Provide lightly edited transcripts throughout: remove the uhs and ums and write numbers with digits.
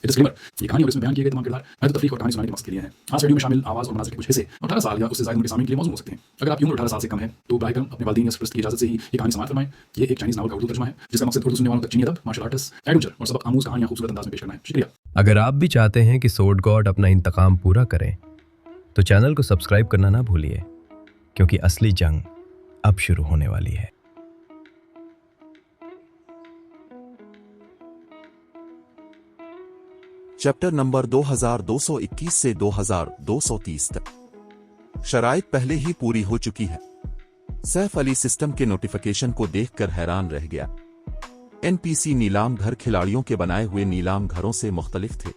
Disclaimer, ये कहानी और इसमें बयान किए गए तमाम किरदार महज तफरीक और कहानी सुनाने के मकसद के लिए हैं। आज वीडियो में शामिल आवाज़ और मनाज़िर के कुछ हिस्से 18 साल या उससे ज़्यादा उम्र के सामीन के लिए मौजूद हो सकते हैं। अगर आपकी उम्र 18 साल से कम है तो बराह करम अपने वालिदैन या सरपरस्त की इजाज़त से ही ये कहानी समाअत फरमाएं। ये एक चाइनीज़ नावल का उर्दू तर्जुमा है जिसका मकसद उर्दू सुनने वालों तक चीनी अदब, मार्शल आर्ट्स, एडवेंचर और सबक आमूज़ कहानियाँ खूबसूरत अंदाज में पेश करना है। शुक्रिया। अगर आप भी चाहते हैं कि सोर्ड गॉड अपना इंतकाम पूरा करें तो चैनल को सब्सक्राइब करना ना भूलिए, क्योंकि असली जंग अब शुरू होने वाली है। चैप्टर नंबर 2221 से 2230 तक। शराइत पहले ही पूरी हो चुकी है। सैफ अली सिस्टम के नोटिफिकेशन को देखकर हैरान रह गया। एनपीसी नीलाम घर खिलाड़ियों के बनाए हुए नीलाम घरों से मुख्तलिफ थे।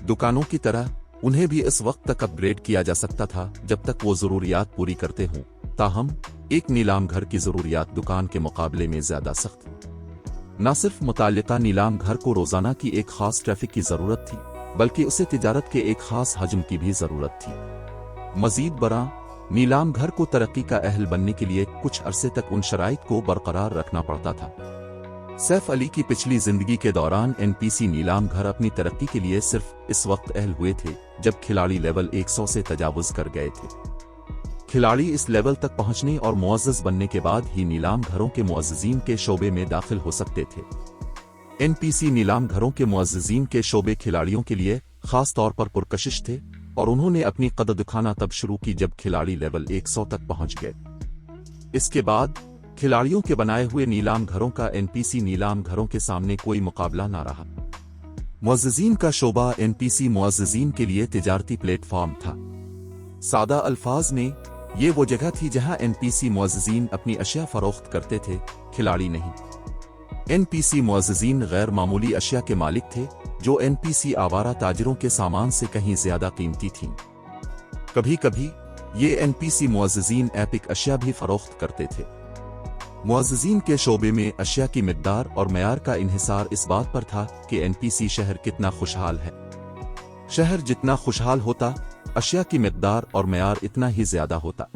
दुकानों की तरह उन्हें भी इस वक्त तक अपग्रेड किया जा सकता था जब तक वो जरूरियात पूरी करते हों। ताहम एक नीलाम घर की जरूरियात दुकान के मुकाबले में ज्यादा सख्त। न सिर्फ मुताल्लिका नीलाम घर को रोजाना की एक खास ट्रैफिक की जरूरत थी, बल्कि उसे तिजारत के एक खास हजम की भी जरूरत थी। मजीद बरा नीलाम घर को तरक्की का अहल बनने के लिए कुछ अरसे तक उन शराइत को बरकरार रखना पड़ता था। सैफ अली की पिछली जिंदगी के दौरान एनपीसी नीलाम घर अपनी तरक्की के लिए सिर्फ इस वक्त अहल हुए थे जब खिलाड़ी लेवल 100 से तजावुज कर गए थे। खिलाड़ी इस लेवल तक पहुंचने और मुअज़्ज़ज़ बनने के बाद ही नीलाम घरों के मुअज़्ज़ज़ीन के शोबे में दाखिल हो सकते थे। एनपीसी नीलाम घरों के मुअज़्ज़ज़ीन के शोबे खिलाड़ियों के लिए खास तौर पर पुरकशिश थे और उन्होंने अपनी कदर दिखाना तब शुरू की जब खिलाड़ी लेवल 100 तक पहुंच गए। इसके बाद खिलाड़ियों के बनाए हुए नीलाम घरों का एनपीसी नीलाम घरों के सामने कोई मुकाबला ना रहा। मुअज़्ज़ज़ीन का शोबा एनपीसी मुअज़्ज़ज़ीन के लिए तिजारती प्लेटफॉर्म था। सादा अल्फाज में ये वो जगह थी जहां एनपीसी मुअज़्ज़ज़ीन अपनी अशिया फरोख्त करते थे, खिलाड़ी नहीं। एनपीसी मुअज़्ज़ज़ीन गैर मामूली अशिया के मालिक थे जो एनपीसी आवारा ताजिरों के सामान से कहीं ज्यादा कीमती थीं। कभी कभी ये एनपीसी मुअज़्ज़ज़ीन एपिक अशिया भी फरोख्त करते थे। मुअज़्ज़ज़ीन के शोबे में अशिया की मिक़दार और मयार का इन्हिसार इस बात पर था कि एनपीसी शहर कितना खुशहाल है। शहर जितना खुशहाल होता, अशिया की मिक़दार और मयार इतना ही ज्यादा होता।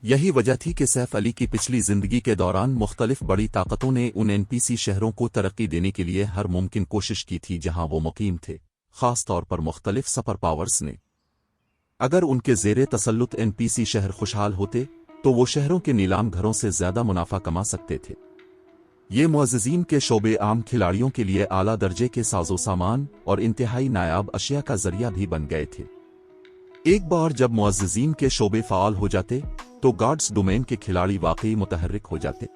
यही वजह थी कि सैफ अली की पिछली जिंदगी के दौरान मुख्तलिफ बड़ी ताकतों ने उन एनपीसी शहरों को तरक्की देने के लिए हर मुमकिन कोशिश की थी जहां वो मुकीम थे, खास तौर पर मुख्तलिफ सुपर पावर्स ने। अगर उनके ज़ेरे तसल्लुत एनपीसी शहर खुशहाल होते तो वो शहरों के नीलाम घरों से ज्यादा मुनाफा कमा सकते थे। ये मुअज़्ज़ज़ीन के शोबे आम खिलाड़ियों के लिए आला दर्जे के साजो सामान और इंतहाई नायाब अशिया का जरिया भी बन गए थे। एक बार जब मुअज़्ज़ज़ीन के शोबे फ़ाल हो जाते तो गार्ड्स डोमेन के खिलाड़ी वाकई मुतहर्रिक हो जाते।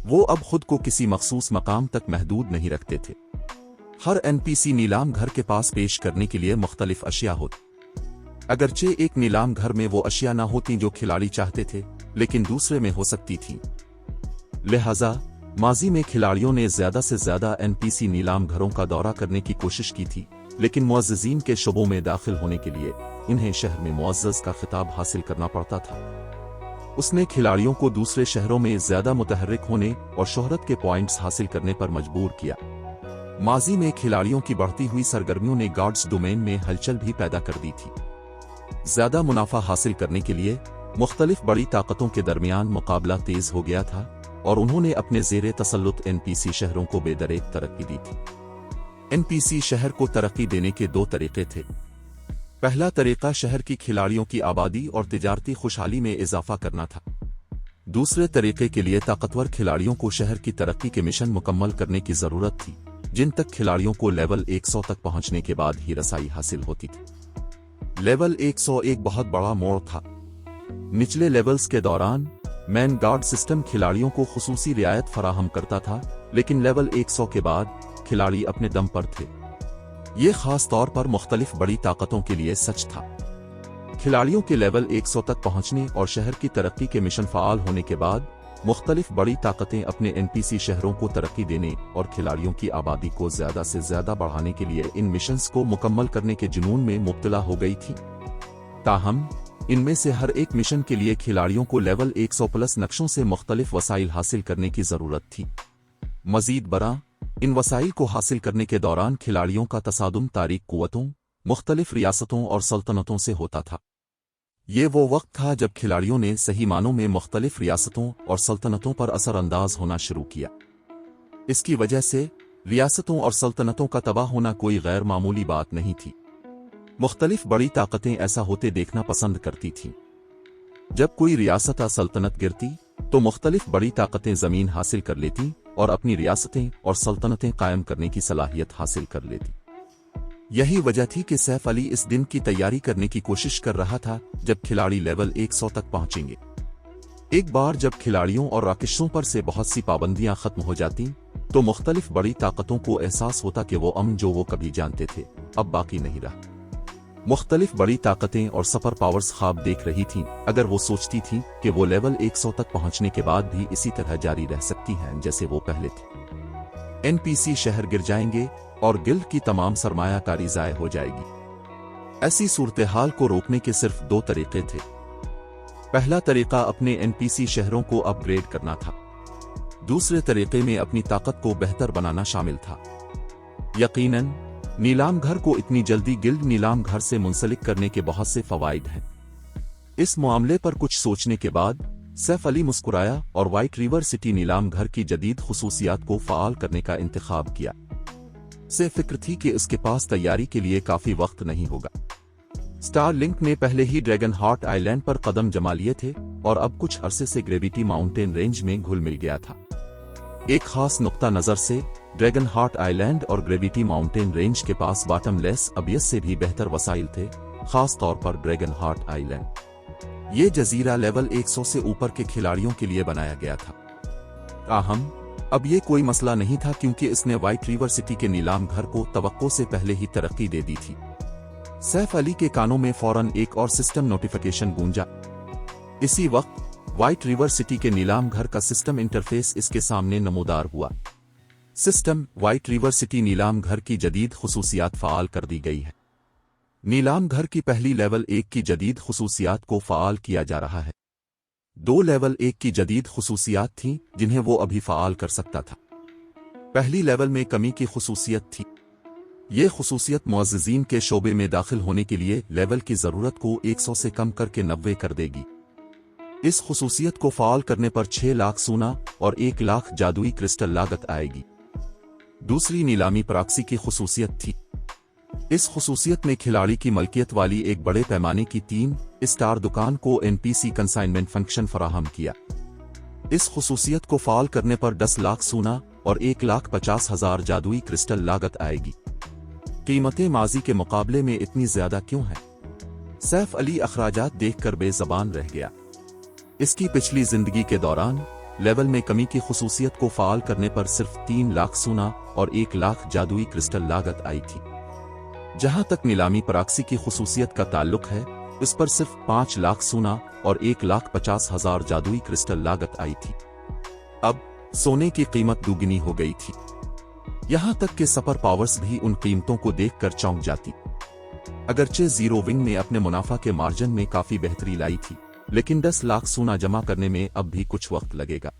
वो अब खुद को किसी मखसूस मकाम तक महदूद नहीं रखते थे। हर एनपीसी नीलाम घर के पास पेश करने के लिए मुख्तलिफ अशिया होती। अगरचे एक नीलाम घर में वो अशिया ना होती जो खिलाड़ी चाहते थे, लेकिन दूसरे में हो सकती थी। लिहाजा माजी में खिलाड़ियों ने ज्यादा से ज्यादा एनपीसी नीलाम घरों का दौरा करने की कोशिश की थी, लेकिन मुअज़्ज़ज़ीन के शोबों में दाखिल होने के लिए इन्हें शहर में मुअज़्ज़ज़ का खिताब हासिल करना पड़ता था। उसने खिलाड़ियों को दूसरे शहरों में ज्यादा मुतहर्रिक होने और शोहरत के पॉइंट्स हासिल करने पर मजबूर किया। माजी में खिलाड़ियों की बढ़ती हुई सरगर्मियों ने गार्ड्स डोमेन में हलचल भी पैदा कर दी थी। ज्यादा मुनाफा हासिल करने के लिए मुख्तलिफ बड़ी ताकतों के दरमियान मुकाबला तेज हो गया था और उन्होंने अपने ज़ेरे तसल्लुत एनपीसी शहरों को बेदरेक तरक्की दी थी। एनपीसी शहर को तरक्की देने के दो तरीके थे। पहला तरीका शहर की खिलाड़ियों की आबादी और तिजारती खुशहाली में इजाफा करना था। दूसरे तरीके के लिए ताकतवर खिलाड़ियों को शहर की तरक्की के मिशन मुकम्मल करने की जरूरत थी, जिन तक खिलाड़ियों को लेवल 100 तक पहुंचने के बाद ही रसाई हासिल होती थी। लेवल 100 एक बहुत बड़ा मोड़ था। निचले लेवल्स के दौरान मैन गार्ड सिस्टम खिलाड़ियों को खुसूसी रियायत फराहम करता था, लेकिन लेवल 100 के बाद खिलाड़ी अपने दम पर थे। ये खास तौर पर मुख्तलिफ बड़ी ताकतों के लिए सच था। खिलाड़ियों के लेवल 100 तक पहुंचने और शहर की तरक्की के मिशन फाल होने के बाद मुख्तलिफ बड़ी ताकतें अपने एनपीसी शहरों को तरक्की देने और खिलाड़ियों की आबादी को ज्यादा से ज्यादा बढ़ाने के लिए इन मिशंस को मुकम्मल करने के जुनून में मुब्तला हो गई थी। ताहम इनमें से हर एक मिशन के लिए खिलाड़ियों को लेवल 100 प्लस नक्शों से मुख्तलिफ वसाइल हासिल करने की जरूरत थी। मजीद बरा इन वसाइल को हासिल करने के दौरान खिलाड़ियों का तसादुम तारीक कुव्वतों, मुख्तलिफ रियासतों और सल्तनतों से होता था। ये वो वक्त था जब खिलाड़ियों ने सही मानों में मुख्तलिफ रियासतों और सल्तनतों पर असर अंदाज होना शुरू किया। इसकी वजह से रियासतों और सल्तनतों का तबाह होना कोई गैर मामूली बात नहीं थी। मुख्तलिफ बड़ी ताकतें ऐसा होते देखना पसंद करती थीं। जब कोई रियासत या सल्तनत गिरती तो मुख्तलिफ बड़ी ताकतें जमीन हासिल कर लेती और अपनी रियासतें और सल्तनतें कायम करने की सलाहियत हासिल कर लेती। यही वजह थी कि सैफ अली इस दिन की तैयारी करने की कोशिश कर रहा था जब खिलाड़ी लेवल 100 तक पहुंचेंगे। एक बार जब खिलाड़ियों और राकेशों पर से बहुत सी पाबंदियां खत्म हो जाती तो मुख्तलिफ बड़ी ताकतों को एहसास होता कि वो अमन जो वो कभी जानते थे अब बाकी नहीं रहा। मुख्तलिफ बड़ी ताकतें और सुपर पावर्स ख्वाब देख रही थीं। अगर वो सोचती थीं कि वो लेवल 100 तक पहुंचने के बाद भी इसी तरह जारी रह सकती हैं जैसे वो पहले थे। एनपीसी शहर गिर जाएंगे और गिल्ड की तमाम सरमायाकारी ज़ाय हो जाएगी। ऐसी सूरत-ए-हाल को रोकने के सिर्फ 2 तरीके थे। पहला तरीका अपने एनपीसी शहरों को अपग्रेड करना था। दूसरे तरीके में अपनी ताकत को बेहतर बनाना शामिल था। यकीनन नीलाम घर को इतनी जल्दी गिल्ड नीलाम घर से मुंसलिक करने के बहुत से फवाइद हैं। इस मामले पर कुछ सोचने के बाद सैफ अली मुस्कुराया और व्हाइट रिवर सिटी नीलाम घर की जदीद खुसूसियात को फ़ाल करने का इंतखाब किया। से फिक्र थी कि उसके पास तैयारी के लिए काफी वक्त नहीं होगा। स्टार लिंक ने पहले ही ड्रैगन हार्ट आइलैंड पर कदम जमा लिए थे और अब कुछ अरसे से ग्रेविटी माउंटेन रेंज में घुल मिल गया था। एक खास नुक्ता नजर से ड्रैगन हार्ट आइलैंड और ग्रेविटी माउंटेन रेंज के पास बॉटमलेस अबियस से भी बेहतर वसाइल थे, खास तौर पर ड्रैगन हार्ट आइलैंड। ये जजीरा लेवल 100 से ऊपर के खिलाड़ियों के लिए बनाया गया था। ताहम अब ये कोई मसला नहीं था क्योंकि इसने व्हाइट रिवर सिटी के नीलाम घर को तवक्को से पहले ही तरक्की दे दी थी। सैफ अली के कानों में फौरन एक और सिस्टम नोटिफिकेशन गूंजा। इसी वक्त व्हाइट रिवर सिटी के नीलाम घर का सिस्टम इंटरफेस इसके सामने नमूदार हुआ। सिस्टम व्हाइट रिवर सिटी नीलाम घर की जदीद खुसूसियात फ़ाल कर दी गई है। नीलाम घर की पहली लेवल 1 की जदीद खुसूसियात को फ़ाल किया जा रहा है। 2 लेवल 1 की जदीद खुसूसियात थीं जिन्हें वो अभी फ़ाल कर सकता था। पहली लेवल में कमी की खुसूसियत थी। ये खुसूसियत मुअज़्ज़िज़ीन के शोबे में दाखिल होने के लिए लेवल की ज़रूरत को 100 से कम करके 90 कर देगी। इस खुसूसियत को फ़ाल करने पर 6 लाख सोना और 1 लाख जादुई क्रिस्टल लागत आएगी। दूसरी नीलामी प्रॉक्सी की खुसूसियत थी। इस खुसूसियत में खिलाड़ी की मलकियत वाली एक बड़े पैमाने की 3 स्टार दुकान को एनपीसी कंसाइनमेंट फंक्शन फराहम किया। इस खुसूसियत को फ़ाल करने पर 10 लाख सोना और 1,50,000 जादुई क्रिस्टल लागत आएगी। कीमतें माजी के मुकाबले में इतनी ज्यादा क्यों हैं? सैफ अली अखराजात देखकर बेज़बान रह गया। इसकी पिछली जिंदगी के दौरान लेवल में कमी की खुसूसियत को फ़ाल करने पर सिर्फ 3 लाख सोना और 1 लाख जादुई क्रिस्टल लागत आई थी। जहां तक नीलामी प्रॉक्सी की खुसूसियत का ताल्लुक है, इस पर सिर्फ 5 लाख सोना और 1,50,000 जादुई क्रिस्टल लागत आई थी। अब सोने की कीमत दुगनी हो गई थी। यहां तक कि सुपर पावर्स भी उन कीमतों को देखकर चौंक जाती। अगरचे जीरो विंग ने अपने मुनाफा के मार्जिन में काफी बेहतरी लाई थी, लेकिन 10 लाख सोना जमा करने में अब भी कुछ वक्त लगेगा।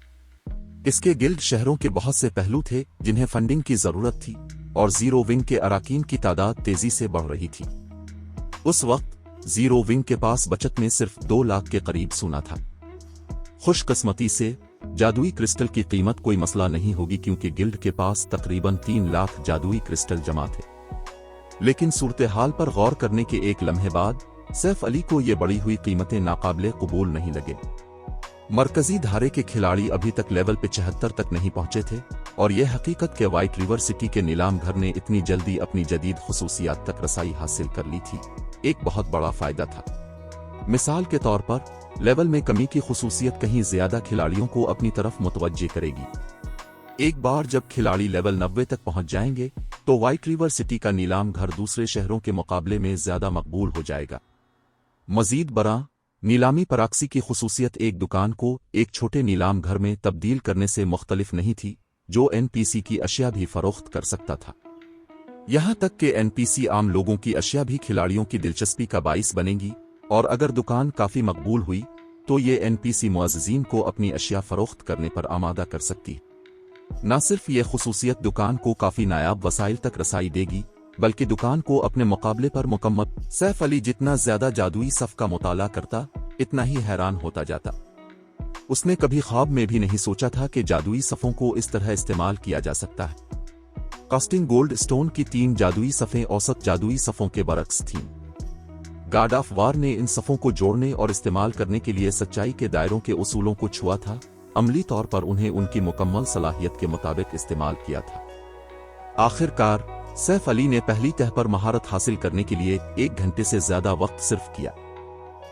इसके गिल्ड शहरों के बहुत से पहलू थे जिन्हें फंडिंग की जरूरत थी और जीरो विंग के अराकीन की तादाद तेजी से बढ़ रही थी। उस वक्त जीरो विंग के पास बचत में सिर्फ 2 लाख के करीब सोना था। खुशकिस्मती से जादुई क्रिस्टल की कीमत कोई मसला नहीं होगी क्योंकि गिल्ड के पास तकरीबन 3 लाख जादुई क्रिस्टल जमा थे। लेकिन सूरत-ए-हाल पर गौर करने के एक लम्हे बाद सैफ अली को ये बढ़ी हुई कीमतें नाकाबिले कबूल नहीं लगे। मरकजी धारे के खिलाड़ी अभी तक लेवल 75 तक नहीं पहुंचे थे और यह हकीकत के व्हाइट रिवर सिटी के नीलाम घर ने इतनी जल्दी अपनी जदीद खुसूसियात तक रसाई हासिल कर ली थी, एक बहुत बड़ा फायदा था। मिसाल के तौर पर लेवल में कमी की खुसूसियत कहीं ज्यादा खिलाड़ियों को अपनी तरफ मुतवज्जे करेगी। एक बार जब खिलाड़ी लेवल 90 तक पहुंच जाएंगे तो व्हाइट रिवर सिटी का नीलाम घर दूसरे शहरों के मुकाबले में ज्यादा मकबूल हो जाएगा। मजीद बरा नीलामी प्रॉक्सी की खुसूसियत एक दुकान को एक छोटे नीलाम घर में तब्दील करने से मुख्तलिफ नहीं थी जो एनपीसी की अशिया भी फरोख्त कर सकता था। यहां तक कि एनपीसी आम लोगों की अशिया भी खिलाड़ियों की दिलचस्पी का बाइस बनेंगी और अगर दुकान काफी मकबूल हुई तो ये एनपीसी मुअज़्ज़िज़ीन को अपनी अशिया फरोख्त करने पर आमादा कर सकती है। न सिर्फ ये खुसूसियत दुकान को काफी नायाब वसाइल तक रसाई देगी बल्कि दुकान को अपने मुकाबले पर मुकम्मल। सैफ अली जितना ज्यादा जादुई सफ का मुताला करता इतना ही हैरान होता जाता। उसने कभी ख्वाब में भी नहीं सोचा था कि जादुई सफ़ों को इस तरह इस्तेमाल किया जा सकता है। कास्टिंग गोल्ड स्टोन की 3 जादुई सफ़ें औसत जादुई सफ़ों के बरक्स थीं। गॉड ऑफ वार ने इन सफ़ों को जोड़ने और इस्तेमाल करने के लिए सच्चाई के दायरों के उसूलों को छुआ था, अमली तौर पर उन्हें उनकी मुकम्मल सलाहियत के मुताबिक इस्तेमाल किया था। आखिरकार सैफ अली ने पहली तह पर महारत हासिल करने के लिए 1 घंटे से ज्यादा वक्त सिर्फ किया।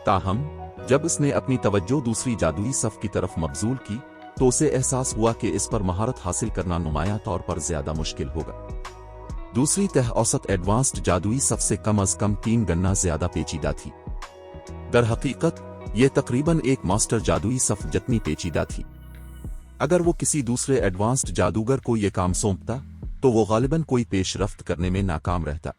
ताहम जब उसने अपनी तवज्जो दूसरी जादुई सफ़ की तरफ मबजूल की तो उसे एहसास हुआ कि इस पर महारत हासिल करना नुमायां तौर पर ज्यादा मुश्किल होगा। दूसरी तह औसत एडवांस्ड जादुई सफ़ से कम अज कम 3 गना ज्यादा पेचीदा थी। दर हकीकत ये तकरीबन एक मास्टर जादुई सफ़ जितनी पेचीदा थी। अगर वो किसी दूसरे एडवांस्ड जादूगर को ये काम सौंपता तो वो गालिबन कोई पेशरफ्त करने में नाकाम रहता।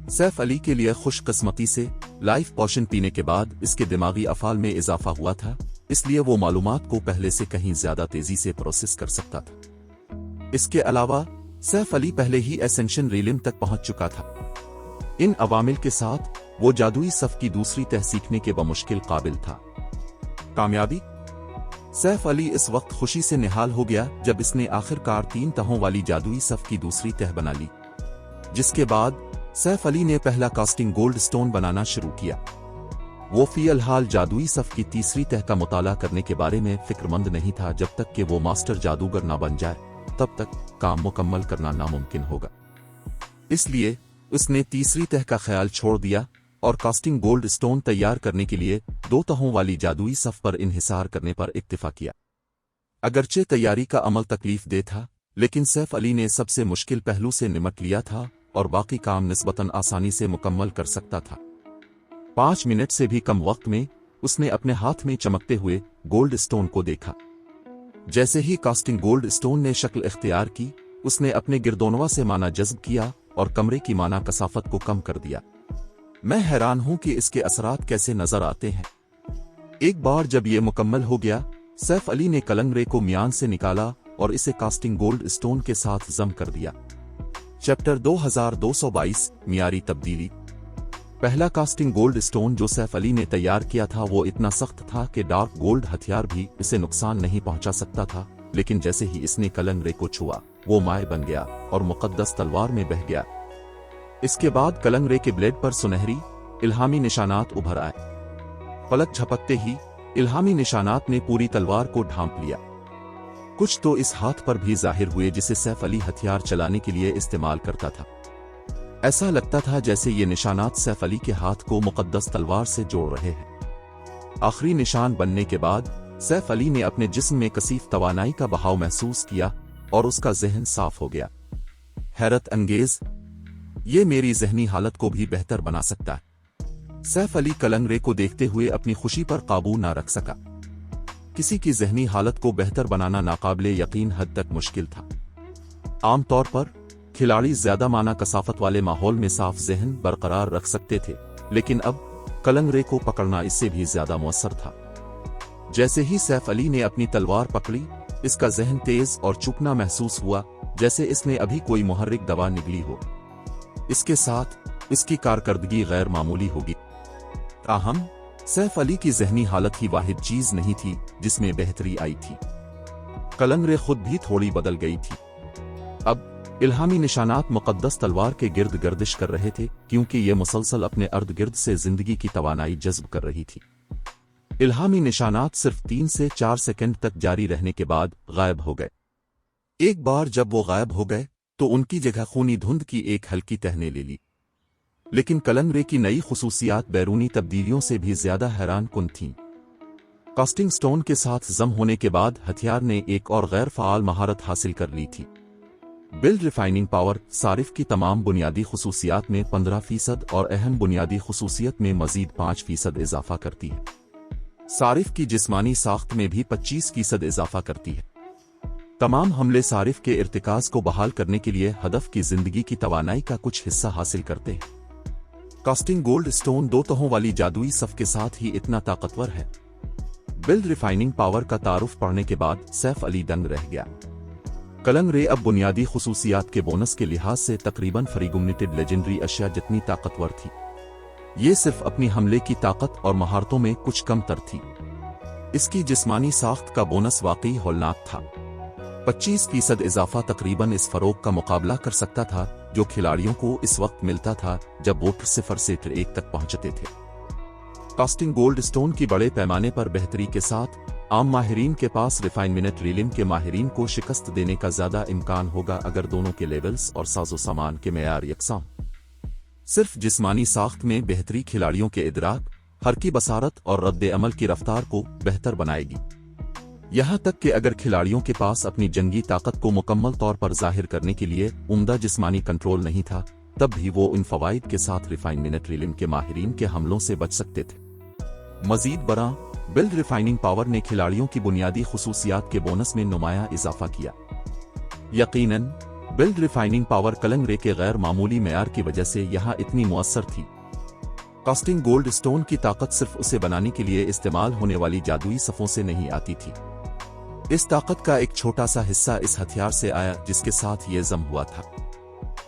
सैफ अली के लिए खुशकिस्मती से लाइफ पोशन पीने के बाद इसके दिमागी अफाल में इजाफा हुआ था, इसलिए वो मालूमात को पहले से कहीं ज्यादा तेजी से प्रोसेस कर सकता था। इसके अलावा सैफ अली पहले ही एसेंशन रिलिम तक पहुंच चुका था। इन अवामिल के साथ वो जादुई सफ़ की दूसरी तह सीखने के बमुश्किल काबिल था। कामयाबी। सैफ अली इस वक्त खुशी से निहाल हो गया जब इसने आखिरकार 3 तहों वाली जादुई सफ़ की दूसरी तह बना ली, जिसके बाद सैफ अली ने पहला कास्टिंग गोल्ड स्टोन बनाना शुरू किया। वो फिलहाल जादुई सफ़ की तीसरी तह का मुताला करने के बारे में फिक्रमंद नहीं था। जब तक कि वो मास्टर जादूगर ना बन जाए तब तक काम मुकम्मल करना नामुमकिन होगा। इसलिए उसने तीसरी तह का ख्याल छोड़ दिया और कास्टिंग गोल्ड स्टोन तैयार करने के लिए 2 तहों वाली जादुई सफ़ पर इन्हिसार करने पर इक्तिफा किया। अगरचे तैयारी का अमल तकलीफ दे था, लेकिन सैफ अली ने सबसे मुश्किल पहलू से निमट लिया था और बाकी काम निस्बतन आसानी से मुकम्मल कर सकता था। 5 मिनट से भी कम वक्त में उसने अपने हाथ में चमकते हुए गोल्ड स्टोन को देखा। जैसे ही कास्टिंग गोल्ड स्टोन ने शक्ल इख्तियार की, उसने अपने गिरदोनवा से माना जज्ब किया और कमरे की माना कसाफत को कम कर दिया। मैं हैरान हूं कि इसके असरात कैसे नजर आते हैं। एक बार जब यह मुकम्मल हो गया, सैफ अली ने कलंगरे को मियान से निकाला और इसे कास्टिंग गोल्ड स्टोन के साथ जम कर दिया। चैप्टर 2222 मियारी तब्दीली। पहला कास्टिंग गोल्ड स्टोन जो सैफ अली ने तैयार किया था वो इतना सख्त था कि डार्क गोल्ड हथियार भी इसे नुकसान नहीं पहुंचा सकता था, लेकिन जैसे ही इसने कलंगरे को छुआ वो माए बन गया और मुकद्दस तलवार में बह गया। इसके बाद कलंगरे के ब्लेड पर सुनहरी इल्हामी निशानात उभर आए। पलक झपकते ही इल्हामी निशानात ने पूरी तलवार को ढांप लिया। कुछ तो इस हाथ पर भी जाहिर हुए जिसे सैफ अली हथियार चलाने के लिए इस्तेमाल करता था। ऐसा लगता था जैसे ये निशानात सैफ अली के हाथ को मुकद्दस तलवार से जोड़ रहे हैं। आखिरी निशान बनने के बाद सैफ अली ने अपने जिस्म में कसीफ तवानाई का बहाव महसूस किया और उसका जहन साफ हो गया। हैरत अंगेज, ये मेरी जहनी हालत को भी बेहतर बना सकता है। सैफ अली कलंगरे को देखते हुए अपनी खुशी पर काबू ना रख सका। किसी की जहनी हालत को बेहतर बनाना नाकाबिले यकीन हद तक मुश्किल था। आमतौर पर खिलाड़ी ज्यादा माना कसाफत वाले माहौल में साफ जहन बरकरार रख सकते थे, लेकिन अब कलंगरे को पकड़ना इससे भी ज्यादा मुअस्सर था। जैसे ही सैफ अली ने अपनी तलवार पकड़ी, इसका जहन तेज और चुपना महसूस हुआ, जैसे इसने अभी कोई मुहर्रिक दवा निगली हो। इसके साथ इसकी कारकर्दगी गैर मामूली होगी। ताहम सैफ अली की जहनी हालत ही वाहिद चीज नहीं थी जिसमें बेहतरी आई थी। कलंगरे खुद भी थोड़ी बदल गई थी। अब इल्हामी निशानात मुकद्दस तलवार के गिर्द गर्दिश कर रहे थे, क्योंकि ये मुसलसल अपने अर्द गिर्द से जिंदगी की तवानाई जज्ब कर रही थी। इल्हामी निशानात सिर्फ 3 से 4 सेकंड तक जारी रहने के बाद गायब हो गए। एक बार जब वो गायब हो गए तो उनकी जगह खूनी धुंध की एक हल्की तहने ले ली। लेकिन कलंगरे की नई खुसूसियात बैरूनी तब्दीलियों से भी ज्यादा हैरान कुन थीं। कास्टिंग स्टोन के साथ जम होने के बाद हथियार ने एक और गैर फ़ाल महारत हासिल कर ली थी। बिल्ड रिफाइनिंग पावर सारिफ की तमाम बुनियादी खुसूसियात में 15% और अहम बुनियादी खुसूसियत में मजीद 5% इजाफा करती है। सारिफ की जिस्मानी साख्त में भी 25% इजाफा करती है। तमाम हमले सारिफ के इर्तिकाज को बहाल करने के लिए हदफ की जिंदगी की तवानाई का कुछ हिस्सा हासिल करते हैं। कास्टिंग गोल्ड स्टोन 2 तहों वाली जादुई सफ़ के साथ ही इतना ताकतवर है। बिल्ड रिफाइनिंग पावर का तारुफ पढ़ने के बाद सैफ अली दंग रह गया। कलंगरे अब बुनियादी खुसूसियात के बोनस के लिहाज से तकरीबन फ्रीगुमनेटेड लेजेंडरी अशिया जितनी ताकतवर थी। ये सिर्फ अपनी हमले की ताकत और महारतों में कुछ कम तर थी। इसकी जिस्मानी साख्त का बोनस वाकई हौलनाक था। 25% इजाफा तकरीबन इस फरोग का मुकाबला कर सकता था जो खिलाड़ियों को इस वक्त मिलता था जब वो 0 से 1 तक पहुंचते थे। कास्टिंग गोल्ड स्टोन की बड़े पैमाने पर बेहतरी के साथ आम माहिरीन के पास रिफाइनमेंट रीलिंग के माहिरीन को शिकस्त देने का ज्यादा इम्कान होगा अगर दोनों के लेवल्स और साजो सामान के मेयार यकसां। सिर्फ जिस्मानी साख्त में बेहतरी खिलाड़ियों के इदराक, हरकी बसारत और रद्द अमल की रफ्तार को बेहतर बनाएगी। यहाँ तक कि अगर खिलाड़ियों के पास अपनी जंगी ताकत को मुकम्मल तौर पर जाहिर करने के लिए उम्दा जिस्मानी कंट्रोल नहीं था, तब भी वो इन फवाइद के साथ रिफाइनमेंट रीलिंग के माहिरीन के हमलों से बच सकते थे। मजीद बरा बिल्ड रिफाइनिंग पावर ने खिलाड़ियों की बुनियादी खुसूसियात के बोनस में नुमाया इजाफा किया। यकीनन बिल्ड रिफाइनिंग पावर कलंगरे के गैर मामूली मेयार की वजह से यहाँ इतनी मुअस्सर थी। कास्टिंग गोल्ड स्टोन की ताकत सिर्फ उसे बनाने के लिए इस्तेमाल होने वाली जादुई सफ़ों से नहीं आती थी। इस ताकत का एक छोटा सा हिस्सा इस हथियार से आया जिसके साथ ये जम हुआ था।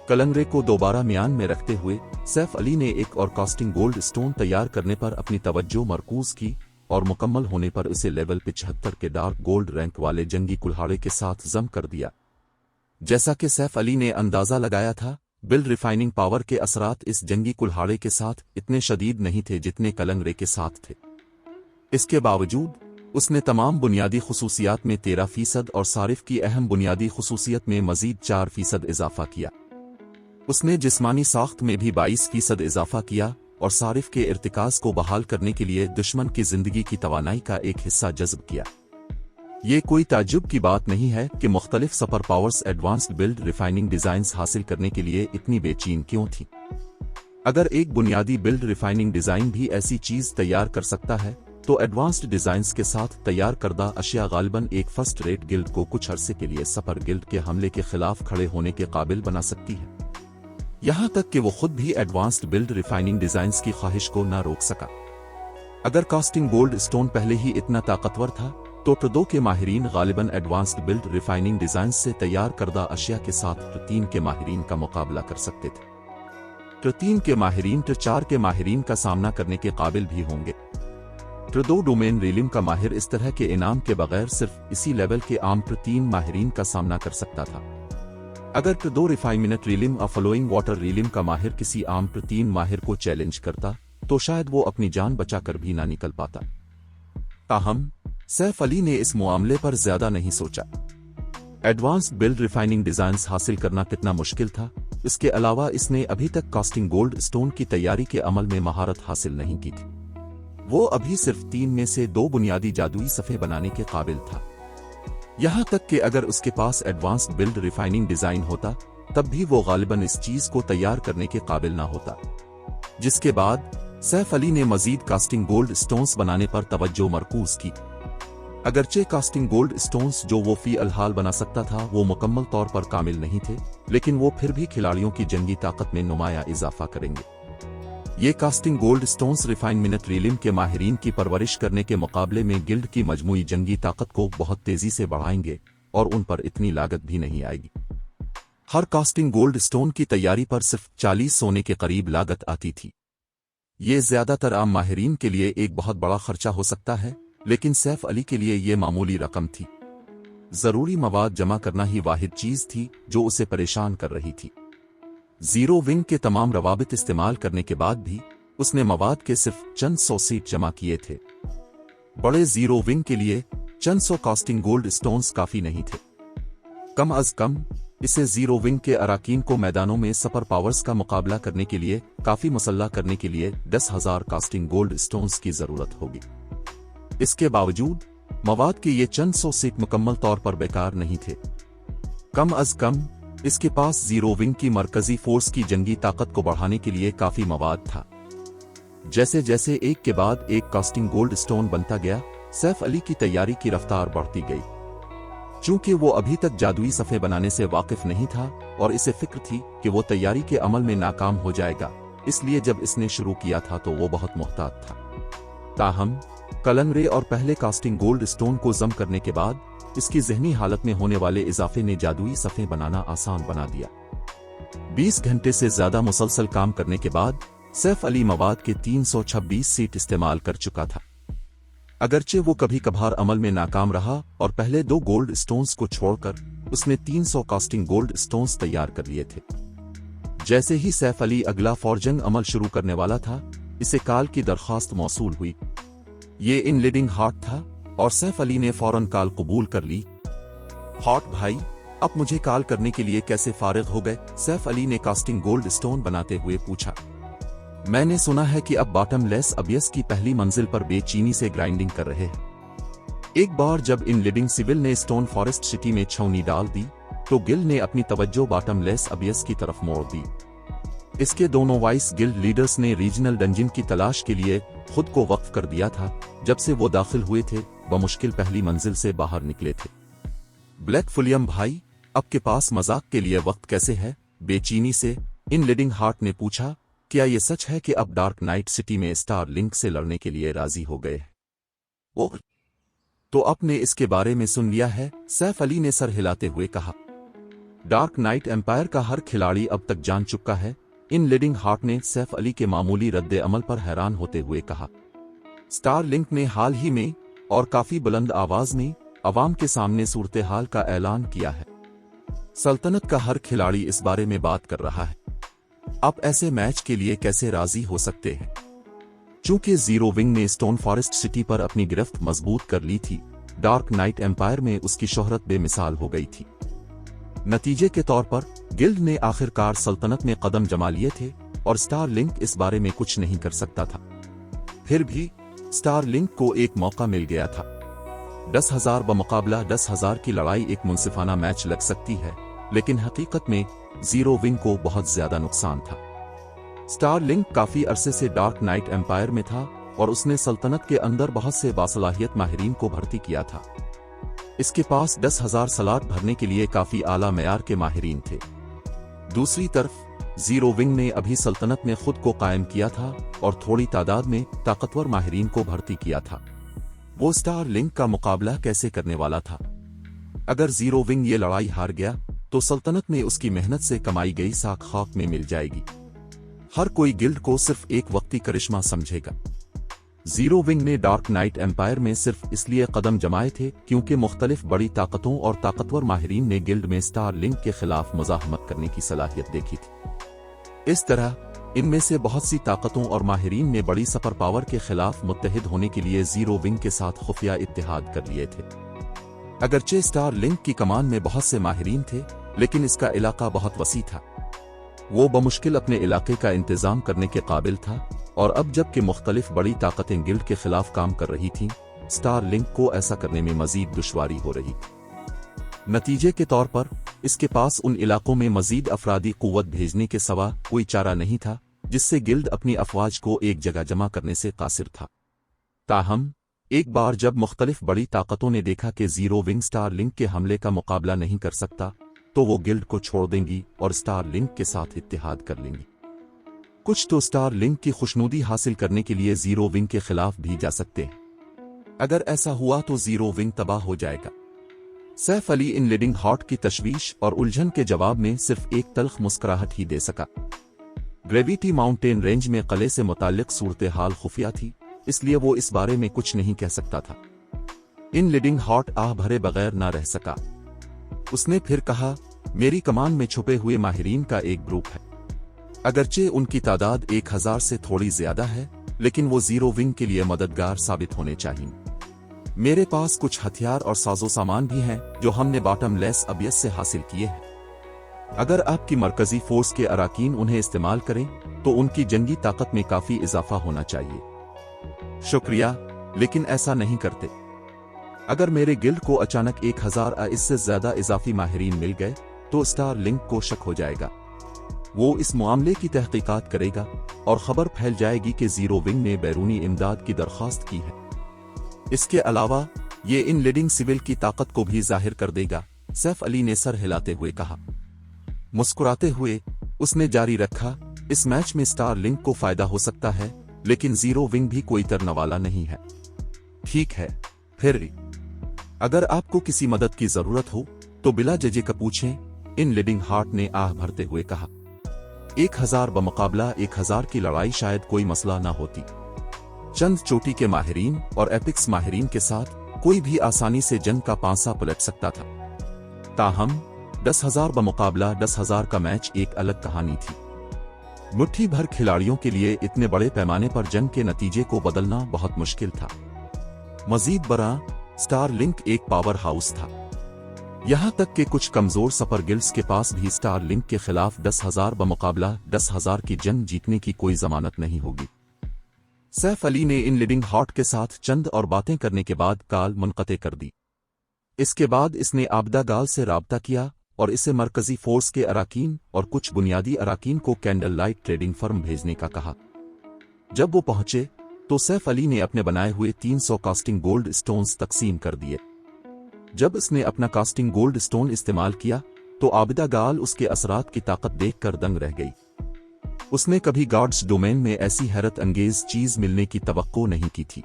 कलंगरे को दोबारा म्यान में रखते हुए सैफ अली ने एक और कास्टिंग गोल्ड स्टोन तैयार करने पर अपनी तवज्जो मरकूज की और मुकम्मल होने पर उसे लेवल 75 के डार्क गोल्ड रैंक वाले जंगी कुल्हाड़े के साथ जम कर दिया। जैसा कि सैफ अली ने अंदाजा लगाया था, बिल्ड रिफाइनिंग पावर के असरात इस जंगी कुल्हाड़े के साथ इतने शदीद नहीं थे जितने कलंगरे के साथ थे। इसके बावजूद उसने तमाम बुनियादी खुसूसियात में 13% और सारिफ की अहम बुनियादी खुसूसियत में मजीद 4% इजाफा किया। उसने जिस्मानी साख्त में भी 22% इजाफा किया और सारिफ के इर्तिकाज को बहाल करने के लिए दुश्मन की जिंदगी की तवानाई का एक हिस्सा जज्ब किया। ये कोई ताज्जुब की बात नहीं है कि मुख्तलिफ super powers advanced build refining designs हासिल करने के लिए इतनी बेचैन क्यों थी। अगर एक बुनियादी बिल्ड रिफाइनिंग डिजाइन भी ऐसी चीज तैयार कर सकता है तो एडवांस्ड डिजाइन्स के साथ तैयार करदा अशिया गालिबन एक फर्स्ट रेट गिल्ड को कुछ अरसे के लिए सपर गिल्ड के हमले के खिलाफ खड़े होने के काबिल बना सकती है। यहाँ तक कि वो खुद भी एडवांस्ड बिल्ड रिफाइनिंग डिजाइन्स की ख्वाहिश को न रोक सका। अगर कास्टिंग गोल्ड स्टोन पहले ही इतना ताकतवर था तो ट्रदो के माहिरीन गालिबन एडवांस्ड बिल्ड रिफाइनिंग डिजाइन्स से तैयार करदा अशिया के साथ ट्र3 के माहिरीन का मुकाबला कर सकते थे। ट्र3 के माहिरीन ट्र4 के माहिरीन का सामना करने के काबिल भी होंगे। ट्र2 डोमेन रीलिम का माहिर इस तरह के इनाम के बगैर सिर्फ इसी लेवल के आम ट्र3 माहिरीन का सामना कर सकता था। अगर ट्र2 रिफाइनमेंट रीलिम और फॉलोइंग वाटर रीलिम का माहिर किसी आम ट्र3 माहिर को चैलेंज करता तो शायद वो अपनी जान बचाकर भी ना निकल पाता। ताहम सैफ अली ने इस मामले पर ज्यादा नहीं सोचा। एडवांस्ड बिल्ड रिफाइनिंग डिजाइन्स हासिल करना कितना मुश्किल था, इसके अलावा इसने अभी तक कास्टिंग गोल्ड स्टोन की तैयारी के अमल में महारत हासिल नहीं की थी। वो अभी सिर्फ 3 में से 2 बुनियादी जादुई सफ़े बनाने के काबिल था। यहाँ तक कि अगर उसके पास एडवांस्ड बिल्ड रिफाइनिंग डिजाइन होता तब भी वो गालिबन इस चीज को तैयार करने के काबिल ना होता। जिसके बाद सैफ अली ने मजीद कास्टिंग गोल्ड स्टोन्स बनाने पर तवज्जो मरकूज की। अगरचे कास्टिंग गोल्ड स्टोन्स जो वो फी अलहाल बना सकता था वो मुकम्मल तौर पर कामिल नहीं थे, लेकिन वो फिर भी खिलाड़ियों की जंगी ताकत में नुमाया इजाफा करेंगे। ये कास्टिंग गोल्ड स्टोन्स रिफाइनमेंट रीलिम के माहिरीन की परवरिश करने के मुकाबले में गिल्ड की मजमूई जंगी ताकत को बहुत तेजी से बढ़ाएंगे और उन पर इतनी लागत भी नहीं आएगी। हर कास्टिंग गोल्ड स्टोन की तैयारी पर सिर्फ 40 सोने के करीब लागत आती थी। ये ज्यादातर आम माहिरीन के लिए एक बहुत बड़ा खर्चा हो सकता है, लेकिन सैफ अली के लिए ये मामूली रकम थी। जरूरी मवाद जमा करना ही वाहिद चीज थी जो उसे परेशान कर रही थी। जीरो विंग के तमाम रवाबित इस्तेमाल करने के बाद भी उसने मवाद के सिर्फ चंद 100 सीट जमा किए थे। बड़े जीरो विंग के लिए चंद 100 कास्टिंग गोल्ड स्टोन्स काफी नहीं थे। कम अज कम इसे जीरो विंग के अराकीन को मैदानों में सुपर पावर्स का मुकाबला करने के लिए काफी मुसल्ला करने के लिए 10,000 कास्टिंग गोल्ड स्टोन्स की जरूरत होगी। इसके बावजूद मवाद के ये चंद 100 सीट मुकम्मल तौर पर बेकार नहीं थे। कम अज कम इसके पास जीरो विंग की मरकजी फोर्स की जंगी ताकत को बढ़ाने के लिए काफी मवाद था। जैसे जैसे एक के बाद एक कास्टिंग गोल्ड स्टोन बनता गया, सैफ अली की तैयारी की रफ्तार बढ़ती गई। चूंकि वो अभी तक जादुई सफ़े बनाने से वाकिफ नहीं था और इसे फिक्र थी कि वो तैयारी के अमल में नाकाम हो जाएगा, इसलिए जब इसने शुरू किया था तो वो बहुत मुहतात था। ताहम कलंगरे और पहले कास्टिंग गोल्ड स्टोन को जम करने के बाद इसकी जहनी हालत में होने वाले इजाफे ने जादुई सफ़े बनाना आसान बना दिया। 20 घंटे से ज्यादा मुसलसल काम करने के बाद सैफ अली मवाद के 326 सीट इस्तेमाल कर चुका था। अगरचे वो कभी कभार अमल में नाकाम रहा और पहले 2 गोल्ड स्टोन्स को छोड़कर उसने 300 कास्टिंग गोल्ड स्टोन्स तैयार कर लिए थे। जैसे ही सैफ अली अगला फौरजंग अमल शुरू करने वाला था, इसे कॉल की दरख्वास्त मौसूल हुई। ये इन लीडिंग हार्ट था और सैफ अली ने फौरन कॉल कबूल कर ली। हॉट भाई, अब मुझे कॉल करने के लिए कैसे फारिग हो गए? सैफ अली ने कास्टिंग गोल्ड स्टोन बनाते हुए पूछा। मैंने सुना है कि अब बॉटमलेस अबियस की पहली मंजिल पर बेचीनी से ग्राइंडिंग कर रहे हैं। एक बार जब इन लिविंग सिविल ने स्टोन फॉरेस्ट सिटी में छावनी डाल दी तो गिल्ड ने अपनी तवज्जो बॉटमलेस अबियस की तरफ मोड़ दी। इसके दोनों वाइस गिल्ड लीडर्स ने रीजनल डंजन की तलाश के लिए खुद को वक्फ कर दिया था। जब से वो दाखिल हुए थे, बमुश्किल पहली मंजिल से बाहर निकले थे। ब्लैक फुलियम भाई, आपके पास मजाक के लिए वक्त कैसे है? बेचीनी से इन लीडिंग हार्ट ने पूछा। क्या ये सच है कि अब डार्क नाइट सिटी में स्टार लिंक से लड़ने के लिए राजी हो गए? ओह, तो आपने इसके बारे में सुन लिया है? सैफ अली ने सर हिलाते हुए कहा। डार्क नाइट एम्पायर का हर खिलाड़ी अब तक जान चुका है। इन लीडिंग हार्ट ने सैफ अली के मामूली रद्द अमल पर हैरान होते हुए कहा। स्टार लिंक ने हाल ही में और काफी बुलंद आवाज में अवाम के सामने सूरत हाल का ऐलान किया है। सल्तनत का हर खिलाड़ी इस बारे में बात कर रहा है। आप ऐसे मैच के लिए कैसे राजी हो सकते हैं? चूंकि जीरो विंग ने स्टोन फॉरेस्ट सिटी पर अपनी गिरफ्त मजबूत कर ली थी, डार्क नाइट एम्पायर में उसकी शोहरत बेमिसाल हो गई थी। नतीजे के तौर पर गिल्ड ने आखिरकार सल्तनत में कदम जमा लिए थे और स्टार लिंक इस बारे में कुछ नहीं कर सकता था। फिर भी स्टार लिंक को एक मौका मिल गया था। 10,000 बमुकाबला 10,000 की लड़ाई एक मुनसिफाना मैच लग सकती है, लेकिन हकीकत में जीरो विंग को बहुत ज्यादा नुकसान था। स्टार लिंक काफी अरसे से डार्क नाइट एम्पायर में था और उसने सल्तनत के अंदर बहुत से बासलाहियत माहिरीन को भर्ती किया था। इसके पास 10,000 सलाट भरने के लिए काफी आला मयार के माहिरीन थे। दूसरी तरफ जीरो विंग ने अभी सल्तनत में खुद को कायम किया था और थोड़ी तादाद में ताकतवर माहिरीन को भर्ती किया था। वो स्टार लिंक का मुकाबला कैसे करने वाला था? अगर जीरो विंग ये लड़ाई हार गया तो सल्तनत में उसकी मेहनत से कमाई गई साख खाक में मिल जाएगी। हर कोई गिल्ड को सिर्फ एक वक्ती करिश्मा समझेगा। जीरो विंग ने डार्क नाइट एम्पायर में सिर्फ इसलिए कदम जमाए थे क्योंकि मुख्तलिफ बड़ी ताकतों और ताकतवर माहिरीन ने गिल्ड में स्टार लिंक के खिलाफ मुजाहमत करने की सलाहियत देखी थी। इस तरह इनमें से बहुत सी ताकतों और माहिरीन ने बड़ी सुपर पावर के खिलाफ मुत्तहिद होने के लिए जीरो विंग के साथ खुफिया इत्तेहाद कर लिए थे। अगरचे स्टार लिंक की कमान में बहुत से माहिरीन थे, लेकिन इसका इलाका बहुत वसी था। वो बमुश्किल अपने इलाके का इंतजाम करने के काबिल था और अब जबकि मुख्तलिफ बड़ी ताकतें गिल्ड के खिलाफ काम कर रही थीं, स्टार लिंक को ऐसा करने में मजीद दुश्वारी हो रही। नतीजे के तौर पर इसके पास उन इलाकों में मजीद अफरादी कुव्वत भेजने के सिवा कोई चारा नहीं था जिससे गिल्ड अपनी अफवाज को एक जगह जमा करने से कासिर था। ताहम एक बार जब मुख्तलिफ बड़ी ताकतों ने देखा कि जीरो विंग स्टार लिंक के हमले का मुकाबला नहीं कर सकता, तो वो गिल्ड को छोड़ देंगी और स्टार लिंक के साथ इत्तेहाद कर लेंगी। कुछ तो स्टार लिंक की खुशनुदी हासिल करने के लिए जीरो विंग के खिलाफ भी जा सकते हैं। अगर ऐसा हुआ तो जीरो विंग तबाह हो जाएगा। सैफ अली इन लीडिंग हार्ट की तशवीश और उलझन के जवाब में सिर्फ एक तल्ख मुस्कुराहट ही दे सका। ग्रेविटी माउंटेन रेंज में किले से मुताल्लिक सूरत हाल खुफिया थी, इसलिए वो इस बारे में कुछ नहीं कह सकता था। इन लीडिंग हार्ट आह भरे बगैर ना रह सका। उसने फिर कहा, मेरी कमान में छुपे हुए माहिरीन का एक ग्रुप है। अगरचे उनकी तादाद 1000 से थोड़ी ज्यादा है, लेकिन वो जीरो विंग के लिए मददगार साबित होने चाहिए। मेरे पास कुछ हथियार और साजो सामान भी हैं जो हमने बॉटमलेस अबियस से हासिल किए हैं। अगर आपकी मरकजी फोर्स के अराकीन उन्हें इस्तेमाल करें तो उनकी जंगी ताकत में काफी इजाफा होना चाहिए। शुक्रिया, लेकिन ऐसा नहीं करते। अगर मेरे गिल्ड को अचानक 1000 या इससे ज्यादा इजाफी माहिरीन मिल गए तो स्टार लिंक को शक हो जाएगा। वो इस मामले की तहकीकात करेगा और खबर फैल जाएगी कि जीरो विंग ने बैरूनी इमदाद की दरख्वास्त की है। इसके अलावा ये इन लीडिंग सिविल की ताकत को भी जाहिर कर देगा। सैफ अली ने सर हिलाते हुए कहा। मुस्कुराते हुए उसने जारी रखा, इस मैच में स्टार लिंक को फायदा हो सकता है, लेकिन जीरो विंग भी कोई तरने वाला नहीं है। ठीक है, फिर अगर आपको किसी मदद की जरूरत हो तो बिला झिझक पूछें, इन लीडिंग हार्ट ने आह भरते हुए कहा। 1000 बमुकाबला 1000 की लड़ाई शायद कोई मसला ना होती। चंद चोटी के माहिरीन और एपिक्स माहिरीन के साथ कोई भी आसानी से जंग का पांसा पलट सकता था। ताहम 10,000 बमुकाबला 10,000 का मैच एक अलग कहानी थी। मुट्ठी भर खिलाड़ियों के लिए इतने बड़े पैमाने पर जंग के नतीजे को बदलना बहुत मुश्किल था। मजीद बड़ा, स्टार लिंक एक पावर हाउस था। यहां तक कि कुछ कमजोर सपर गिल्ड्स के पास भी स्टार लिंक के खिलाफ 10,000 बमुकाबला 10,000 की जंग जीतने की कोई जमानत नहीं होगी। सैफ अली ने इन लीडिंग हार्ट के साथ चंद और बातें करने के बाद कॉल मुनक़ते कर दी। इसके बाद इसने आबदा गाल से राब्ता किया और इसे मरकजी फोर्स के अराकीन और कुछ बुनियादी अराकीन को कैंडल लाइट ट्रेडिंग फर्म भेजने का कहा। जब वो पहुंचे तो सैफ अली ने अपने बनाए हुए 300 कास्टिंग गोल्ड स्टोन्स तकसीम कर दिए। जब इसने अपना कास्टिंग गोल्ड स्टोन इस्तेमाल किया तो आबिदा गाल उसके असरात की ताकत देखकर दंग रह गई। उसने कभी गॉड्स डोमेन में ऐसी हैरत अंगेज चीज मिलने की तवक्को नहीं की थी।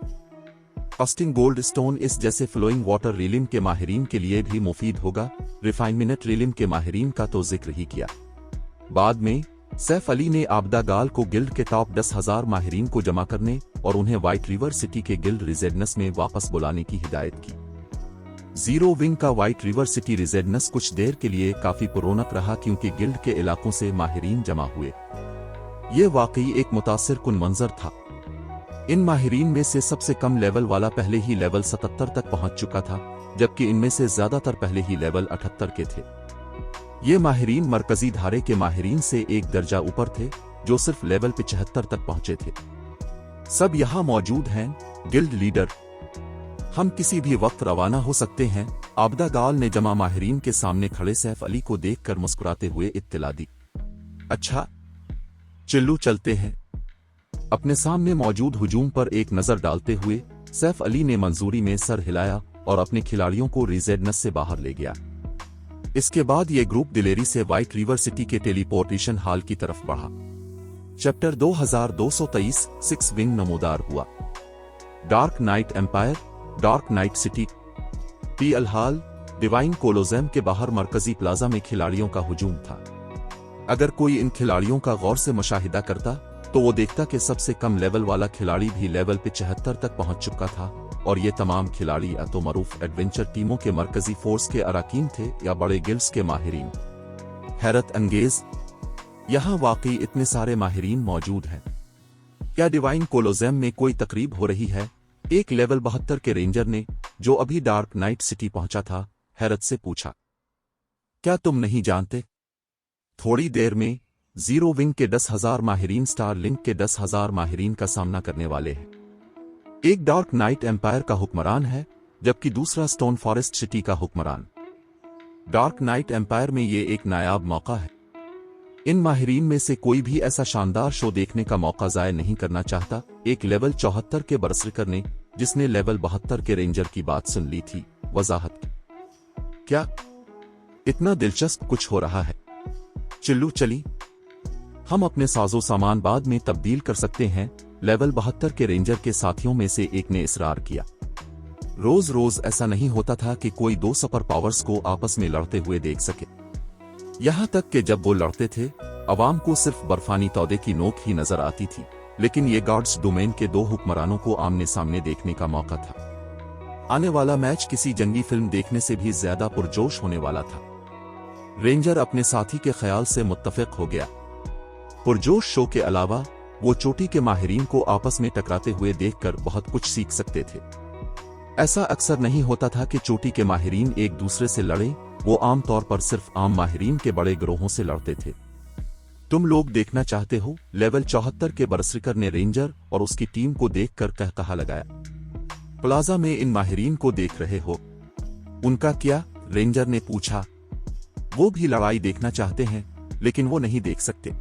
कास्टिंग गोल्ड स्टोन इस जैसे फ्लोइंग वाटर रीलिम के माहिरीन के लिए भी मुफीद होगा। रिफाइनमेंट रीलिम के माहिरीन का तो जिक्र ही किया। बाद में सैफ अली ने आबदा गाल को गिल्ड के टॉप 10,000 माहिरीन को जमा करने और उन्हें व्हाइट रिवर सिटी के गिल्ड रिजेडनस में वापस बुलाने की हिदायत की। जीरो विंग का व्हाइट रिवर सिटी रिजेडनस कुछ देर के लिए काफी पुरौनक रहा क्योंकि गिल्ड के इलाकों से माहिरीन जमा हुए। ये वाकई एक मुतासिर कुन मंजर था। इन माहिरीन में से सबसे कम लेवल वाला पहले ही लेवल 77 तक पहुंच चुका था, जबकि इनमें से ज्यादातर पहले ही लेवल 78 के थे। ये माहिरीन मरकजी धारे के माहिरीन से एक दर्जा ऊपर थे, जो सिर्फ लेवल 75 तक पहुंचे थे। सब यहां मौजूद हैं। गिल्ड लीडर, हम किसी भी वक्त रवाना हो सकते हैं, आबदा गाल ने जमा माहिरीन के सामने खड़े सैफ अली को देखकर मुस्कुराते हुए इत्तला दी। अच्छा, चिल्लू चलते हैं। अपने सामने मौजूद हुजूम पर एक नजर डालते हुए सैफ अली ने मंजूरी में सर हिलाया और अपने खिलाड़ियों को रिजेडनस से बाहर ले गया। इसके बाद ये ग्रुप दिलेरी से व्हाइट रिवर सिटी के टेलीपोर्टेशन हॉल की तरफ बढ़ा। चैप्टर 2223 6 विंग नमूदार हुआ। Dark Night Empire, Dark Night City, टी अल हाल, डिवाइन कोलोजेम के बाहर मरकजी प्लाजा में खिलाड़ियों का हुजूम था। अगर कोई इन खिलाड़ियों का गौर से मुशाहिदा करता तो वो देखता कि सबसे कम लेवल वाला खिलाड़ी भी लेवल 75 तक पहुंच चुका था और ये तमाम खिलाड़ी या तो मरूफ एडवेंचर टीमों के मरकजी फोर्स के अराकीन थे या बड़े गिल्ड्स के माहिरीन। हैरत अंगेज, यहाँ वाकई इतने सारे माहिरीन मौजूद हैं। क्या डिवाइन कोलोजेम में कोई तकरीब हो रही है? एक लेवल 72 के रेंजर ने, जो अभी डार्क नाइट सिटी पहुंचा था, हैरत से पूछा। क्या तुम नहीं जानते? थोड़ी देर में जीरो विंग के 10,000 माहिरीन स्टार लिंक के 10,000 माहिरीन का सामना करने वाले हैं। एक डार्क नाइट एम्पायर का हुक्मरान है, जबकि दूसरा स्टोन फॉरेस्ट सिटी का हुक्मरान। डार्क नाइट एम्पायर में ये एक नायाब मौका है। इन माहिरीन में से कोई भी ऐसा शानदार शो देखने का मौका जाया नहीं करना चाहता। एक लेवल 74 के बरसरिकर ने, जिसने लेवल 72 के रेंजर की बात सुन ली थी, वजाहत की। क्या इतना दिलचस्प कुछ हो रहा है? चिल्लू चली, हम अपने साजो सामान बाद में तब्दील कर सकते हैं, लेवल 72 के रेंजर के साथियों में से एक ने इसरार किया। रोज रोज ऐसा नहीं होता था कि कोई दो सुपर पावर्स को आपस में लड़ते हुए देख सके। यहां तक कि जब वो लड़ते थे, अवाम को सिर्फ बर्फानी तौदे की नोक ही नजर आती थी, लेकिन ये गॉड्स डोमेन के दो हुक्मरानों को आमने सामने देखने का मौका था। आने वाला मैच किसी जंगी फिल्म देखने से भी ज्यादा पुरजोश होने वाला था। रेंजर अपने साथी के ख्याल से मुत्तफिक हो गया। पुरजोश शो के अलावा वो चोटी के माहिरीन को आपस में टकराते हुए देखकर बहुत कुछ सीख सकते थे। ऐसा अक्सर नहीं होता था कि चोटी के माहिरीन एक दूसरे से लड़े, वो आमतौर पर सिर्फ आम माहिरीन के बड़े गिरोहों से लड़ते थे। तुम लोग देखना चाहते हो? लेवल 74 के बरसरिकर ने रेंजर और उसकी टीम को देखकर कहकहा लगाया। प्लाजा में इन माहिरीन को देख रहे हो? उनका क्या? रेंजर ने पूछा। वो भी लड़ाई देखना चाहते हैं, लेकिन वो नहीं देख सकते।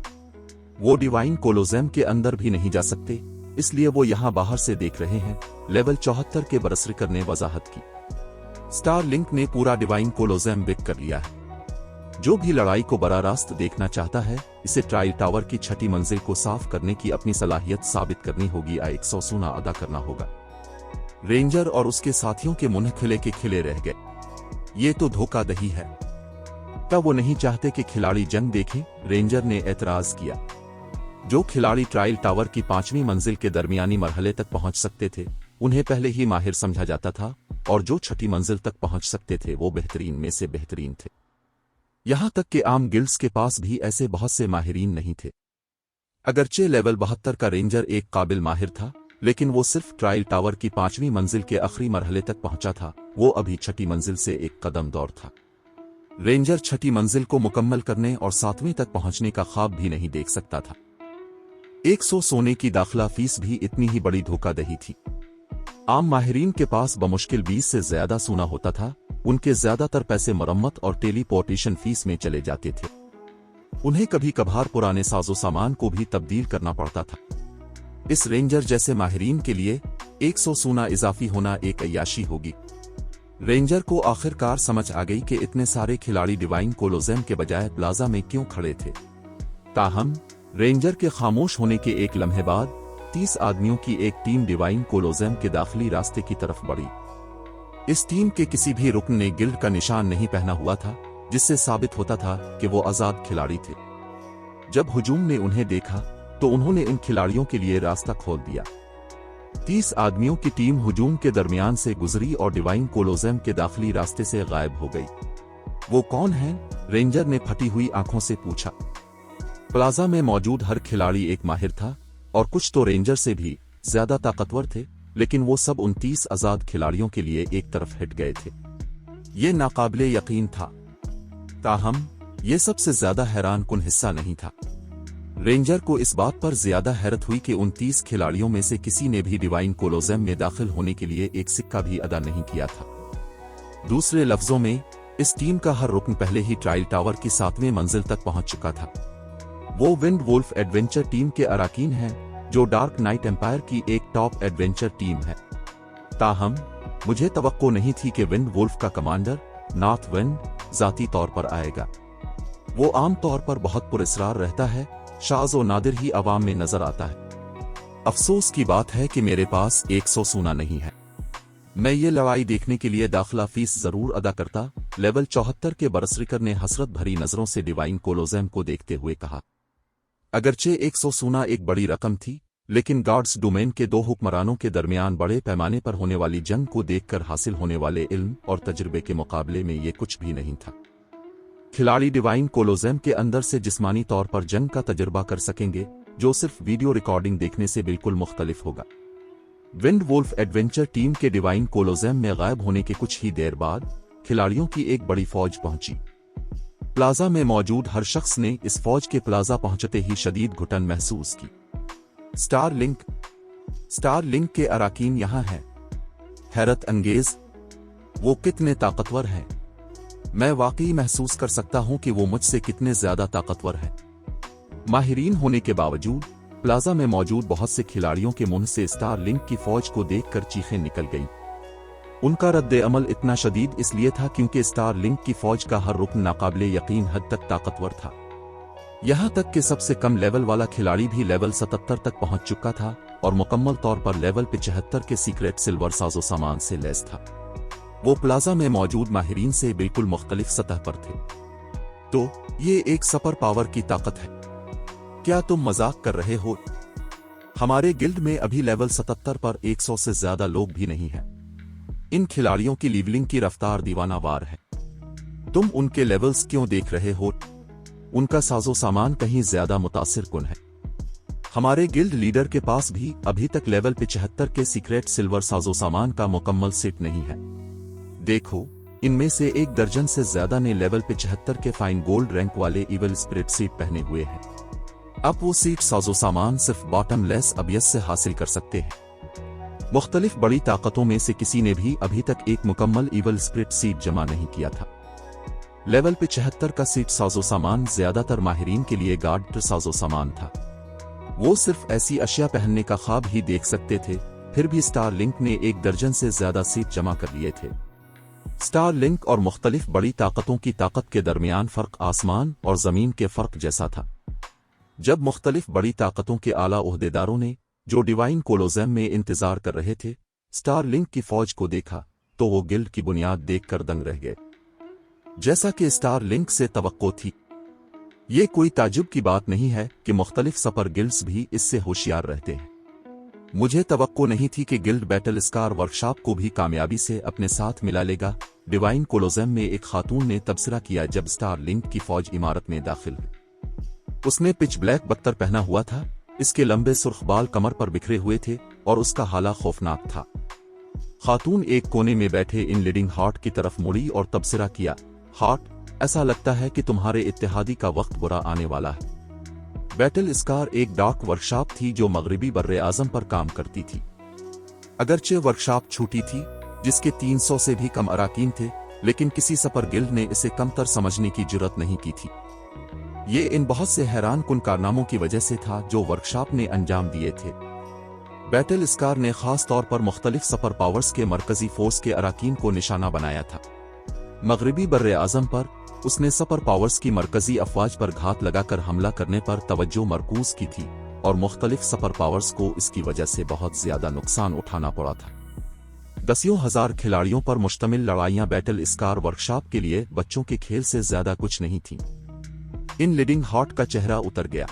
वो डिवाइन कोलोजेम के अंदर भी नहीं जा सकते, इसलिए वो यहां बाहर से देख रहे हैं, लेवल 74 के बरसरिकर ने वजाहत की। स्टार लिंक ने पूरा डिवाइन कोलोजेम बिक कर लिया है। जो भी लड़ाई को बराह रास्त देखना चाहता है, इसे ट्रायल टावर की छठी मंजिल को साफ करने की अपनी सलाहियत साबित करनी होगी या 100 सोना अदा करना होगा। रेंजर और उसके साथियों के मुंह खिले के खिले रह गए। ये तो धोखाधड़ी है। क्या वो नहीं चाहते कि खिलाड़ी जंग देखें? रेंजर ने एतराज किया। जो खिलाड़ी ट्रायल टावर की 5वीं मंजिल के दरमियानी मरहले तक पहुंच सकते थे उन्हें पहले ही माहिर समझा जाता था, और जो 6ठी मंजिल तक पहुंच सकते थे वो बेहतरीन में से बेहतरीन थे। यहां तक कि आम गिल्ड्स के पास भी ऐसे बहुत से माहिरीन नहीं थे। अगरचे लेवल 72 का रेंजर एक काबिल माहिर था, लेकिन वो सिर्फ ट्रायल टावर की 5वीं मंजिल के आखिरी मरहले तक पहुंचा था। वो अभी 6ठी मंजिल से एक कदम दूर था। रेंजर 6ठी मंजिल को मुकम्मल करने और 7वीं तक पहुंचने का ख्वाब भी नहीं देख सकता था। 100 सोने की दाखिला फीस भी इतनी ही बड़ी धोखाधड़ी थी। आम माहिरीन के पास बमुश्किल 20 से ज्यादा सोना होता था। उनके ज्यादातर पैसे मरम्मत और टेलीपोर्टेशन फीस में चले जाते थे। उन्हें कभी कभार पुराने साजो सामान को भी तब्दील करना पड़ता था। इस रेंजर जैसे माहिरीन के लिए 100 सोना इजाफी होना एक अय्याशी होगी। रेंजर को आखिरकार समझ आ गई कि इतने सारे खिलाड़ी डिवाइन कोलोसेम के बजाय प्लाजा में क्यों खड़े थे। ताहम रेंजर के खामोश होने के एक लम्हे बाद 30 आदमियों की एक टीम डिवाइन कोलोसेम के दाखिली रास्ते की तरफ बढ़ी। इस टीम के किसी भी रुकन ने गिल्ड का निशान नहीं पहना हुआ था, जिससे साबित होता था कि वो आजाद खिलाड़ी थे। जब हुजूम ने उन्हें देखा तो उन्होंने इन खिलाड़ियों के लिए रास्ता खोल दिया। 30 आदमियों की टीम हुजूम के दरमियान से गुजरी और डिवाइन कोलोसेम के दाखिली रास्ते से गायब हो गई। वो कौन है? रेंजर ने फटी हुई आंखों से पूछा। प्लाजा में मौजूद हर खिलाड़ी एक माहिर था, और कुछ तो रेंजर से भी ज्यादा ताकतवर थे, लेकिन वो सब उन 30 आजाद खिलाड़ियों के लिए एक तरफ हट गए थे। ये नाकाबिले यकीन था। ताहम ये सबसे ज्यादा हैरान कुन हिस्सा नहीं था। रेंजर को इस बात पर ज्यादा हैरत हुई कि उन 30 खिलाड़ियों में से किसी ने भी डिवाइन कोलोसेम में दाखिल होने के लिए एक सिक्का भी अदा नहीं किया था। दूसरे लफ्जों में, इस टीम का हर रुकन पहले ही ट्रायल टावर की 7वीं मंजिल तक पहुंच चुका था। वो विंड वुल्फ एडवेंचर टीम के अराकीन हैं, जो डार्क नाइट एम्पायर की एक टॉप एडवेंचर टीम है। ताहम मुझे तवक्को नहीं थी कि विंड वुल्फ का कमांडर नॉर्थ विंड जाती तौर पर आएगा। वो आम तौर पर बहुत पुरस्कार रहता है, शाज़ और नादिर ही आवाम में नजर आता है। अफसोस की बात है कि मेरे पास 100 सोना नहीं है। मैं ये लड़ाई देखने के लिए दाखिला फीस जरूर अदा करता। लेवल 74 के बरसरिकर ने हसरत भरी नजरों से डिवाइन कोलोसेम को देखते हुए कहा। अगरचे 100 सोना एक बड़ी रकम थी, लेकिन गॉड्स डोमेन के 2 हुक्मरानों के दरमियान बड़े पैमाने पर होने वाली जंग को देखकर हासिल होने वाले इल्म और तजुर्बे के मुकाबले में ये कुछ भी नहीं था। खिलाड़ी डिवाइन कोलोसेम के अंदर से जिस्मानी तौर पर जंग का तजुर्बा कर सकेंगे, जो सिर्फ वीडियो रिकॉर्डिंग देखने से बिल्कुल मुख्तलिफ होगा। विंड वुल्फ एडवेंचर टीम के डिवाइन कोलोसेम में गायब होने के कुछ ही देर बाद खिलाड़ियों की एक बड़ी फौज पहुंची। प्लाजा में मौजूद हर शख्स ने इस फौज के प्लाजा पहुंचते ही शदीद घुटन महसूस की। स्टार लिंक के अराकीन यहां है। हैरत अंगेज, वो कितने ताकतवर हैं। मैं वाकई महसूस कर सकता हूं कि वो मुझसे कितने ज्यादा ताकतवर हैं। माहिरीन होने के बावजूद प्लाजा में मौजूद बहुत से खिलाड़ियों के मुंह से स्टार लिंक की फौज को देखकर चीखें निकल गईं। उनका रद्द अमल इतना शदीद इसलिए था क्योंकि स्टार लिंक की फौज का हर रुकन नाकाबिले यकीन हद तक ताकतवर था। यहां तक कि सबसे कम लेवल वाला खिलाड़ी भी लेवल 77 तक पहुंच चुका था और मुकम्मल तौर पर लेवल 75 के सीक्रेट सिल्वर साजो सामान से लैस था। वो प्लाजा में मौजूद माहिरीन से बिल्कुल मुख्तलिफ सतह पर थे। तो ये एक सुपर पावर की ताकत है। क्या तुम मजाक कर रहे हो? हमारे गिल्ड में अभी लेवल 77 पर 100 से ज्यादा लोग भी नहीं हैं। इन खिलाड़ियों की लीवलिंग की रफ्तार दीवानावार है। तुम उनके लेवल्स क्यों देख रहे हो? उनका साजो सामान कहीं ज्यादा मुतासिर कुन है। हमारे गिल्ड लीडर के पास भी अभी तक लेवल 75 के सीक्रेट सिल्वर साजो सामान का मुकम्मल सेट नहीं है। देखो, इनमें से 1 दर्जन से ज्यादा ने लेवल 75 के फाइन गोल्ड रैंक वाले इवल स्पिरिट सीट पहने हुए हैं। अब वो सीट साजो सामान सिर्फ बॉटम लेस अबियस से हासिल कर सकते हैं। मुख्तलिफ बड़ी ताकतों में से किसी ने भी अभी तक एक मुकम्मल इवल स्पिरिट सीट जमा नहीं किया था। लेवल 75 का सीट साजो सामान ज्यादातर माहिरीन के लिए गार्ड साजो सामान था। वो सिर्फ ऐसी अशिया पहनने का ख्वाब ही देख सकते थे। फिर भी स्टार लिंक ने 1 दर्जन से ज्यादा सीट जमा कर लिए थे। स्टार लिंक और मुख्तलिफ बड़ी ताकतों की ताकत के दरमियान फर्क आसमान और जमीन के फर्क जैसा था। जब मुख्तलिफ बड़ी ताकतों के आला ओहदेदारों ने, जो डिवाइन कोलोसेम में इंतजार कर रहे थे, स्टार लिंक की फौज को देखा, तो वो गिल्ड की बुनियाद देखकर दंग रह गए। जैसा कि स्टार लिंक से तवक्को थी, ये कोई ताज्जुब की बात नहीं है कि मुख्तलिफ सपर गिल्ड्स भी इससे होशियार रहते हैं। मुझे तवक्को नहीं थी कि गिल्ड बैटल स्कार वर्कशॉप को भी कामयाबी से अपने साथ मिला लेगा। डिवाइन कोलोसेम में एक खातून ने तबसरा किया जब स्टार लिंक की फौज इमारत में दाखिल हुई। उसने पिच ब्लैक बख्तर पहना हुआ था, इसके लंबे सुर्ख बाल कमर पर बिखरे हुए थे और उसका हाला खौफनाक था। खातून एक कोने में बैठे इन लीडिंग हार्ट की तरफ मुड़ी और तबसरा किया, हार्ट, ऐसा लगता है कि तुम्हारे इत्तेहादी का वक्त बुरा आने वाला है। बैटल स्कार एक डार्क वर्कशॉप थी जो मगरिबी बर्रे आजम पर काम करती थी। अगरचे वर्कशॉप छोटी थी, जिसके 300 से भी कम अराकीन थे, लेकिन किसी सपर गिल्ड ने इसे कमतर समझने की जुर्रत नहीं की थी। ये इन बहुत से हैरान कुन कारनामों की वजह से था जो वर्कशॉप ने अंजाम दिए थे। बैटल स्कार ने खास तौर पर मुख्तलिफ सपर पावर्स के मरकजी फोर्स के अराकीन को निशाना बनाया था। मगरिबी बर्रे आजम पर उसने सपर पावर्स की मरकजी अफवाज पर घात लगाकर हमला करने पर तवज्जो मरकूज की थी और मुख्तलिफ सपर पावर्स को इसकी वजह से बहुत ज्यादा नुकसान उठाना पड़ा था। दसियों हजार खिलाड़ियों पर मुश्तमिल लड़ाइयां बैटल स्कार वर्कशॉप के लिए बच्चों के खेल से ज्यादा कुछ नहीं थीं। इन लीडिंग हार्ट का चेहरा उतर गया।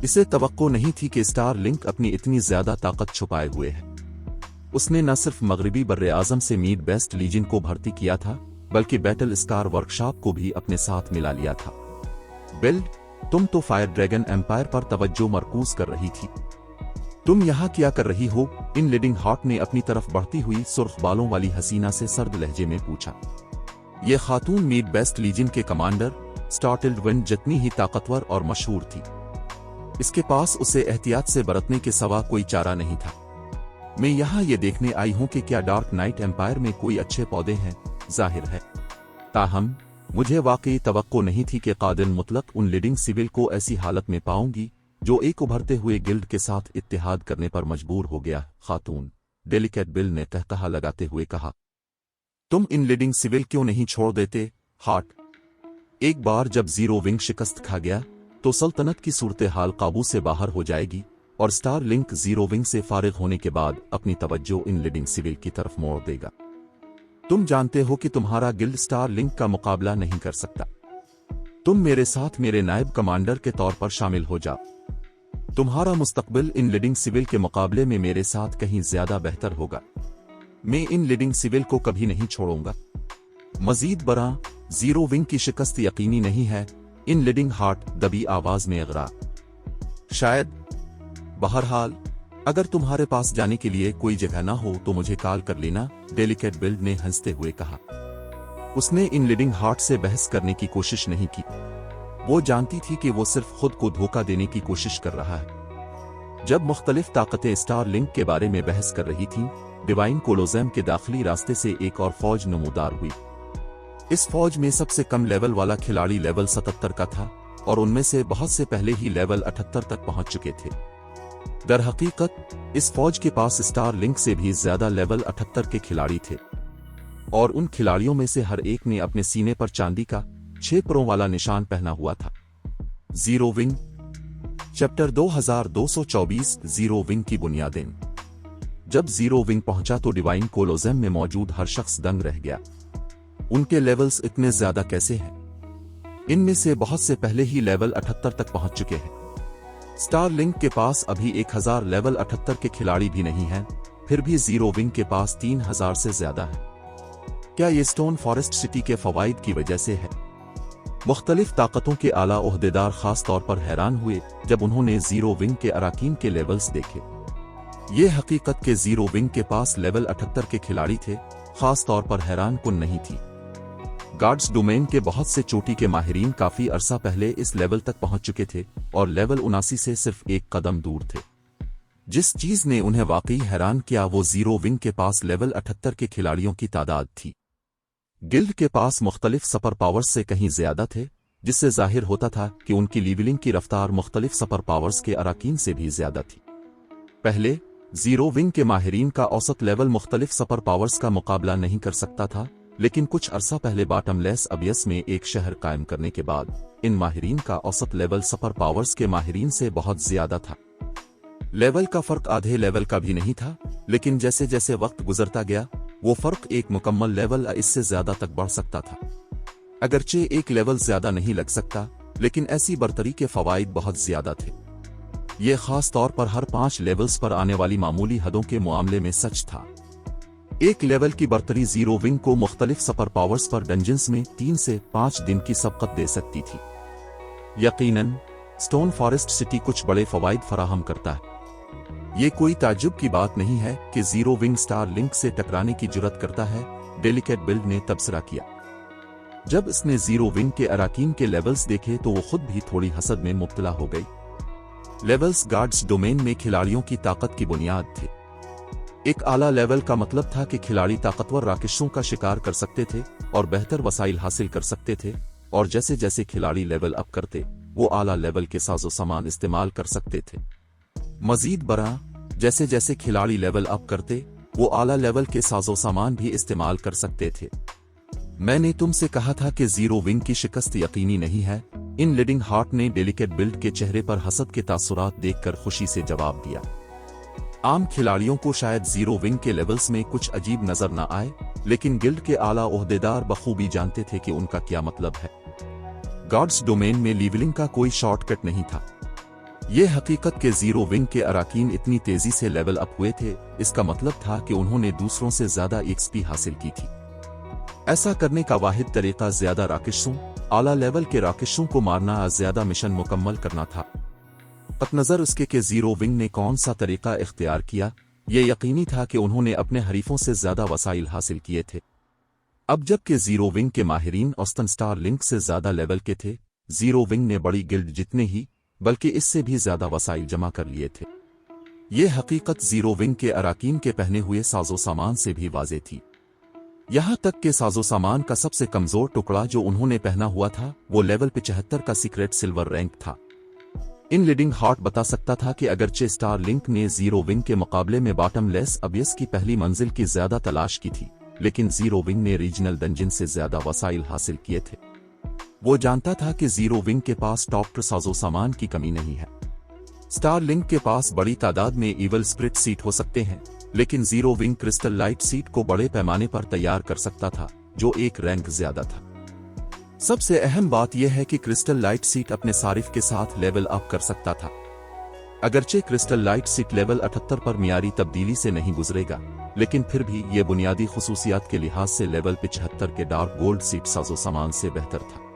इसे तवक्को नहीं थी कि स्टार लिंक अपनी इतनी ज्यादा ताकत छुपाए हुए है। उसने न सिर्फ मगरिबी बर्रे आजम से मीड बेस्ट लीजन को भर्ती किया था, बल्कि बैटल स्कार वर्कशॉप को भी अपने साथ मिला लिया था। बिल्ड, तुम तो फायर ड्रैगन एम्पायर पर तवज्जो मरकूज कर रही थी। तुम यहाँ क्या कर रही हो? इन लीडिंग हार्ट ने अपनी तरफ बढ़ती हुई सुर्ख बालों वाली हसीना से सर्द लहजे में पूछा। यह खातून मीड बेस्ट लीजन के कमांडर स्टार्टिल्ड विंड जितनी ही ताकतवर और मशहूर थी। इसके पास उसे एहतियात से बरतने के सिवा कोई चारा नहीं था। मैं यहाँ ये देखने आई हूँ कि क्या डार्क नाइट एम्पायर में कोई अच्छे पौधे हैं, जाहिर है। ताहम मुझे वाकई तवक्को नहीं थी कि कादिल मुतलक उन लीडिंग सिविल को ऐसी हालत में पाऊंगी जो एक उभरते हुए गिल्ड के साथ इत्तेहाद करने पर मजबूर हो गया। खातून, डेलिकेट बिल ने तहतहा लगाते हुए कहा, तुम इन लीडिंग सिविल क्यों नहीं छोड़ देते? हार्ट, एक बार जब जीरो विंग शिकस्त खा गया तो सल्तनत की सूरत हाल काबू से बाहर हो जाएगी और स्टार लिंक जीरो विंग से फारिग होने के बाद अपनी तवज्जो इन लीडिंग सिविल की तरफ मोड़ देगा। तुम जानते हो कि तुम्हारा गिल्ड स्टार लिंक का मुकाबला नहीं कर सकता। तुम मेरे साथ मेरे नायब कमांडर के तौर पर शामिल हो जाओ। तुम्हारा मुस्तकबिल इन लीडिंग सिविल के मुकाबले में मेरे साथ कहीं ज्यादा बेहतर होगा। मैं इन लीडिंग सिविल को कभी नहीं छोड़ूंगा। मजीद बरा, जीरो विंग की शिकस्त यकीनी नहीं है। इन लीडिंग हार्ट दबी आवाज में अगरा। शायद। बहरहाल, अगर तुम्हारे पास जाने के लिए कोई जगह ना हो तो मुझे कॉल कर लेना, डेलिकेट बिल्ड ने हंसते हुए कहा। उसने इन लीडिंग हार्ट से बहस करने की कोशिश नहीं की। वो जानती थी कि वो सिर्फ खुद को धोखा देने की कोशिश कर रहा है। जब मुख्तलिफ ताकतें स्टार लिंक के बारे में बहस कर रही थीं, डिवाइन कोलोसेम के दाखिली रास्ते से एक और फौज नमूदार हुई। इस फौज में सबसे कम लेवल वाला खिलाड़ी लेवल 77 का था और उनमें से बहुत से पहले ही लेवल 78 तक पहुंच चुके थे। दर हकीकत इस फौज के पास स्टार लिंक से भी ज्यादा लेवल 78 के खिलाड़ी थे और उन खिलाड़ियों में से हर एक ने अपने सीने पर चांदी का 6 परों वाला निशान पहना हुआ था। Zero wing, chapter 2224, zero wing की बुनियादें। जब जीरो विंग पहुंचा तो डिवाइन कोलोसेम में मौजूद हर शख्स दंग रह गया। उनके लेवल्स इतने ज्यादा कैसे हैं? इनमें से बहुत से पहले ही लेवल 78 तक पहुंच चुके हैं। स्टार लिंक के पास अभी 1000 लेवल 78 के खिलाड़ी भी नहीं हैं, फिर भी जीरो विंग के पास 3000 से ज्यादा है। क्या ये स्टोन फॉरेस्ट सिटी के फवाइद की वजह से है? मुख्तलिफ ताकतों के आला ओहदेदार खास तौर पर हैरान हुए जब उन्होंने जीरो विंग के अराकीन के लेवल्स देखे। ये हकीकत के जीरो विंग के पास लेवल 78 के खिलाड़ी थे खास तौर पर हैरान कुन नहीं थी। गार्ड्स डोमेन के बहुत से चोटी के माहिरीन काफी अरसा पहले इस लेवल तक पहुंच चुके थे और लेवल 79 से सिर्फ एक कदम दूर थे। जिस चीज ने उन्हें वाकई हैरान किया वो जीरो विंग के पास लेवल 78 के खिलाड़ियों की तादाद थी। गिल्ड के पास मुख्तलिफ सपर पावर्स से कहीं ज्यादा थे, जिससे जाहिर होता था कि उनकी लीवलिंग की रफ्तार मुख्तलिफ सपर पावर्स के अराकीन से भी ज्यादा थी। पहले जीरो विंग के माहिरीन का औसत लेवल मुख्तलिफ सपर पावर्स का मुकाबला नहीं कर सकता था, लेकिन कुछ अरसा पहले बॉटमलेस अबियस में एक शहर कायम करने के बाद इन माहिरीन का औसत लेवल सपर पावर्स के माहिरीन से बहुत ज्यादा था। लेवल का फर्क आधे लेवल का भी नहीं था, लेकिन जैसे जैसे वक्त गुजरता गया वो फर्क एक मुकम्मल लेवल इससे ज्यादा तक बढ़ सकता था। अगरचे एक लेवल ज्यादा नहीं लग सकता, लेकिन ऐसी बर्तरी के फवाइद बहुत ज्यादा थे। ये खास तौर पर हर 5 लेवल्स पर आने वाली मामूली हदों के मामले में सच था। एक लेवल की बर्तरी जीरो विंग को मुख्तलिफ सुपर पावर्स पर डंजन्स में 3 से 5 दिन की सबकत दे सकती थी। यकीनन स्टोन फॉरेस्ट सिटी कुछ बड़े फवाइद फराहम करता है। ये कोई ताज्जुब की बात नहीं है कि जीरो विंग स्टार लिंक से टकराने की जुर्रत करता है, डेलिकेट बिल्ड ने तबसरा किया। जब इसने जीरो विंग के अराकीन के लेवल्स देखे तो वो खुद भी थोड़ी हसद में मुब्तला हो गई। लेवल्स गार्ड्स डोमेन में खिलाड़ियों की ताकत की बुनियाद थे। एक आला लेवल का मतलब था कि खिलाड़ी ताकतवर राकेशों का शिकार कर सकते थे और बेहतर वसाइल हासिल कर सकते थे, और जैसे जैसे खिलाड़ी लेवल अप करते वो आला लेवल के साजो सामान इस्तेमाल कर सकते थे। मजीद बरा, जैसे जैसे खिलाड़ी लेवल अप करते वो आला लेवल के साजो सामान भी इस्तेमाल कर सकते थे। मैंने तुमसे कहा था कि जीरो विंग की शिकस्त यकीनी नहीं है। इन लीडिंग हार्ट ने डेलिकेट बिल्ड के चेहरे पर हसद के तासुरात देखकर खुशी से जवाब दिया। आम खिलाड़ियों को शायद जीरो विंग के लेवल्स में कुछ अजीब नजर न आए, लेकिन गिल्ड के आला ओहदेदार बखूबी जानते थे कि उनका क्या मतलब है। गार्ड्स डोमेन में लीवलिंग का कोई शॉर्टकट नहीं था। यह हकीकत के जीरो विंग के अराकीन इतनी तेजी से लेवल अप हुए थे, इसका मतलब था कि उन्होंने दूसरों से ज्यादा एक्सपी हासिल की थी। ऐसा करने का वाहिद तरीका ज्यादा राकेशों, आला लेवल के राकेशों को मारना या ज्यादा मिशन मुकम्मल करना था। पतनजर उसके कि जीरो विंग ने कौन सा तरीका इख्तियार किया, यह यकीनी था कि उन्होंने अपने हरीफों से ज्यादा वसाइल हासिल किए थे। अब जबकि जीरो विंग के माहिरीन औसतन स्टार लिंक से ज्यादा लेवल के थे, जीरो विंग ने बड़ी गिल्ड जितने ही बल्कि इससे भी ज्यादा वसाइल जमा कर लिए थे। यह हकीकत जीरो विंग के अराकीन के पहने हुए साजो सामान से भी वाज़ेह थी। यहां तक कि साजो सामान का सबसे कमजोर टुकड़ा जो उन्होंने पहना हुआ था वो लेवल 75 का सीक्रेट सिल्वर रैंक था। इन लीडिंग हार्ट बता सकता था कि अगरचे स्टार लिंक ने जीरो विंग के मुकाबले में बॉटमलेस अबियस की पहली मंजिल की ज्यादा तलाश की थी, लेकिन जीरो विंग ने रीजनल डंजन से ज्यादा वसाइल हासिल किए थे। वो जानता था कि जीरो विंग के पास टॉप साजो सामान की कमी नहीं है। स्टार लिंक के पास बड़ी तादाद में इवल स्प्रिट सीट हो सकते हैं, लेकिन zero wing crystal light seat को बड़े पैमाने पर तैयार कर सकता था, जो एक रैंक ज्यादा था। सबसे अहम बात यह है कि क्रिस्टल लाइट सीट अपने सारिफ के साथ लेवल अप कर सकता था। अगरचे क्रिस्टल लाइट सीट लेवल 78 पर मियारी तब्दीली से नहीं गुजरेगा, लेकिन फिर भी यह बुनियादी खुसूसियात के लिहाज से लेवल 75 के डार्क गोल्ड सीट साजो सामान से बेहतर था।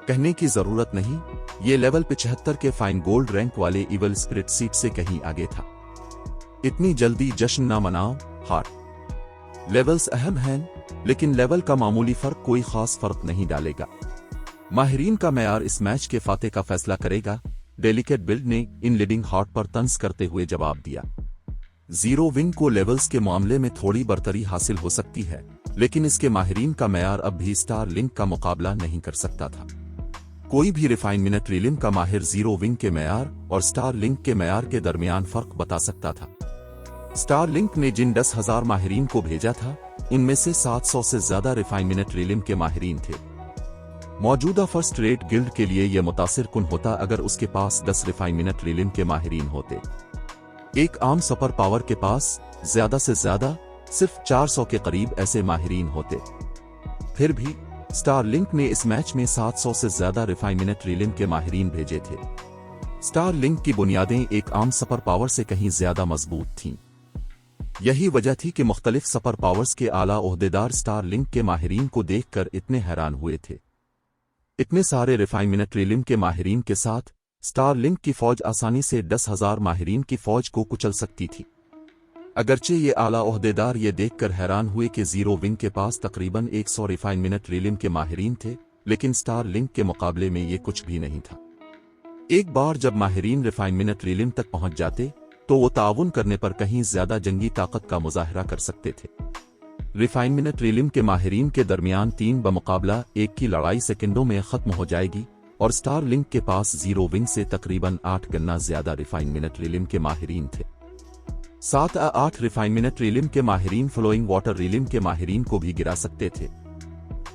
कहने की जरूरत नहीं, ये लेवल 75 के फाइन गोल्ड रैंक वाले इवल स्पिरिट सीट से कहीं आगे था। इतनी जल्दी जश्न ना मनाओ हार्ट। लेवल्स अहम हैं, लेकिन लेवल का मामूली फर्क कोई खास फर्क नहीं डालेगा। माहिरीन का मैयार इस मैच के फाते का फैसला करेगा, डेलिकेट बिल्ड ने इन लीडिंग हार्ट पर तंज करते हुए जवाब दिया। जीरो विंग को लेवल्स के मामले में थोड़ी बर्तरी हासिल हो सकती है, लेकिन इसके माहिरीन का मैयार अब भी स्टार लिंक का मुकाबला नहीं कर सकता था। कोई भी रिफाइनमेंट रिलिम का माहिर जीरो विंग के मैयार और स्टार लिंक के मैयार के दरमियान फर्क बता सकता था। स्टार लिंक ने जिन 10,000 माहिरीन को भेजा था, इनमें से 700 से ज्यादा रिफाइनमेंट रिलिम के माहिरीन थे। मौजूदा फर्स्ट रेट गिल्ड के लिए यह मुतासिर कुन होता अगर उसके पास 10 रिफाइनमेंट रिलिम के माहिरीन होते। एक आम सुपर पावर के पास ज्यादा से ज्यादा सिर्फ 400 के करीब ऐसे माहिरीन होते। फिर भी स्टार लिंक ने इस मैच में 700 से ज्यादा रिफाइनमेंट रिलिम के माहिरीन भेजे थे। स्टार लिंक की बुनियादें एक आम सुपर पावर से कहीं ज्यादा मजबूत थीं। यही वजह थी कि मुख्तलिफ सुपर पावर्स के आला ओहदेदार स्टार लिंक के माहिरीन को देखकर इतने हैरान हुए थे। इतने सारे रिफाइनमेंट रिलिम के माहिरीन के साथ स्टार लिंक की फौज आसानी से 10,000 माहिरीन की फौज को कुचल सकती थी। अगरचे ये आला ओहदेदार ये देखकर हैरान हुए कि जीरो विंग के पास तकरीबन 100 रिफाइनमेंट रिलिम के माहिरीन थे, लेकिन स्टार लिंक के मुकाबले में ये कुछ भी नहीं था। एक बार जब माहिरीन रिफाइनमेंट रिलिम तक पहुंच जाते तो वो ताउन करने पर कहीं ज्यादा जंगी ताकत का मुजाहरा कर सकते थे। रिफाइनमेंट रिलिम के माहिरीन के दरमियान 3 बमुकाबला 1 की लड़ाई सेकंडों में खत्म हो जाएगी, और स्टार लिंक के पास जीरो विंग से तकरीबन 8 गना ज्यादा रिफाइनमेंट रिलिम के माहिरीन थे। 7 या 8 रिफाइनमेंट रिलिम के माहिरीन फ्लोइंग वाटर रिलिम के माहिरीन को भी गिरा सकते थे।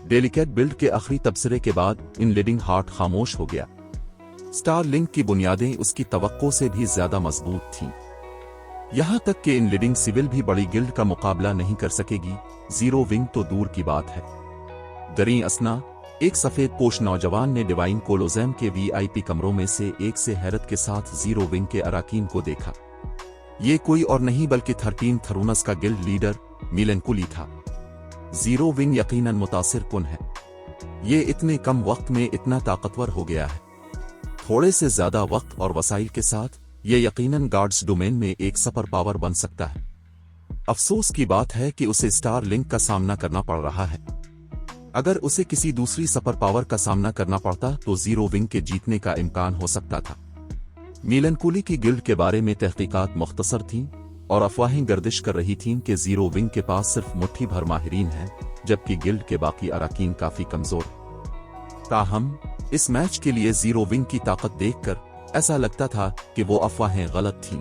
डेलिकेट बिल्ड के आखिरी तबसरे के बाद इन लीडिंग हार्ट खामोश हो गया। स्टार लिंक की बुनियादें उसकी तवक्को से भी ज्यादा मजबूत थीं। यहां तक कि इन लीडिंग सिविल भी बड़ी गिल्ड का मुकाबला नहीं कर सकेगी, जीरो विंग तो दूर की बात है। दरी असना एक सफेद पोश नौजवान ने डिवाइन कोलोसेम के वीआईपी कमरों में से एक से हैरत के साथ जीरो विंग के अराकीन को देखा। ये कोई और नहीं बल्कि 13 थरूनस का गिल्ड लीडर मिलेनकुली था। जीरो विंग यकीनन मुतासिर कुन है। ये इतने कम वक्त में इतना ताकतवर हो गया है। थोड़े से ज्यादा वक्त और वसाइल के साथ ये यकीनन गार्ड्स डोमेन में एक सुपर पावर बन सकता है। अफसोस की बात है कि उसे स्टार लिंक का सामना करना पड़ रहा है। अगर उसे किसी दूसरी सुपर पावर का सामना करना पड़ता तो जीरो विंग के जीतने का इम्कान हो सकता था। मिलेनकुली की गिल्ड के बारे में तहकीकात मुख्तसर थीं और अफवाहें गर्दिश कर रही थीं कि जीरो विंग के पास सिर्फ मुट्ठी भर माहिरीन हैं, जबकि गिल्ड के बाकी अराकीन काफी कमजोर। ताहम इस मैच के लिए जीरो विंग की ताकत देखकर ऐसा लगता था कि वो अफवाहें गलत थीं।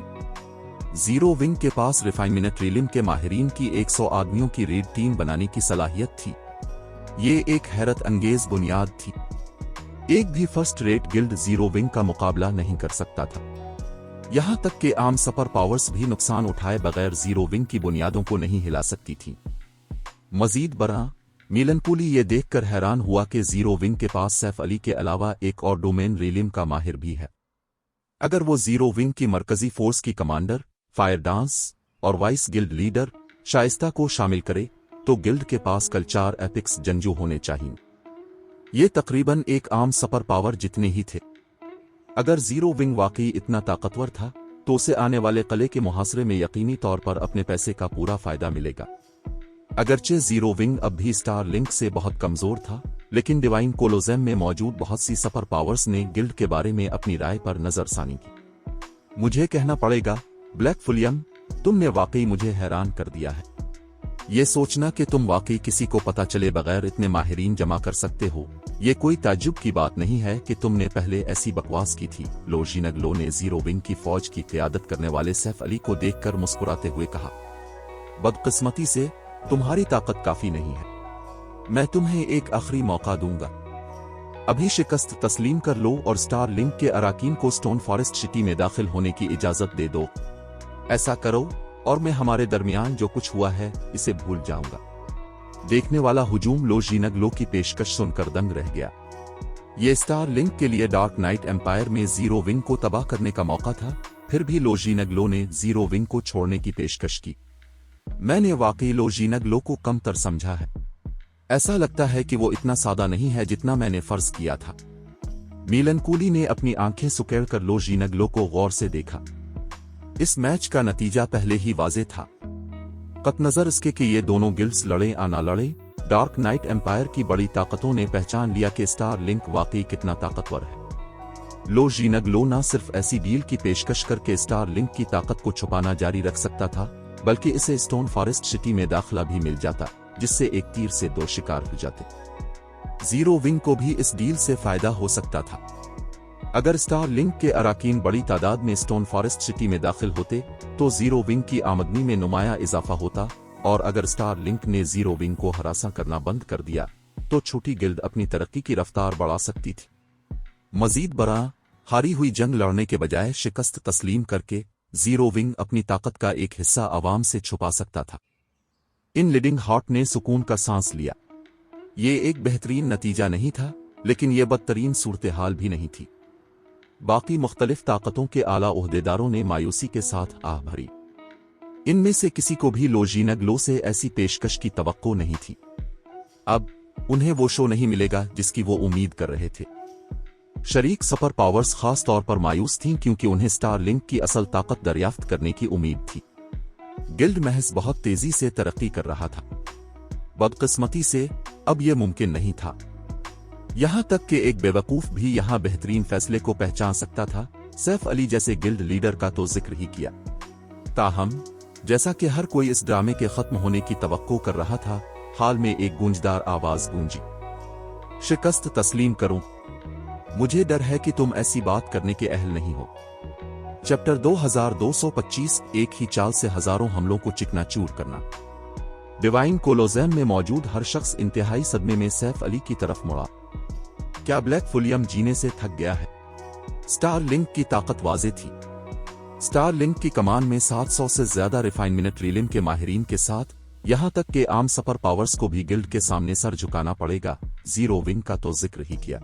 जीरो विंग के पास रिफाइनमेंट रिलिम के माहिरीन की 100 आदमियों की रेड टीम बनाने की सलाहियत थी। ये एक हैरत अंगेज बुनियाद थी। एक भी first rate guild zero wing का मुकाबला नहीं कर सकता था। यहां तक कि आम सुपर पावर्स भी नुकसान उठाए बगैर जीरो विंग की बुनियादों को नहीं हिला सकती थी। मजीद बरा मिलेनकुली ये देखकर हैरान हुआ कि जीरो विंग के पास सैफ अली के अलावा एक और डोमेन रिलिम का माहिर भी है। अगर वो जीरो विंग की मरकजी फोर्स की कमांडर, फायर डांस और वाइस गिल्ड लीडर शाइस्ता को शामिल करे तो गिल्ड के पास कल 4 एपिक्स जंजू होने चाहिए। ये तकरीबन एक आम सुपर पावर जितने ही थे। अगर जीरो विंग वाकई इतना ताकतवर था तो उसे आने वाले किले के मुहासरे में यकीनी तौर पर अपने पैसे का पूरा फायदा मिलेगा। अगरचे जीरो विंग अब भी स्टार लिंक से बहुत कमजोर था, लेकिन डिवाइन कोलोसेम में मौजूद बहुत सी सुपर पावर्स ने गिल्ड के बारे में अपनी राय पर नजरसानी की। मुझे कहना पड़ेगा ब्लैक फुलियम, तुमने वाकई मुझे हैरान कर दिया है। ये सोचना कि तुम वाकई किसी को पता चले बगैर इतने माहिरीन जमा कर सकते हो, ये कोई ताज्जुब की बात नहीं है कि तुमने पहले ऐसी बकवास की थी। लोजीनगलो ने जीरो विंग की फौज की क़यादत करने वाले सैफ अली को देखकर मुस्कुराते हुए कहा, बदकिस्मती से तुम्हारी ताकत काफी नहीं है। मैं तुम्हें एक आखिरी मौका दूंगा। अभी शिकस्त तस्लीम कर लो और स्टार लिंक के अराकीन को स्टोन फॉरेस्ट सिटी में दाखिल होने की इजाजत दे दो। ऐसा करो और मैं हमारे दरमियान जो कुछ हुआ है इसे भूल जाऊंगा। देखने वाला हुजूम लोजीनगलो की पेशकश सुनकर दंग रह गया। ये स्टार लिंक के लिए डार्क नाइट एम्पायर में जीरो विंग को तबाह करने का मौका था, फिर भी लोजीनगलो ने जीरो विंग को छोड़ने की पेशकश की। मैंने वाकई लोजीनगलो को कमतर समझा है। ऐसा लगता है कि वो इतना सादा नहीं है जितना मैंने फर्ज किया था। मिलेनकुली ने अपनी आंखें सुकेड़कर लोजीनगलो को गौर से देखा। इस मैच का नतीजा पहले ही वाज़ेह था। कतनजर इसके कि ये दोनों गिल्ड्स लड़े या ना लड़े, डार्क नाइट एम्पायर की बड़ी ताकतों ने पहचान लिया कि स्टार लिंक वाकई कितना ताकतवर है। लोजीनगलो न सिर्फ ऐसी डील की पेशकश करके स्टार लिंक की ताकत को छुपाना जारी रख सकता था, बल्कि इसे स्टोन फॉरेस्ट सिटी में दाखिला भी मिल जाता, जिससे एक तीर से 2 शिकार हो जाते। जीरो विंग को भी इस डील से फायदा हो सकता था। अगर स्टार लिंक के अराकीन बड़ी तादाद में स्टोन फॉरेस्ट सिटी में दाखिल होते तो जीरो विंग की आमदनी में नुमाया इजाफा होता, और अगर स्टार लिंक ने जीरो विंग को हरासा करना बंद कर दिया तो छोटी गिल्ड अपनी तरक्की की रफ्तार बढ़ा सकती थी। मजीद बरा हारी हुई जंग लड़ने के बजाय शिकस्त तस्लीम करके जीरो विंग अपनी ताकत का एक हिस्सा आवाम से छुपा सकता था। इन लीडिंग हार्ट ने सुकून का सांस लिया। ये एक बेहतरीन नतीजा नहीं था, लेकिन यह बदतरीन सूरत हाल भी नहीं थी। बाकी मुख्तलिफ ताकतों के आला ओहदेदारों ने मायूसी के साथ आह भरी। इनमें से किसी को भी लोजीनगलो से ऐसी पेशकश की तवक्को नहीं थी। अब उन्हें वो शो नहीं मिलेगा जिसकी वो उम्मीद कर रहे थे। शरीक सुपर पावर्स खास तौर पर मायूस थीं क्योंकि उन्हें स्टार लिंक की असल ताकत दरियाफ्त करने की उम्मीद थी। गिल्ड महज बहुत तेजी से तरक्की कर रहा था। बदकिस्मती से अब यह मुमकिन नहीं था। यहां तक कि एक बेवकूफ भी यहां बेहतरीन फैसले को पहचान सकता था। सैफ अली जैसे गिल्ड लीडर का तो जिक्र ही किया। ताहम जैसा कि हर कोई इस ड्रामे के खत्म होने की तवक्को कर रहा था, हाल में एक गूंजदार आवाज गूंजी, शिकस्त तस्लीम करो। मुझे डर है कि तुम ऐसी बात करने के अहल नहीं हो। चैप्टर 2225 एक ही चाल से हजारों हमलों को चिकनाचूर करना। डिवाइन कोलोसेम में मौजूद हर शख्स इंतहाई सदमे में सैफ अली की तरफ मुड़ा। क्या ब्लैक फुलियम जीने से थक गया है? स्टार लिंक की ताकत वाज़ेह थी। स्टार लिंक की कमान में 700 से ज्यादा रिफाइनमेंट रिलिम के माहिरीन के साथ, यहां तक कि आम सुपर पावर्स को भी गिल्ड के सामने सर झुकाना पड़ेगा, जीरो विंग का तो जिक्र ही किया।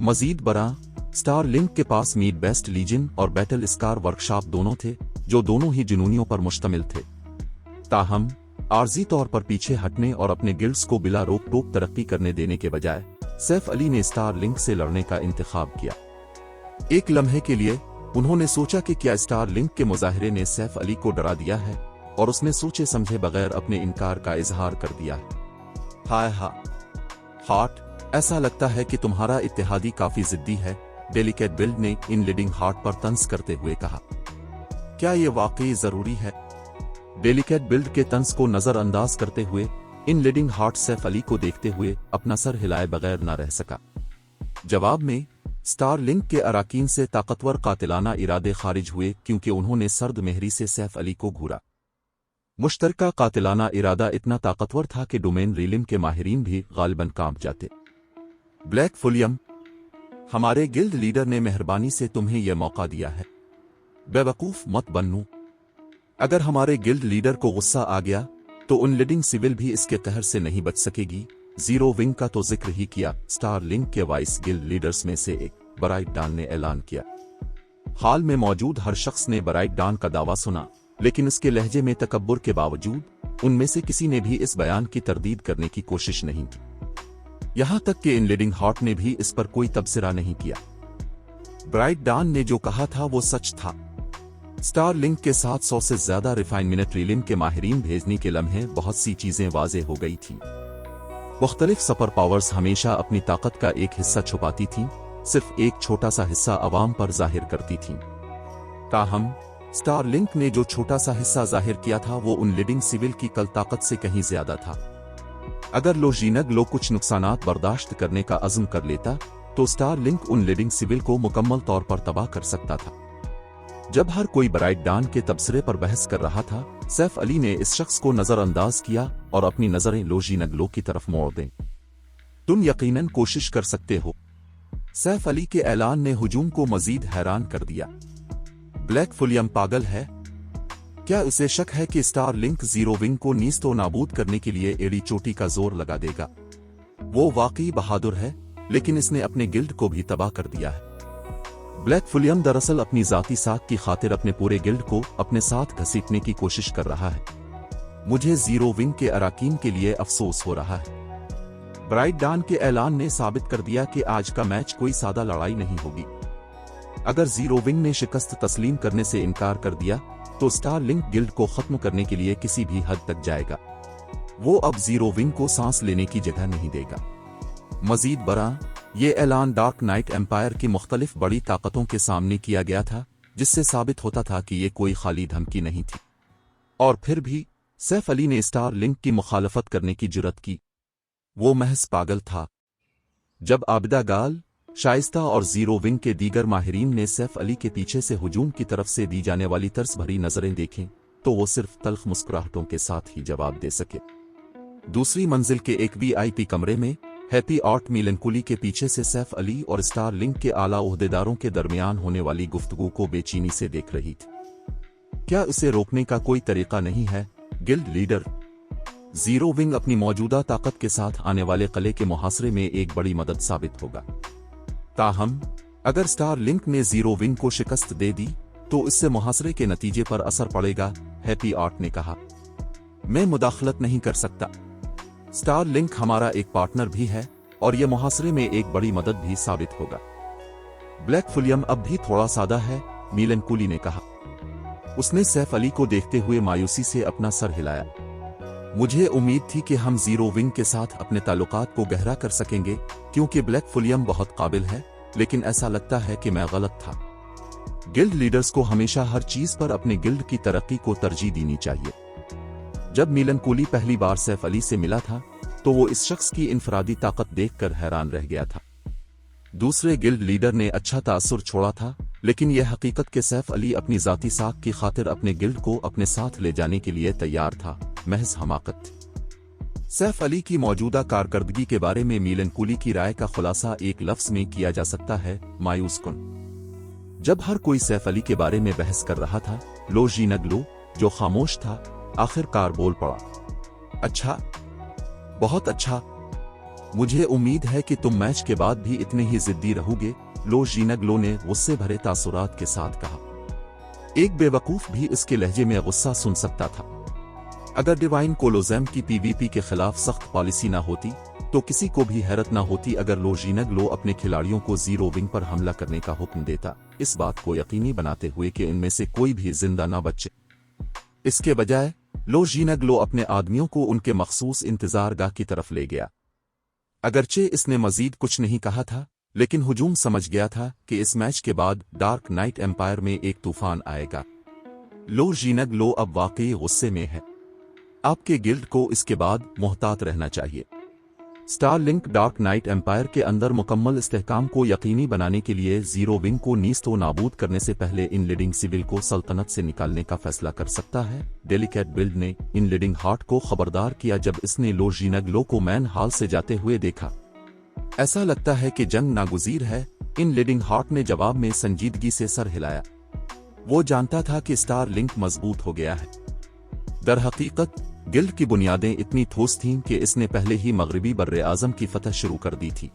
मजीद बरा स्टार लिंक के पास मीट बेस्ट लीजन और बैटल स्कार वर्कशॉप दोनों थे, जो दोनों ही जुनूनियों पर मुश्तमिल थे। ताहम आर्जी तौर पर पीछे हटने और अपने गिल्ड्स को बिला रोक टोक तरक्की करने देने के बजाय सैफ अली ने स्टार लिंक से लड़ने का इंतखाब किया। एक लम्हे के लिए उन्होंने सोचा कि क्या स्टार लिंक के मुजाहिरे ने सैफ अली को डरा दिया है, और उसने सोचे समझे बगैर अपने इनकार का इजहार कर दिया है। हाय हार्ट, ऐसा लगता है कि तुम्हारा इत्तेहादी काफी जिद्दी है, डेलिकेट बिल्ड ने इन लीडिंग हार्ट पर तंज करते हुए कहा। क्या ये वाकई जरूरी है? डेलिकेट बिल्ड के तंज को नजरअंदाज करते हुए इन लीडिंग हार्ट सैफ अली को देखते हुए अपना सर हिलाए बगैर न रह सका। जवाब में स्टार लिंक के अराकीन से ताकतवर कातिलाना इरादे खारिज हुए, क्योंकि उन्होंने सर्द मेहरी से सैफ अली को घूरा। मुश्तरका कातिलाना इरादा इतना ताकतवर था कि डोमेन रीलिम के माहिरीन भी गालिबन कांप जाते। ब्लैक फुलियम, हमारे गिल्ड लीडर ने मेहरबानी से तुम्हें यह मौका दिया है, बेवकूफ मत बनू। अगर हमारे गिल्ड लीडर को गुस्सा आ गया तो उन लीडिंग सिविल भी इसके कहर से नहीं बच सकेगी। जीरो विंग का तो जिक्र ही किया। स्टार लिंक के वाइस गिल्ड लीडर्स में से एक ब्राइट डॉन ने ऐलान किया। हाल में मौजूद हर शख्स ने ब्राइट डॉन का दावा सुना, लेकिन उसके लहजे में तकब्बुर के बावजूद उनमें से किसी ने भी इस बयान की तरदीद करने की कोशिश नहीं की। यहां तक कि इन लीडिंग हार्ट ने भी इस पर कोई तबसरा नहीं किया। ब्राइट डॉन ने जो कहा था वो सच था। स्टार लिंक के साथ 100 से ज्यादा रिफाइनमेंट रीलिम के माहिरीन भेजने के लम्हे बहुत सी चीजें वाज़ेह हो गई थी। मुख्तलिफ सुपर पावर्स हमेशा अपनी ताकत का एक हिस्सा छुपाती थीं, सिर्फ एक छोटा सा हिस्सा अवाम पर जाहिर करती थीं। ताहम स्टार लिंक ने जो छोटा सा हिस्सा जाहिर किया था वो उन लीडिंग सिविल की कल ताकत से कहीं ज्यादा था। अगर लोजीनग लो कुछ नुकसानात बर्दाश्त करने का अज़्म कर लेता तो स्टार लिंक उन लीडिंग सिविल को मुकम्मल तौर पर तबाह कर सकता था। जब हर कोई ब्राइट डॉन के तबसरे पर बहस कर रहा था, सैफ अली ने इस शख्स को नजरअंदाज किया और अपनी नजरें लोजीनग लो की तरफ मोड़ दें। तुम यकीनन कोशिश कर सकते हो। सैफ अली के ऐलान ने हुजूम को मजीद हैरान कर दिया। ब्लैक फुलियम पागल है? क्या उसे शक है कि स्टार लिंक जीरो विंग को नीस्तो नाबूद करने के लिए एड़ी चोटी का जोर लगा देगा? वो वाकई बहादुर है, लेकिन इसने अपने गिल्ड को भी तबाह कर दिया है। ब्लैक फुलियम दरअसल अपनी जाती साख की खातिर अपने पूरे गिल्ड को अपने साथ घसीटने की कोशिश कर रहा है। मुझे जीरो विंग के अराकीन के लिए अफसोस हो रहा है। ब्राइट डॉन के ऐलान ने साबित कर दिया कि आज का मैच कोई सादा लड़ाई नहीं होगी। अगर जीरो विंग ने शिकस्त तस्लीम करने से इनकार कर दिया तो स्टार लिंक गिल्ड को खत्म करने के लिए किसी भी हद तक जाएगा। वो अब जीरो विंग को सांस लेने की जगह नहीं देगा। मजीद बरा ये ऐलान डार्क नाइट एम्पायर की मुख्तलिफ बड़ी ताकतों के सामने किया गया था, जिससे साबित होता था कि ये कोई खाली धमकी नहीं थी। और फिर भी सैफ अली ने स्टार लिंक की मुखालफत करने की जुर्रत की। वो महज पागल था। जब आबिदा गाल, शाइस्ता और जीरो विंग के दीगर माहिरीन ने सैफ अली के पीछे से हुजूम की तरफ से दी जाने वाली तरस भरी नजरें देखें तो वो सिर्फ तल्ख मुस्कुराहटों के साथ ही जवाब दे सके। दूसरी मंजिल के एक VIP कमरे में हैप्पी आर्ट मीलनकुली के पीछे से सैफ अली और स्टार लिंक के आला ओहदेदारों के दरमियान होने वाली गुफ्तगू को बेचैनी से देख रही थी। क्या इसे रोकने का कोई तरीका नहीं है गिल्ड लीडर? जीरो विंग अपनी मौजूदा ताकत के साथ आने वाले कले के मुहासरे में एक बड़ी मदद साबित होगा। ताहम अगर स्टार लिंक ने जीरो विंग को शिकस्त दे दी तो इससे मुहासरे के नतीजे पर असर पड़ेगा, हैप्पी आर्ट ने कहा। मैं मुदाखलत नहीं कर सकता। स्टार लिंक हमारा एक पार्टनर भी है और यह मुहासरे में एक बड़ी मदद भी साबित होगा। ब्लैक फुलियम अब भी थोड़ा सादा है, मीलनकुली ने कहा। उसने सैफ अली को देखते हुए मायूसी से अपना सर हिलाया। मुझे उम्मीद थी कि हम जीरो विंग के साथ अपने ताल्लुकात को गहरा कर सकेंगे, क्योंकि ब्लैक फुलियम बहुत काबिल है, लेकिन ऐसा लगता है कि मैं गलत था। गिल्ड लीडर्स को हमेशा हर चीज पर अपने गिल्ड की तरक्की को तरजीह देनी चाहिए। जब मीलनकुली पहली बार सैफ अली से मिला था तो वो इस शख्स की इनफरादी ताकत देखकर हैरान रह गया था। दूसरे गिल्ड लीडर ने अच्छा तासुर छोड़ा था, लेकिन यह हकीकत कि सैफ अली अपनी जाती साख की खातिर अपने गिल्ड को अपने साथ ले जाने के लिए तैयार था, महज हमाकत थी। सैफ अली की मौजूदा कारकर्दगी के बारे में मीलनकुली की राय का खुलासा एक लफ्ज में किया जा सकता है, मायूस कुन। जब हर कोई सैफ अली के बारे में बहस कर रहा था, लोजीनग लो, जो खामोश था, आखिरकार बोल पड़ा। अच्छा, बहुत अच्छा। मुझे उम्मीद है कि तुम मैच के बाद भी इतने ही जिद्दी रहोगे, लो जीनगलो ने गुस्से भरे तासुरात के साथ कहा। एक बेवकूफ भी इसके लहजे में गुस्सा सुन सकता था। अगर डिवाइन कोलोजेम की पीवीपी के खिलाफ सख्त पॉलिसी ना होती तो किसी को भी हैरत ना होती अगर लो जीनगलो अपने खिलाड़ियों को जीरो विंग पर हमला करने का हुक्म देता, इस बात को यकीनी बनाते हुए कि इनमें से कोई भी जिंदा ना बचे। इसके बजाय लो जीनगलो अपने आदमियों को उनके मखसूस इंतजारगाह की तरफ ले गया। अगरचे इसने मजीद कुछ नहीं कहा था, लेकिन हुजूम समझ गया था कि इस मैच के बाद डार्क नाइट एम्पायर में एक तूफान आएगा। लो जीनगलो अब वाकई गुस्से में है। आपके गिल्ड को इसके बाद मोहतात रहना चाहिए। स्टारलिंक डार्क नाइट एम्पायर के अंदर मुकम्मल इस्तेहकाम को यकीनी बनाने के लिए जीरो विंग को नीस्तो नाबूद करने से पहले इन लीडिंग सिविल को सल्तनत से निकालने का फैसला कर सकता है। डेलिकेट बिल्ड ने इन लीडिंग हार्ट को खबरदार किया जब इसने लो जीनगलो को मैन हाल से जाते हुए देखा। ऐसा लगता है कि जंग नागुजीर है। इन लीडिंग हार्ट ने जवाब में संजीदगी से सर हिलाया। वो जानता था कि स्टार लिंक मजबूत हो गया है। दर हकीकत गिल्ड की बुनियादें इतनी ठोस थीं कि इसने पहले ही मगरबी बर्रे आजम की फतह शुरू कर दी थी।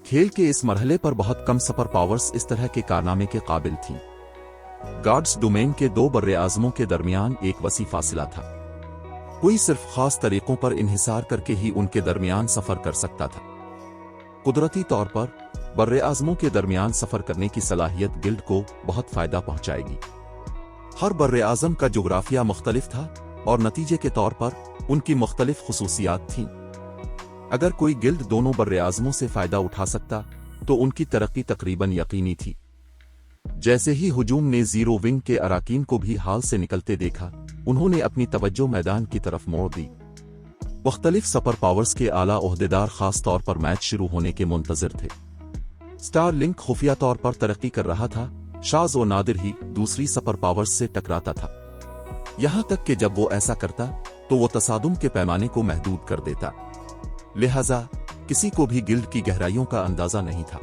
खेल के इस मरहले पर बहुत कम सुपर पावर्स इस तरह के कारनामे के काबिल थीं। गार्ड्स डोमेन के दो बर्रे आजमों के दरमियान एक वसी फासला था। कोई सिर्फ खास तरीकों पर इन्हिसार करके ही उनके दरमियान सफर कर सकता था। कुदरती तौर पर बर्रे आजमों के दरमियान सफर करने की सलाहियत गिल्ड को बहुत फायदा पहुंचाएगी। हर बर्रे आजम का जोग्राफिया मुख्तलिफ था और नतीजे के तौर पर उनकी मुख्तलिफ खुसूसियात थीं। अगर कोई गिल्ड दोनों बर्रे आजमों से फायदा उठा सकता तो उनकी तरक्की तकरीबन यकीनी थी। जैसे ही हुजूम ने जीरो विंग के अराकीन को भी हाल से निकलते देखा, उन्होंने अपनी तवज्जो मैदान की तरफ मोड़ दी। मुख्तलिफ सुपर पावर्स के आला ओहदेदार खास तौर पर मैच शुरू होने के मुंतजिर थे। स्टार लिंक खुफिया तौर पर तरक्की कर रहा था। शाज़ और नादिर ही दूसरी सुपर पावर्स से टकराता था, यहां तक कि जब वो ऐसा करता तो वो तसादुम के पैमाने को महदूद कर देता। लिहाजा किसी को भी गिल्ड की गहराइयों का अंदाजा नहीं था।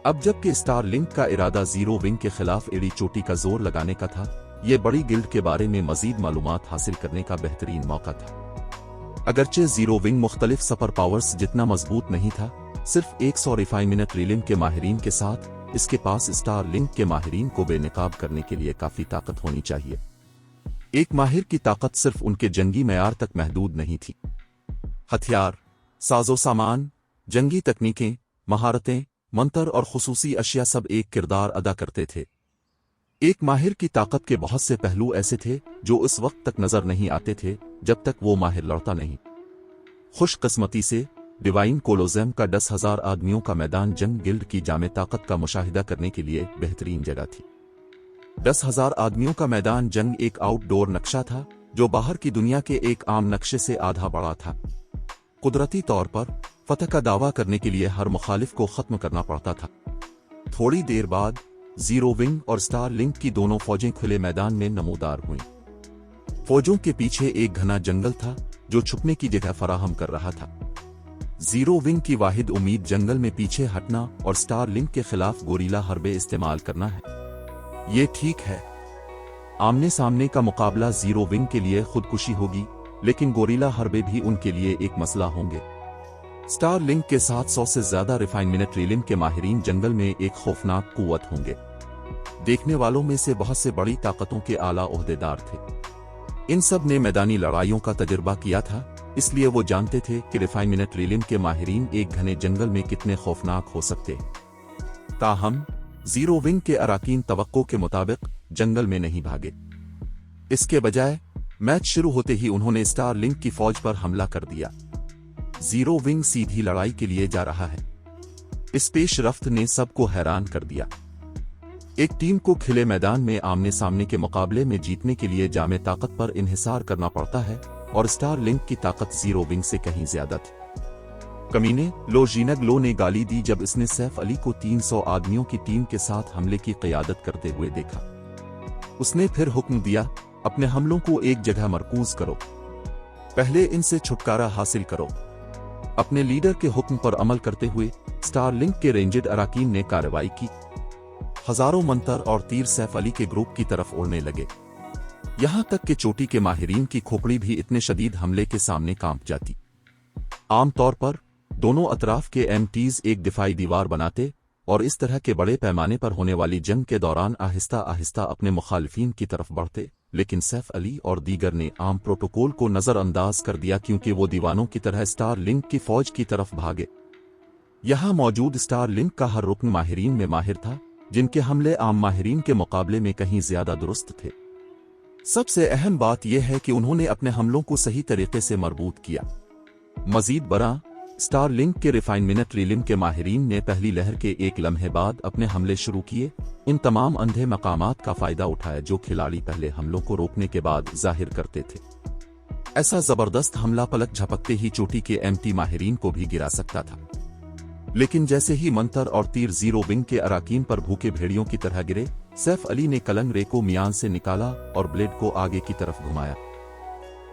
अब जबकि स्टार लिंक का इरादा जीरो विंग के खिलाफ एड़ी चोटी का जोर लगाने का था, ये बड़ी गिल्ड के बारे में मजीद मालूमात हासिल करने का बेहतरीन मौका था। अगरचे जीरो विंग मुख्तलिफ सुपर पावर्स जितना मजबूत नहीं था, सिर्फ 100 रिफाइनमेंट रीलिंग के माहिरीन के साथ इसके पास स्टार लिंक के माहिरीन को बेनकाब करने के लिए काफी ताकत होनी चाहिए। एक माहिर की ताकत सिर्फ उनके जंगी मयार तक महदूद नहीं थी। हथियार, साजो सामान, जंगी तकनीकें, महारतें, मंतर और खुसूसी अशिया सब एक किरदार अदा करते थे। एक माहिर की ताकत के बहुत से पहलू ऐसे थे जो उस वक्त तक नजर नहीं आते थे जब तक वो माहिर लड़ता नहीं। खुशकिस्मती से डिवाइन कोलोजेम का 10,000 आदमियों का मैदान जंग गिल्ड की जामे ताकत का मुशाहिदा करने के लिए बेहतरीन जगह थी। 10,000 आदमियों का मैदान जंग एक आउटडोर नक्शा था जो बाहर की दुनिया के एक आम नक्शे से आधा बड़ा था। कुदरती तौर पर फतह का दावा करने के लिए हर मुखालिफ को खत्म करना पड़ता था। थोड़ी देर बाद जीरो विंग और स्टार लिंक की दोनों फौजें खुले मैदान में नमूदार हुईं। फौजों के पीछे एक घना जंगल था जो छुपने की जगह फराहम कर रहा था। जीरो विंग की वाहिद उम्मीद जंगल में पीछे हटना और स्टार लिंक के खिलाफ गोरीला हरबे इस्तेमाल करना है। ये ठीक है, आमने सामने का मुकाबला जीरो विंग के लिए खुदकुशी होगी, लेकिन गोरीला हरबे भी उनके लिए एक मसला होंगे। स्टार लिंक के साथ 100 से ज्यादा रिफाइनमेंट रीलिंग के माहिरीन जंगल में एक खौफनाक कुव्वत होंगे। देखने वालों में से बहुत से बड़ी ताकतों के आला ओहदेदार थे। इन सब ने मैदानी लड़ाइयों का तजुर्बा किया था, इसलिए वो जानते थे कि रिफाइनमेंट रीलिंग के माहिरीन एक घने जंगल में कितने खौफनाक हो सकते। ताहम जीरो विंग के अराकीन तवक्को के मुताबिक जंगल में नहीं भागे। इसके बजाय मैच शुरू होते ही उन्होंने स्टार लिंक की फौज पर हमला कर दिया। जीरो विंग सीधी लड़ाई के लिए जा रहा है। इस पेशरफ्त ने सबको हैरान कर दिया। एक टीम को खिले मैदान में आमने सामने के मुकाबले में जीतने के लिए जामे ताकत पर इन्हिसार करना पड़ता है, और स्टार लिंक की ताकत जीरो विंग से कहीं ज्यादा थी। कमीने लो जीनगलो ने गाली दी जब इसने सैफ अली को 300 आदमियों की टीम के साथ हमले की क़यादत करते हुए देखा। उसने फिर हुक्म दिया, अपने हमलों को एक जगह मरकूज करो, पहले इनसे छुटकारा हासिल करो। अपने लीडर के हुक्म पर अमल करते हुए स्टार लिंक के रेंजर्ड अराकीन ने कार्रवाई की। हजारों मंतर और तीर सैफ अली के ग्रुप की तरफ उड़ने लगे, यहां तक कि चोटी के माहिरीन की खोपड़ी भी इतने शदीद हमले के सामने कांप जाती। आमतौर पर दोनों अतराफ के एमटीज एक दिफाई दीवार बनाते और इस तरह के बड़े पैमाने पर होने वाली जंग के दौरान आहिस्ता आहिस्ता अपने मुखालिफिन की तरफ बढ़ते, लेकिन सैफ अली और दीगर ने आम प्रोटोकॉल को नजरअंदाज कर दिया क्योंकि वो दीवानों की तरह स्टार लिंक की फौज की तरफ भागे। यहाँ मौजूद स्टार लिंक का हर रुकन माहिरीन में माहिर था, जिनके हमले आम माहिरीन के मुकाबले में कहीं ज्यादा दुरुस्त थे। सबसे अहम बात यह है कि उन्होंने अपने हमलों को सही तरीके से मरबूत किया। मजीद बरा स्टार लिंक के रिफाइनमेंट रिलिम के माहिरीन ने पहली लहर के एक लम्हे बाद अपने हमले शुरू किए। इन तमाम अंधे मकामात का फायदा उठाया जो खिलाड़ी पहले हमलों को रोकने के बाद जाहिर करते थे। ऐसा जबरदस्त हमला पलक झपकते ही चोटी के एमटी माहिरीन को भी गिरा सकता था, लेकिन जैसे ही मंतर और तीर जीरो विंग के अराकीन पर भूखे भेड़ियों की तरह गिरे, सैफ अली ने कलंग रे को मियान से निकाला और ब्लेड को आगे की तरफ घुमाया।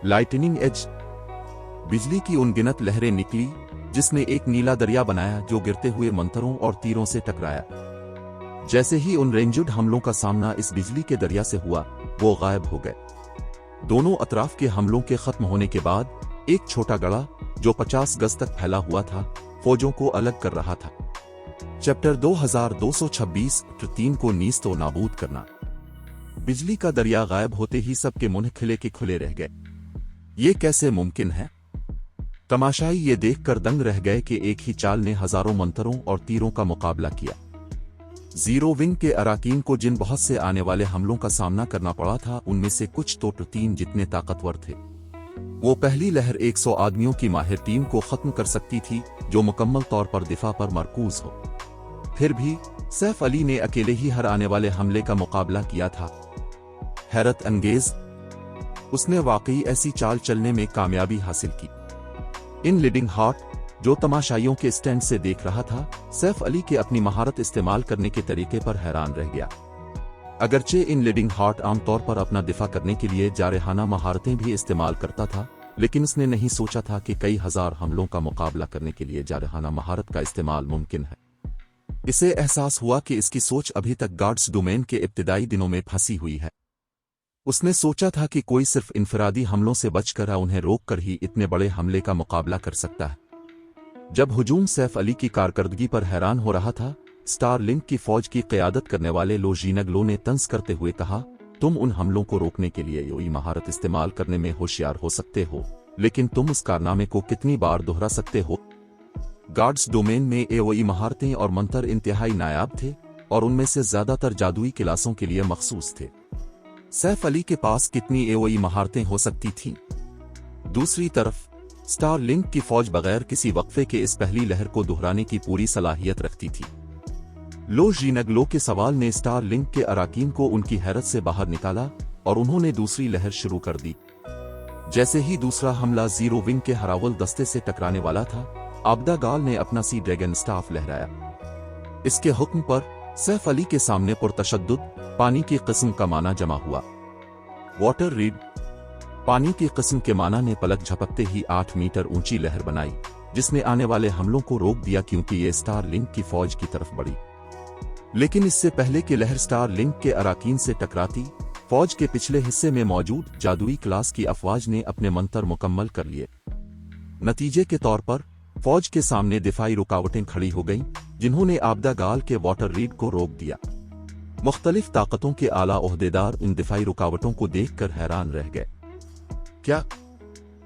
लाइटनिंग एज बिजली की उनगिनत लहरें निकली जिसने एक नीला दरिया बनाया जो गिरते हुए मंतरों और तीरों से टकराया। जैसे ही उन रेंजर्ड हमलों का सामना इस बिजली के दरिया से हुआ, वो गायब हो गए। दोनों अतराफ के हमलों के खत्म होने के बाद एक छोटा गड़ा जो 50 गज तक फैला हुआ था, फौजों को अलग कर रहा था। चैप्टर 2226 3 को नीस्त व नाबूद करना। बिजली का दरिया गायब होते ही सबके मुंह खिले के खुले रह गए। ये कैसे मुमकिन है? तमाशाई ये देखकर दंग रह गए कि एक ही चाल ने हजारों मंतरों और तीरों का मुकाबला किया। जीरो विंग के अराकीन को जिन बहुत से आने वाले हमलों का सामना करना पड़ा था, उनमें से कुछ तो 3 जितने ताकतवर थे। वो पहली लहर 100 आदमियों की माहिर टीम को खत्म कर सकती थी जो मुकम्मल तौर पर दिफा पर मरकूज हो। फिर भी सैफ अली ने अकेले ही हर आने वाले हमले का मुकाबला किया था। हैरत अंगेज, उसने वाकई ऐसी चाल चलने में कामयाबी हासिल की। इन लीडिंग हार्ट जो तमाशाइयों के स्टैंड से देख रहा था, सैफ अली के अपनी महारत इस्तेमाल करने के तरीके पर हैरान रह गया। अगरचे इन लीडिंग हार्ट आमतौर पर अपना दिफा करने के लिए जारहाना महारतें भी इस्तेमाल करता था, लेकिन उसने नहीं सोचा था कि कई हजार हमलों का मुकाबला करने के लिए जारहाना महारत का इस्तेमाल मुमकिन है। इसे एहसास हुआ कि इसकी सोच अभी तक गार्ड्स डोमेन के इब्तिदाई दिनों में फंसी हुई है। उसने सोचा था कि कोई सिर्फ इनफरादी हमलों से बचकर उन्हें रोककर ही इतने बड़े हमले का मुकाबला कर सकता है। जब हुजूम सैफ अली की कारकर्दगी पर हैरान हो रहा था, स्टार लिंक की फौज की क़यादत करने वाले लो जीनगलो ने तंज करते हुए कहा, तुम उन हमलों को रोकने के लिए योई महारत इस्तेमाल करने में होशियार हो सकते हो, लेकिन तुम उस कारनामे को कितनी बार दोहरा सकते हो? गार्ड्स डोमेन में एओई महारतें और मंतर इंतहाई नायाब थे और उनमें से ज्यादातर जादुई क्लासों के लिए मखसूस थे। सैफ अली के पास कितनी एओई महारतें हो सकती थीं? दूसरी तरफ स्टार लिंक की फौज बगैर किसी वक्फे के इस पहली लहर को दोहराने की पूरी सलाहियत रखती थी। लो जीनगलो के सवाल ने स्टार लिंक के अराकीन को उनकी हैरत से बाहर निकाला और उन्होंने दूसरी लहर शुरू कर दी। जैसे ही दूसरा हमला जीरो विंग के हरावल दस्ते से टकराने वाला था, आबदा गाल ने अपना सी ड्रैगन स्टाफ लहराया। इसके हुक्म पर सैफ अली के सामने पुरतशद्दुद पानी की किस्म का माना जमा हुआ। वाटर रीड पानी की किस्म के माना ने पलक झपकते ही 8 मीटर ऊंची लहर बनाई, जिसने आने वाले हमलों को रोक दिया क्योंकि ये स्टार लिंक की फौज की तरफ बढ़ी। लेकिन इससे पहले कि लहर स्टार लिंक के अराकीन से टकराती, फौज के पिछले हिस्से में मौजूद जादुई क्लास की अफवाज ने अपने मंतर मुकम्मल कर लिए। नतीजे के तौर पर फौज के सामने दिफाई रुकावटें खड़ी हो गईं, जिन्होंने आबदा गाल के वाटर रीड को रोक दिया। मुख्तलिफ ताकतों के आला ओहदेदार इन दिफाई रुकावटों को देखकर हैरान रह गए। क्या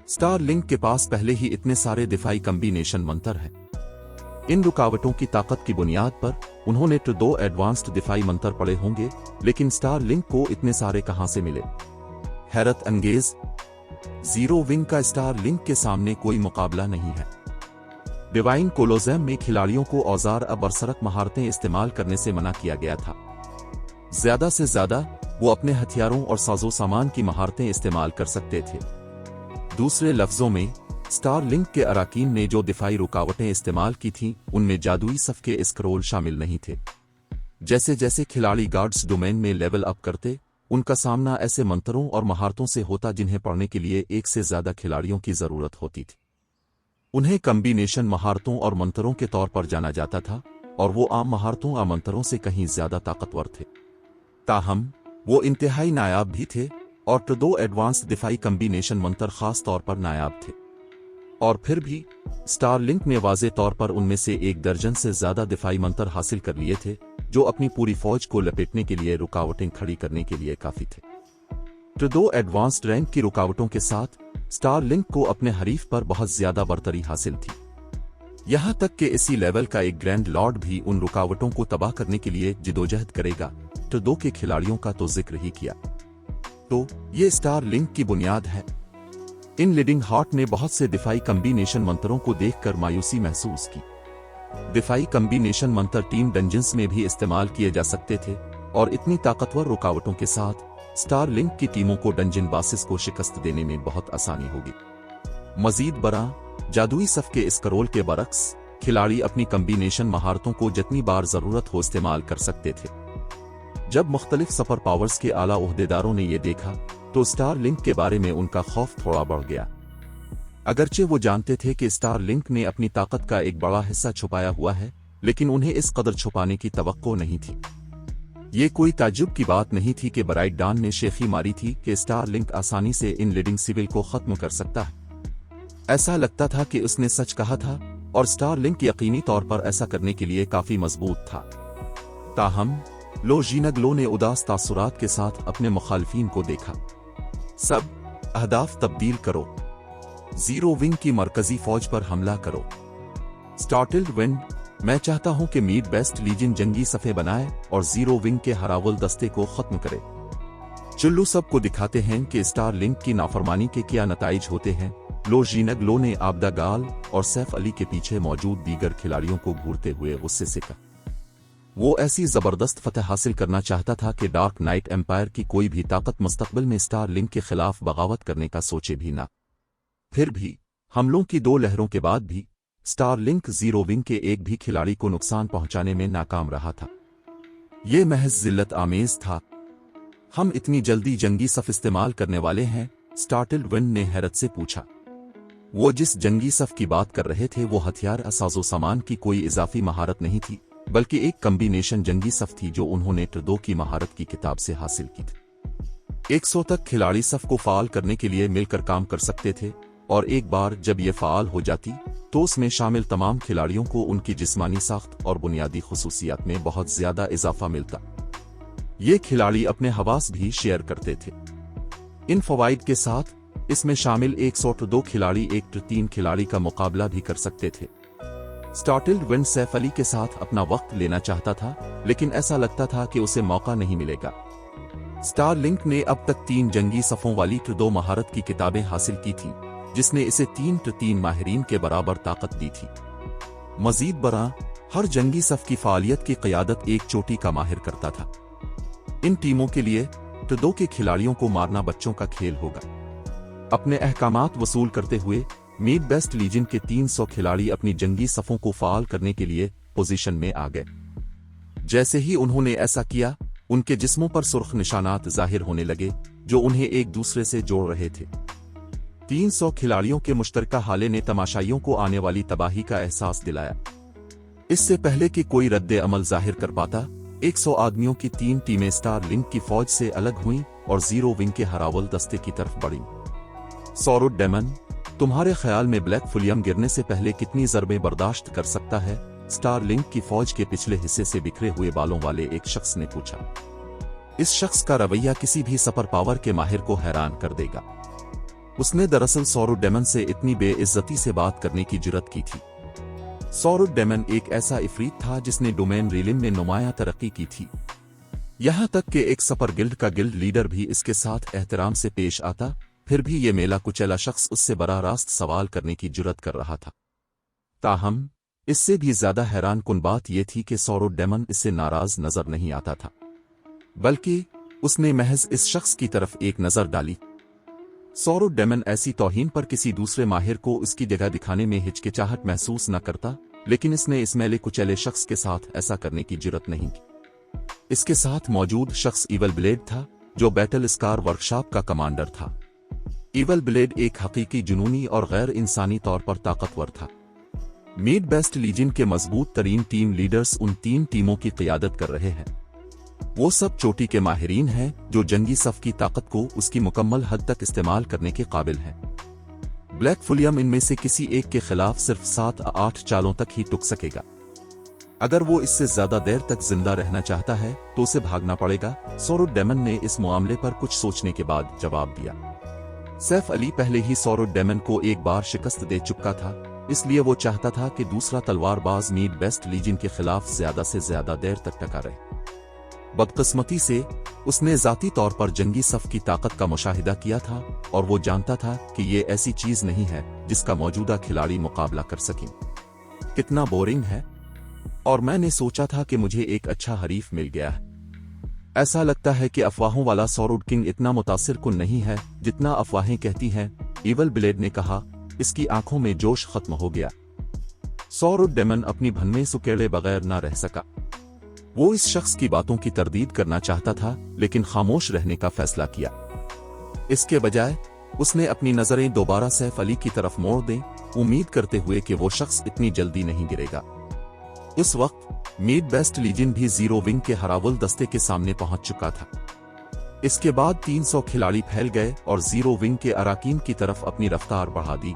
स्टार लिंक के पास पहले ही इतने सारे दिफाई कम्बिनेशन मंतर हैं? इन रुकावटों की ताकत की बुनियाद पर उन्होंने 2 एडवांस्ड दिफाई मंतर पड़े होंगे, लेकिन स्टार लिंक को इतने सारे कहां से मिले? हैरत अंगेज, जीरो विंग का स्टार लिंक के सामने कोई मुकाबला नहीं है। डिवाइन कोलोज़ेम में खिलाड़ियों को औजार बरसरक महारतें इस्तेमाल करने से मना किया गया था। ज्यादा से ज्यादा वो अपने हथियारों और साजो सामान की महारतें इस्तेमाल कर सकते थे। दूसरे लफ्जों में, स्टार लिंक के अराकीन ने जो दिफाई रुकावटें इस्तेमाल की थीं, उनमें जादुई सफ के स्क्रोल शामिल नहीं थे। जैसे जैसे खिलाड़ी गार्ड्स डोमेन में लेवल अप करते, उनका सामना ऐसे मंतरों और महारतों से होता जिन्हें पढ़ने के लिए एक से ज्यादा खिलाड़ियों की जरूरत होती थी। उन्हें कम्बिनेशन महारतों और मंतरों के तौर पर जाना जाता था और वो आम महारतों या मंतरों से कहीं ज्यादा ताकतवर थे। ताहम वो इंतहाई नायाब भी थे और 2 एडवांस दिफाई कम्बिनेशन मंतर खास तौर पर नायाब थे। और फिर भी स्टारलिंक ने वाज़े तौर पर उनमें से 1 दर्जन से ज्यादा दिफाई मंत्र हासिल कर लिए थे, जो अपनी पूरी फौज को लपेटने के लिए रुकावटें खड़ी करने के लिए काफी थे। तो 2 एडवांस्ड रैंक की रुकावटों के साथ स्टारलिंक को अपने हरीफ पर बहुत ज्यादा बरतरी हासिल थी। यहां तक कि इसी लेवल का एक ग्रैंड लॉर्ड भी उन रुकावटों को तबाह करने के लिए जिदोजहद करेगा। तो 2 के खिलाड़ियों का तो जिक्र ही किया। तो ये स्टारलिंक की बुनियाद है। इन लीडिंग हार्ट ने बहुत से दिफाई कम्बिनेशन मंत्रों को देखकर मायूसी महसूस की। दिफाई कम्बिनेशन मंत्र टीम डंजन्स में भी इस्तेमाल किए जा सकते थे और इतनी ताकतवर रुकावटों के साथ स्टारलिंक की टीमों को डंजन बासिस को शिकस्त देने में बहुत आसानी होगी। मजीद बरा जादुई सफ के इस करोल के बरक्स खिलाड़ी अपनी कम्बिनेशन महारतों को जितनी बार जरूरत हो इस्तेमाल कर सकते थे। जब मुख्तलिफ सुपर पावर्स के आला ओहदेदारों ने यह देखा तो स्टारलिंक के बारे में उनका खौफ थोड़ा बढ़ गया। अगरचे वो जानते थे कि स्टारलिंक ने अपनी ताकत का एक बड़ा हिस्सा छुपाया हुआ है, लेकिन उन्हें इस कदर छुपाने की तवक्को नहीं थी। ये कोई ताज्जुब की बात नहीं थी कि ब्राइट डॉन ने शेखी मारी थी कि स्टारलिंक आसानी से इन लीडिंग सिविल को खत्म कर सकता है। ऐसा लगता था कि उसने सच कहा था और स्टारलिंक यकीनी तौर पर ऐसा करने के लिए काफी मजबूत था। ताहम लो जीनगलो ने उदास तासुरात के साथ अपने मुखालिफिन को देखा। सब अहदाफ तब्दील करो, जीरो विंग की मरकजी फौज पर हमला करो। स्टार्टिल्ड विंड, मैं चाहता हूं कि मीड बेस्ट लीजन जंगी सफ़े बनाए और जीरो विंग के हरावल दस्ते को खत्म करे। चुल्लू सबको दिखाते हैं कि स्टारलिंक की नाफरमानी के क्या नताइज होते हैं। लो जीनगलो ने आबदा गाल और सैफ अली के पीछे मौजूद दीगर खिलाड़ियों को घूरते हुए गुस्से से कहा। वो ऐसी जबरदस्त फतह हासिल करना चाहता था कि डार्क नाइट एम्पायर की कोई भी ताकत मुस्तकबिल में स्टारलिंक के खिलाफ बगावत करने का सोचे भी ना। फिर भी हमलों की 2 लहरों के बाद भी स्टारलिंक जीरो विंग के एक भी खिलाड़ी को नुकसान पहुंचाने में नाकाम रहा था। ये महज जिल्लत आमेज था। हम इतनी जल्दी जंगी सफ इस्तेमाल करने वाले हैं? स्टार्टिल्ड विंड ने हैरत से पूछा। वो जिस जंगी सफ की बात कर रहे थे वो हथियार असाजो सामान की कोई इजाफी महारत नहीं थी, बल्कि एक कम्बिनेशन जंगी सफ थी जो उन्होंने ट्रदो की महारत की किताब से हासिल की थी। 100 तक खिलाड़ी सफ को फाल करने के लिए मिलकर काम कर सकते थे और एक बार जब ये फाल हो जाती तो उसमें शामिल तमाम खिलाड़ियों को उनकी जिस्मानी साख्त और बुनियादी खुसूसियात में बहुत ज्यादा इजाफा मिलता। ये खिलाड़ी अपने हवास भी शेयर करते थे। इन फवाइद के साथ इसमें शामिल 102 खिलाड़ी 1-3 खिलाड़ी का मुकाबला भी कर सकते थे। स्टार्टिल्ड विंड सैफ अली के साथ अपना वक्त लेना चाहता था, लेकिन ऐसा लगता था कि उसे मौका नहीं मिलेगा। स्टारलिंक ने अब तक 3 जंगी सफों वाली 2 महारत की किताबें हासिल की थी, जिसने इसे 3-3 माहिरीन के बराबर ताकत दी थी। मजीद बरा हर जंगी सफ की फालियत की क़यादत एक चोटी का माहिर करता था। इन टीमों के लिए 2 के खिलाड़ियों को मारना बच्चों का खेल होगा। अपने अहकामात वसूल करते हुए मीड बेस्ट लीजन के 300 खिलाड़ी अपनी जंगी सफों को फाल करने के लिए पोजीशन में आ गए। जैसे ही उन्होंने ऐसा किया, उनके जिस्मों पर सुर्ख निशानात जाहिर होने लगे जो उन्हें एक दूसरे से जोड़ रहे थे। 300 खिलाड़ियों के मुश्तरका हाले ने तमाशाइयों को आने वाली तबाही का एहसास दिलाया। इससे पहले कि कोई रद्द अमल जाहिर कर पाता, 100 आदमियों की 3 टीमें स्टारलिंक की फौज से अलग हुईं और जीरो विंग के हरावल दस्ते की तरफ बढ़ीं। सॉरोड डेमन, तुम्हारे ख्याल में ब्लैक फुलियम गिरने से पहले कितनी ज़रबें बर्दाश्त कर सकता है? स्टारलिंक की फौज के पिछले हिस्से से बिखरे हुए बालों वाले एक शख्स ने पूछा। इस शख्स का रवैया किसी भी सुपर पावर के माहिर को हैरान कर देगा। उसने दरअसल सॉरोड डेमन से इतनी बेइज्जती से बात करने की जुर्रत की थी। सॉरोड डेमन एक ऐसा इफरीत था जिसने डोमेन रीलिम में नुमायां तरक्की की थी। यहां तक कि एक सुपर गिल्ड का गिल्ड लीडर भी इसके साथ एहतराम से पेश आता, फिर भी ये मेला कुचला शख्स उससे बराह रास्त सवाल करने की जुर्रत कर रहा था। ताहम इससे भी ज्यादा हैरान कुन बात यह थी कि सॉरोड डेमन इससे नाराज नजर नहीं आता था, बल्कि उसने महज इस शख्स की तरफ एक नजर डाली। सॉरोड डेमन ऐसी तौहीन पर किसी दूसरे माहिर को उसकी जगह दिखाने में हिचकिचाहट महसूस न करता, लेकिन इसने इस मेले कुचले शख्स के साथ ऐसा करने की जुर्रत नहीं की। इसके साथ मौजूद शख्स ईवल ब्लेड था, जो बैटल स्कार वर्कशॉप का कमांडर था। ईवल ब्लेड एक हकीकी जुनूनी और गैर इंसानी तौर पर ताकतवर था। मीड बेस्ट लीजन के मजबूत तरीन टीम लीडर्स उन 3 टीमों की क़यादत कर रहे हैं। वो सब चोटी के माहिरीन हैं जो जंगी सफ की ताकत को उसकी मुकम्मल हद तक इस्तेमाल करने के काबिल हैं। ब्लैक फुलियम इनमें से किसी एक के खिलाफ सिर्फ 7-8 चालों तक ही टुक सकेगा। अगर वो इससे ज्यादा देर तक जिंदा रहना चाहता है तो उसे भागना पड़ेगा। सौरभ डेमन ने इस मामले पर कुछ सोचने के बाद जवाब दिया। सैफ अली पहले ही सौरभ डेमन को एक बार शिकस्त दे चुका था, इसलिए वो चाहता था कि दूसरा तलवारबाज मीड बेस्ट लीजन के खिलाफ ज्यादा से ज्यादा देर तक टका रहे। बदकिस्मती से उसने जाती तौर पर जंगी सफ की ताकत का मुशाहिदा किया था और वो जानता था कि ये ऐसी चीज नहीं है जिसका मौजूदा खिलाड़ी मुकाबला कर सकें। कितना बोरिंग है, और मैंने सोचा था कि मुझे एक अच्छा हरीफ मिल गया है। ऐसा लगता है कि अफवाहों वाला सौरभ किंग इतना मुतासिर कुन नहीं है जितना अफवाहें कहती हैं, इवल ब्लेड ने कहा। इसकी आंखों में जोश खत्म हो गया। सौरभ डेमन अपनी भन में सुकेड़े बगैर ना रह सका। वो इस शख्स की बातों की तरदीद करना चाहता था, लेकिन खामोश रहने का फैसला किया। इसके बजाय उसने अपनी नजरें दोबारा सैफ अली की तरफ मोड़ दें, उम्मीद करते हुए कि वो शख्स इतनी जल्दी नहीं गिरेगा। इस वक्त मीड बेस्ट लीजन भी जीरो विंग के हरावल दस्ते के सामने पहुंच चुका था। इसके बाद 300 खिलाड़ी फैल गए और जीरो विंग के अराकीन की तरफ अपनी रफ्तार बढ़ा दी।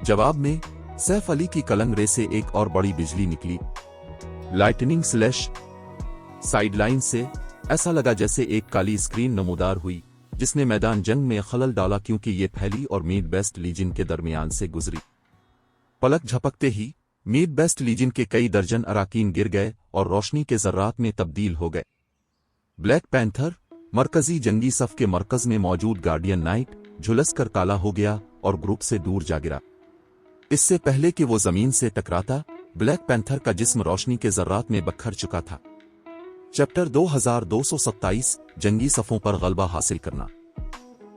जवाब में सैफ अली की कलंगरे से एक और बड़ी बिजली निकली। Lightning slash. साइडलाइन से ऐसा लगा जैसे एक काली स्क्रीन नमूदार हुई जिसने मैदान जंग में खलल डाला, क्योंकि ये फैली और मीड बेस्ट लीजन के दरमियान से गुजरी। पलक झपकते ही मीड बेस्ट लीजन के कई दर्जन अराकीन गिर गए और रोशनी के जर्रात में तब्दील हो गए। ब्लैक पैंथर मरकजी जंगी सफ के मरकज में मौजूद गार्डियन नाइट झुलस कर काला हो गया और ग्रुप से दूर जा गिरा। इससे पहले कि वो जमीन से टकराता, ब्लैक पैंथर का जिस्म रोशनी के जर्रात में बखर चुका था। चैप्टर 2227 जंगी सफों पर गलबा हासिल करना।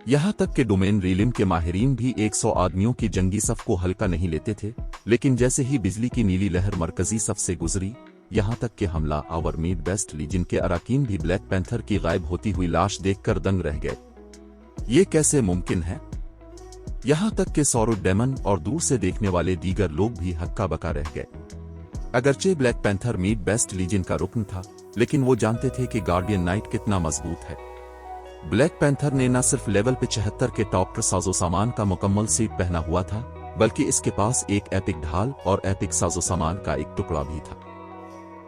यहां तक कि डोमेन रीलिम के माहिरीन भी 100 आदमियों की जंगी सफ को हल्का नहीं लेते थे, लेकिन जैसे ही बिजली की नीली लहर मरकजी सफ से गुजरी, यहां तक कि हमला आवर मीड बेस्ट लीजन के अराकीन भी ब्लैक पैंथर की गायब होती हुई लाश देखकर दंग रह गए। ये कैसे मुमकिन है? यहां तक कि सौरभ डेमन और दूर से देखने वाले दीगर लोग भी हक्का बका रह गए। अगरचे Black Panther mid best legion का रुकन था, लेकिन वो जानते थे कि गार्डियन नाइट कितना मजबूत है। ब्लैक पैंथर ने न सिर्फ लेवल 75 के टॉप पर साजो सामान का मुकम्मल सेट पहना हुआ था, बल्कि इसके पास एक एपिक ढाल और एपिक साजो सामान का एक टुकड़ा भी था।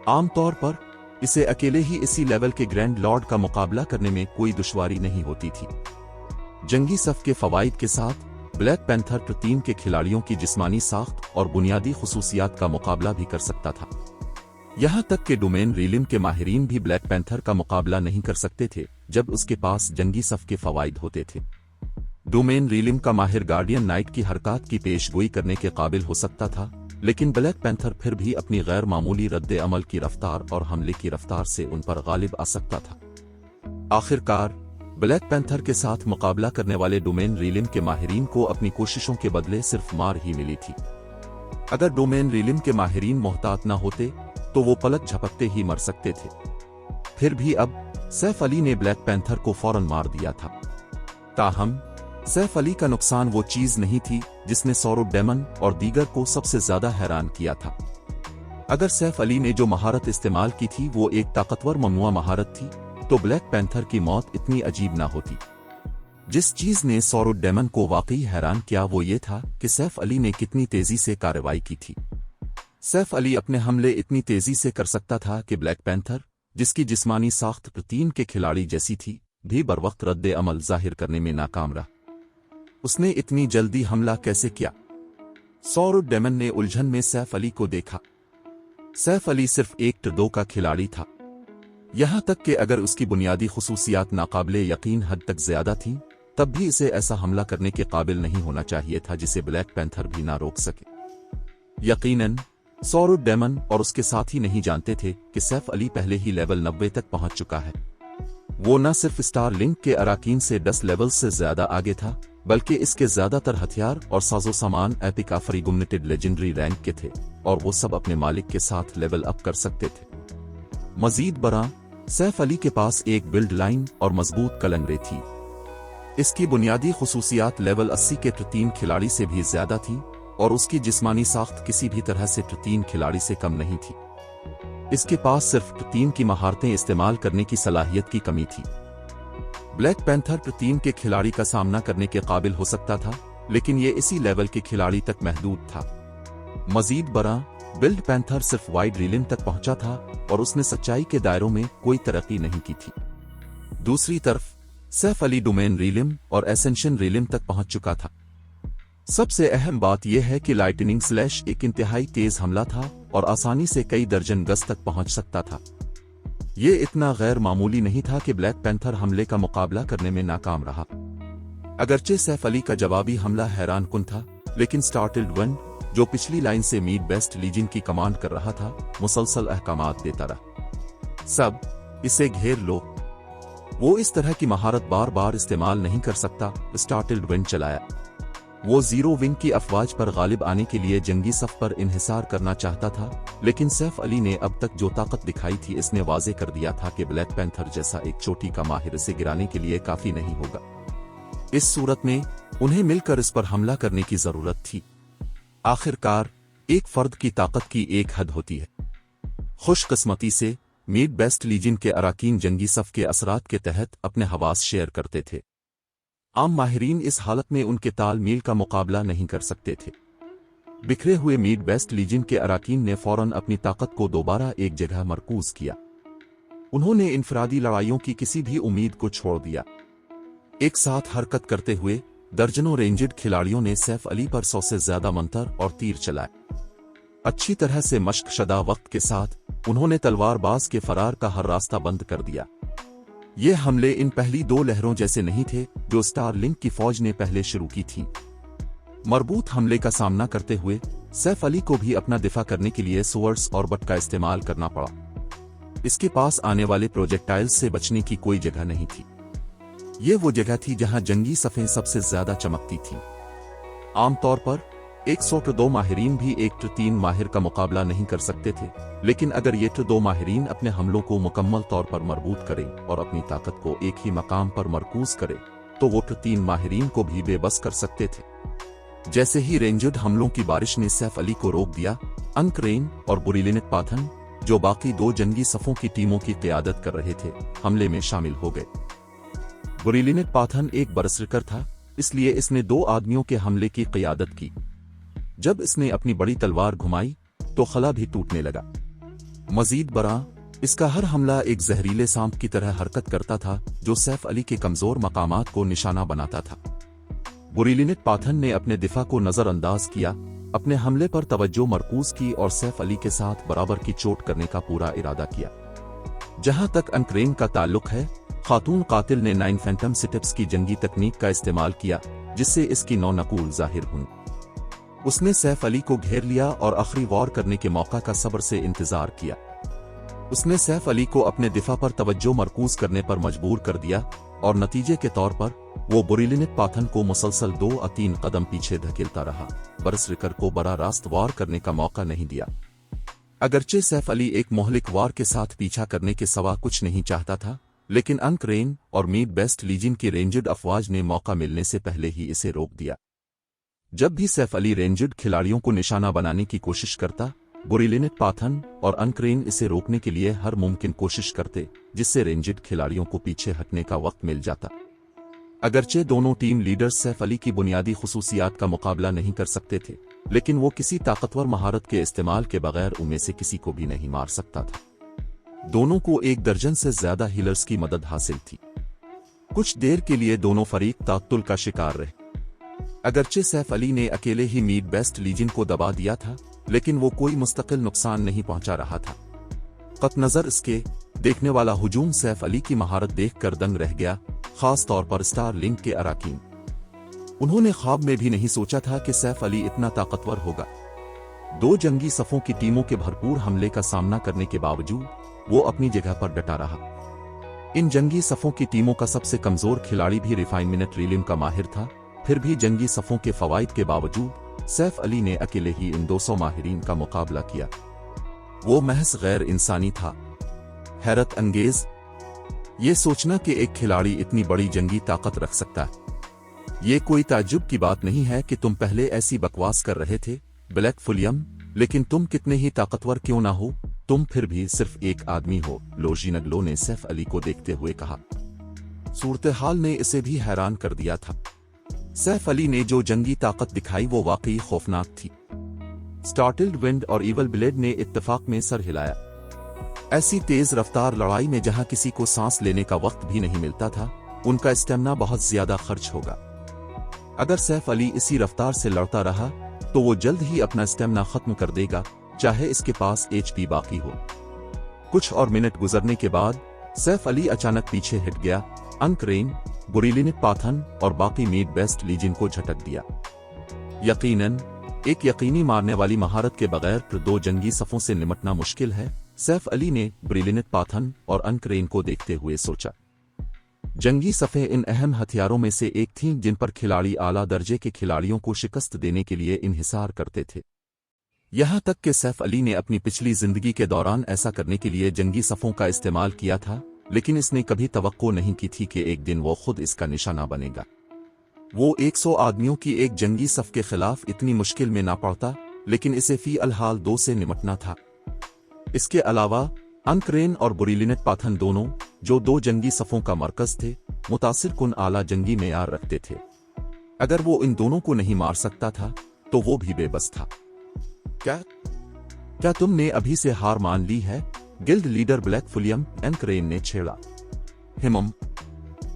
आमतौर पर इसे अकेले ही इसी लेवल के ग्रैंड लॉर्ड का मुकाबला करने में कोई दुश्वारी नहीं होती थी। जंगी सफ के फवाइद के साथ ब्लैक पैंथर टीम के खिलाड़ियों की जिस्मानी साख्त और बुनियादी खुसूसियात का मुकाबला भी कर सकता था। यहां तक कि डोमेन रीलिम के माहिरीन भी ब्लैक पैंथर का मुकाबला नहीं कर सकते थे जब उसके पास जंगी सफ के फवाइद होते थे। डोमेन रीलिम का माहिर गार्डियन नाइट की हरकत की पेशगोई करने के काबिल हो सकता था, लेकिन ब्लैक पैंथर फिर भी अपनी गैर मामूली रद्द अमल की रफ्तार और हमले की रफ्तार से उन पर गालिब आ सकता था। आखिरकार ब्लैक पैंथर के साथ मुकाबला करने वाले डोमेन रीलिम के माहिरीन को अपनी कोशिशों के बदले सिर्फ मार ही मिली थी। अगर डोमेन रीलिम के माहिरीन मोहतात न होते तो वो पलक झपकते ही मर सकते थे। फिर भी अब सैफ अली ने ब्लैक पैंथर को फौरन मार दिया था। ताहम सैफ अली का नुकसान वो चीज नहीं थी जिसने सौरभ डेमन और दीगर को सबसे ज्यादा हैरान किया था। अगर सैफ अली ने जो महारत इस्तेमाल की थी वो एक ताकतवर ममनुआ महारत थी, तो ब्लैक पैंथर की मौत इतनी अजीब ना होती। जिस चीज ने सौरभ डेमन को वाकई हैरान किया वो ये था कि सैफ अली ने कितनी तेजी से कार्रवाई की थी। सैफ अली अपने हमले इतनी तेजी से कर सकता था कि ब्लैक पैंथर, जिसकी जिस्मानी साख्त टीम के खिलाड़ी जैसी थी, भी बरवक्त रद्द अमल जाहिर करने में नाकाम रहा। उसने इतनी जल्दी हमला कैसे किया? सौरभ डेमन ने उलझन में सैफ अली को देखा। सैफ अली सिर्फ 1-2 का खिलाड़ी था। यहां तक कि अगर उसकी बुनियादी खुसूसियात नाकाबिले यकीन हद तक ज्यादा थीं, तब भी इसे ऐसा हमला करने के काबिल नहीं होना चाहिए था जिसे ब्लैक पैंथर भी ना रोक सके। यकीनन सौरभ डेमन और उसके साथी नहीं जानते थे कि सैफ अली पहले ही लेवल 90 तक पहुंच चुका है। वो न सिर्फ स्टार लिंक के अराकीन से 10 लेवल से ज्यादा आगे था, बल्कि इसके ज्यादातर हथियार और साजो सामान एपिक आफरीगुमनेटेड लेजेंडरी रैंक के थे, और वो सब अपने मालिक के साथ लेवल अप कर सकते थे। मजीद बरा सैफ अली के पास एक बिल्ड लाइन और मजबूत कलंगरे थी। इसकी बुनियादी खुसूसियात लेवल 80 के टीम खिलाड़ी से भी ज्यादा थी, और उसकी जिस्मानी साख्त किसी भी तरह से टीम खिलाड़ी से कम नहीं थी। इसके पास सिर्फ टीम की महारतें इस्तेमाल करने की सलाहियत की कमी थी। ब्लैक पैंथर टीम के खिलाड़ी का सामना करने के काबिल हो सकता था, लेकिन ये इसी लेवल के खिलाड़ी तक महदूद था। मजीद बरा, बिल्ड पैंथर सिर्फ वाइड रीलिम तक पहुंचा था और उसने सच्चाई के दायरों में कोई तरक्की नहीं की थी। दूसरी तरफ सैफ अली डोमेन रीलिम और एसेंशन रीलिम तक पहुंच चुका था। सबसे अहम बात यह है कि लाइटनिंग स्लैश एक इंतहाई तेज हमला था और आसानी से कई दर्जन गज तक पहुंच सकता था। ये इतना गैर मामूली नहीं था कि ब्लैक पैंथर हमले का मुकाबला करने में नाकाम रहा। अगरचे सैफ अली का जवाबी हमला हैरान कुन था, लेकिन स्टार्टिल्ड वन, जो पिछली लाइन से मीड बेस्ट लीजिन की कमांड कर रहा था, मुसलसल अहकामात देता रहा। सब, इसे घेर लो। वो इस तरह की महारत बार बार इस्तेमाल नहीं कर सकता। स्टार्टिल्ड वन चलाया। वो जीरो विंग की अफवाज पर गालिब आने के लिए जंगी सफ पर इन्हिसार करना चाहता था, लेकिन सैफ अली ने अब तक जो ताकत दिखाई थी इसने वाजे कर दिया था कि ब्लैक पैंथर जैसा एक चोटी का माहिर इसे गिराने के लिए काफी नहीं होगा। इस सूरत में उन्हें मिलकर इस पर हमला करने की जरूरत थी। आखिरकार एक फर्द की ताकत की एक हद होती है। खुशकिस्मती से मीड बेस्ट लीजिन के अराकीन जंगी सफ के असरात के तहत अपने हवास शेयर करते थे। आम माहिरीन इस हालत में उनके तालमेल का मुकाबला नहीं कर सकते थे। बिखरे हुए मीड बेस्ट लीजिन के अराकीन ने फौरन अपनी ताकत को दोबारा एक जगह मरकूज किया। उन्होंने इनफरादी लड़ाइयों की किसी भी उम्मीद को छोड़ दिया। एक साथ हरकत करते हुए दर्जनों रेंजड खिलाड़ियों ने सैफ अली पर 100 से ज्यादा मंतर और तीर चलाए। अच्छी तरह से मश्क शदा वक्त के साथ उन्होंने तलवारबाज के फरार का हर रास्ता बंद कर दिया। ये हमले इन पहली दो लहरों जैसे नहीं थे जो स्टारलिंक की फौज ने पहले शुरू की थी। मरबूत हमले का सामना करते हुए सैफ अली को भी अपना दिफा करने के लिए सोवर्ड्स और बट का इस्तेमाल करना पड़ा। इसके पास आने वाले प्रोजेक्टाइल्स से बचने की कोई जगह नहीं थी। ये वो जगह थी जहां जंगी सफ़ें सबसे ज्यादा चमकती थीं। आमतौर पर 102 माहिरीन भी 1-3 माहिर का मुकाबला नहीं कर सकते थे, लेकिन अगर ये 2 माहिरीन अपने हमलों को मुकम्मल तौर पर मरबूत करें और अपनी ताकत को एक ही मकाम पर मरकूज करें तो वो 3 माहिरीन को भी बेबस कर सकते थे। जैसे ही रेंजर्ड हमलों की बारिश ने सैफ अली को रोक दिया, अनक्रेन और बुरीलिनिक पाथन, जो बाकी 2 जंगी सफ़ों की टीमों की क़यादत कर रहे थे, हमले में शामिल हो गए। बुरीलिनिक पाथन एक बरसरकर था, इसलिए इसने 2 आदमियों के हमले की क़यादत की। जब इसने अपनी बड़ी तलवार घुमाई तो खला भी टूटने लगा। मजीद बरा, इसका हर हमला एक जहरीले सांप की तरह हरकत करता था जो सैफ अली के कमजोर मकामात को निशाना बनाता था। बुरीलिनिक पाथन ने अपने दिफा को नजरअंदाज किया, अपने हमले पर तवज्जो मरकूज की और सैफ अली के साथ बराबर की चोट करने का पूरा इरादा किया। जहां तक अनक्रेन का ताल्लुक है, खातून कातिल ने 9 फैंटम सिटिप्स की जंगी तकनीक का इस्तेमाल किया, जिससे इसकी नौ नकूल जाहिर हुई। उसने सैफ अली को घेर लिया और आखिरी वार करने के मौका का सब्र से इंतजार किया। उसने सैफ अली को अपने दिफा पर तवज्जो मरकूज करने पर मजबूर कर दिया और नतीजे के तौर पर वो बुरीलिनिक पाथन को मुसलसल 2-3 कदम पीछे धकेलता रहा, बरसरकर को बड़ा रास्त वार करने का मौका नहीं दिया। अगरचे सैफ अली एक मोहलिक वार के साथ पीछा करने के सवा कुछ नहीं चाहता था, लेकिन अनक्रेन और मीड बेस्ट लीजिन की रेंजर्ड अफवाज ने मौका मिलने से पहले ही इसे रोक दिया। जब भी सैफ अली रेंजर्ड खिलाड़ियों को निशाना बनाने की कोशिश करता, बुरीलिनिक पाथन और अनक्रेन इसे रोकने के लिए हर मुमकिन कोशिश करते, जिससे रेंजर्ड खिलाड़ियों को पीछे हटने का वक्त मिल जाता। अगरचे दोनों टीम लीडर्स सैफ अली की बुनियादी खुसूसियात का मुकाबला नहीं कर सकते थे, लेकिन वो किसी ताकतवर महारत के इस्तेमाल के बगैर उनमें से किसी को भी नहीं मार सकता था। दोनों को 1 दर्जन से ज्यादा हीलर्स की मदद हासिल थी। कुछ देर के लिए दोनों फरीक ताकतुल का शिकार रहे। अगरचे सैफ अली ने अकेले ही मीड बेस्ट लीजिन को दबा दिया था, लेकिन वो कोई मुस्तकिल नुकसान नहीं पहुंचा रहा था। कत नजर इसके देखने वाला हुजूम सैफ अली की महारत देखकर दंग रह गया, खास तौर पर स्टार लिंक के अराकीन। उन्होंने ख्वाब में भी नहीं सोचा था कि सैफ अली इतना ताकतवर होगा। 2 जंगी सफों की टीमों के भरपूर हमले का सामना करने के बावजूद वो अपनी जगह पर डटा रहा। इन जंगी सफों की टीमों का सबसे कमजोर खिलाड़ी भी रिफाइनमेंट रीलिम का माहिर था। फिर भी जंगी सफों के फवाइद के बावजूद सैफ अली ने अकेले ही इन 200 माहिरीन का मुकाबला किया। वो महज गैर इंसानी था। हैरत अंगेज ये सोचना कि एक खिलाड़ी इतनी बड़ी जंगी ताकत रख सकता है। ये कोई ताज्जुब की बात नहीं है कि तुम पहले ऐसी बकवास कर रहे थे ब्लैक फुलियम, लेकिन तुम कितने ही ताकतवर क्यों ना हो, तुम फिर भी सिर्फ एक आदमी हो, लोजीनगलो ने सैफ अली को देखते हुए कहा। सूरत हाल ने इसे भी हैरान कर दिया था। सैफ अली ने जो जंगी ताकत दिखाई वो वाकई खौफनाक थी। स्टार्टल्ड विंड और इवल ब्लेड ने इत्तेफाक में सर हिलाया। ऐसी तेज रफ्तार लड़ाई में जहां किसी को सांस लेने का वक्त भी नहीं मिलता था, उनका स्टेमिना बहुत ज्यादा खर्च होगा। अगर सैफ अली इसी रफ्तार से लड़ता रहा तो वो जल्द ही अपना स्टेमिना खत्म कर देगा, चाहे इसके पास एचपी बाकी हो। कुछ और मिनट गुजरने के बाद सैफ अली अचानक पीछे हट गया। अनक्रेन, बुरिलिनिक पाथन और बाकी मीड बेस्ट लीजिन को झटक दिया। यकीनन एक यकीनी मारने वाली महारत के बगैर दो जंगी सफों से निपटना मुश्किल है, सैफ अली ने ब्रिलिनिक पाथन और अनक्रेन को देखते हुए सोचा। जंगी सफ़े इन अहम हथियारों में से एक थीं जिन पर खिलाड़ी आला दर्जे के खिलाड़ियों को शिकस्त देने के लिए इन्हिसार करते थे। यहां तक कि सैफ अली ने अपनी पिछली जिंदगी के दौरान ऐसा करने के लिए जंगी सफ़ों का इस्तेमाल किया था, लेकिन इसने कभी तवक्को नहीं की थी कि एक दिन वो खुद इसका निशाना बनेगा। वो 100 आदमियों की एक जंगी सफ़ के खिलाफ इतनी मुश्किल में ना पड़ता, लेकिन इसे फी अलहाल 2 से निपटना था। इसके अलावा अनक्रेन और बुरिलिनिक पाथन दोनों, जो 2 जंगी सफ़ों का मरकज थे, मुतासिर कुन आला जंगी मेयार रखते थे। अगर वो इन दोनों को नहीं मार सकता था तो वो भी बेबस था। क्या तुमने अभी से हार मान ली है? गिल्ड लीडर ब्लैक फुलियम अनक्रेन ने छेड़ा। हिमम,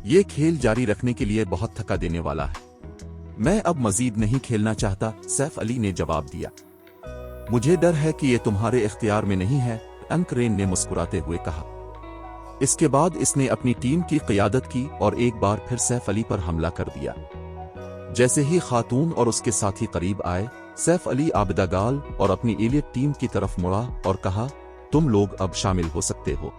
ये खेल जारी रखने के लिए बहुत थका देने वाला है। मैं अब मजीद नहीं खेलना चाहता, सैफ अली ने जवाब दिया। मुझे डर है कि ये तुम्हारे इख्तियार में नहीं है, अनक्रेन ने मुस्कुराते हुए कहा। इसके बाद इसने अपनी टीम की क़ियादत की और एक बार फिर सैफ अली पर हमला कर दिया। जैसे ही खातून और उसके साथी करीब आए, सैफ अली आबिदागाल और अपनी एलियट टीम की तरफ मुड़ा और कहा, तुम लोग अब शामिल हो सकते हो।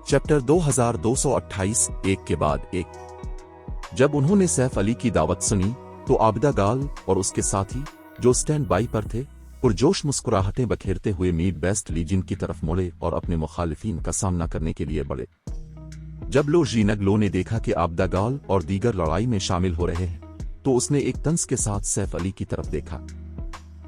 चैप्टर 2228 एक के बाद एक। जब उन्होंने सैफ अली की दावत सुनी तो आबिदागाल और उसके साथी, जो स्टैंड बाई पर थे, पुरजोश मुस्कुराहटें बखेरते हुए मीड बेस्ट लीजिन की तरफ मुड़े और अपने मुखालिफिन का सामना करने के लिए बढ़े। जब लो जीनगलो ने देखा कि आबिदागाल और दीगर लड़ाई में शामिल हो रहे हैं, तो उसने एक तंज के साथ सैफ अली की तरफ देखा।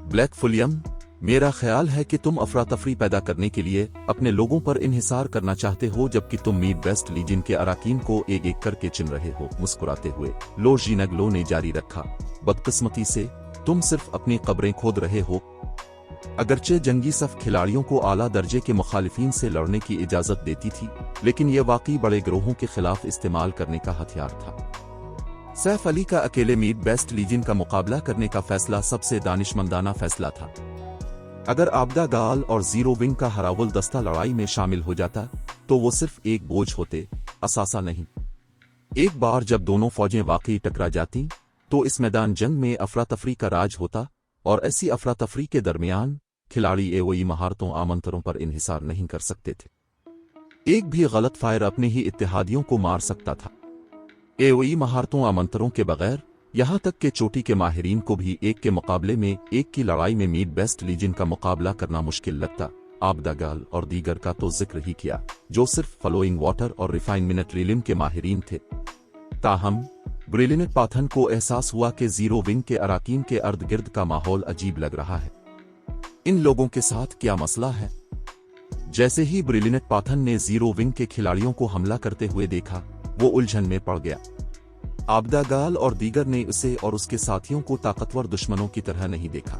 ब्लैक फुलियम, मेरा ख्याल है कि तुम अफरा तफरी पैदा करने के लिए अपने लोगों पर इन्हिसार करना चाहते हो, जबकि तुम मीड बेस्ट लीजिन के अराकीन को एक एक करके चिन रहे हो। मुस्कुराते हुए लो जीनगलो ने जारी रखा, बदकिस्मती से तुम सिर्फ अपनी कब्रें खोद रहे हो। अगरचे जंगी सफ खिलाड़ियों को आला दर्जे के मुखालिफिन से लड़ने की इजाजत देती थी, लेकिन यह वाकई बड़े ग्रोहों के खिलाफ इस्तेमाल करने का हथियार था। सैफ अली का अकेले मीड बेस्ट लीजिन का मुकाबला करने का फैसला सबसे दानिशमंदाना फैसला था। अगर आबिदागाल और जीरो विंग का हरावुल दस्ता लड़ाई में शामिल हो जाता तो वो सिर्फ एक बोझ होते, असासा नहीं। एक बार जब दोनों फौजें वाकई टकरा जाती तो इस मैदान जंग में अफरा तफरी का राज होता, और ऐसी अफरा तफरी के दरमियान खिलाड़ी एओई महारतों आमंत्रों पर इन्हिसार नहीं कर सकते थे। एक भी गलत फायर अपने ही इत्तेहादियों को मार सकता था। एओई महारतों आमंत्रों के बगैर यहां तक कि चोटी के माहिरीन को भी एक के मुकाबले में एक की लड़ाई में मीड बेस्ट लीजिन का मुकाबला करना मुश्किल लगता। आबिदागाल और दीगर का तो जिक्र ही किया, जो सिर्फ फलोइंग वाटर और रिफाइन मिनटरी लिम के माहिरीन थे। ताहम ब्रिलिनिक पाथन को एहसास हुआ कि जीरो विंग के अराकीन के अर्द गिर्द का माहौल अजीब लग रहा है। इन लोगों के साथ क्या मसला है? जैसे ही ब्रिलिनिक पाथन ने जीरो विंग के खिलाड़ियों को हमला करते हुए देखा, वो उलझन में पड़ गया। आबिदागाल और दीगर ने उसे और उसके साथियों को ताकतवर दुश्मनों की तरह नहीं देखा,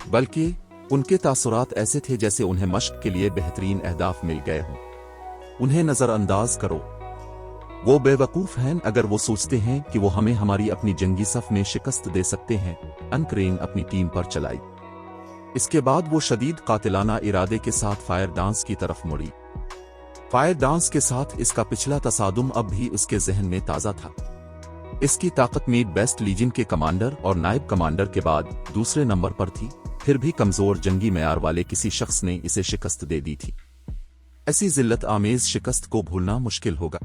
बल्कि उनके तासुरात ऐसे थे जैसे उन्हें मश्क के लिए बेहतरीन अहदाफ मिल गए हों। उन्हें नजरअंदाज करो, वो बेवकूफ हैं अगर वो सोचते हैं कि वो हमें हमारी अपनी जंगी सफ में शिकस्त दे सकते हैं। अनक्रेन अपनी टीम पर चलाई। इसके बाद वो शदीद कातिलाना इरादे के साथ फायर डांस की तरफ मुड़ी। फायर डांस के साथ इसका पिछला तसादुम अब भी उसके जहन में ताज़ा था। इसकी ताकत मीड बेस्ट लीजिन के कमांडर और नायब कमांडर के बाद दूसरे नंबर पर थी, फिर भी कमजोर जंगी मेयार वाले किसी शख्स ने इसे शिकस्त दे दी थी। ऐसी जिल्लत आमेज शिकस्त को भूलना मुश्किल होगा।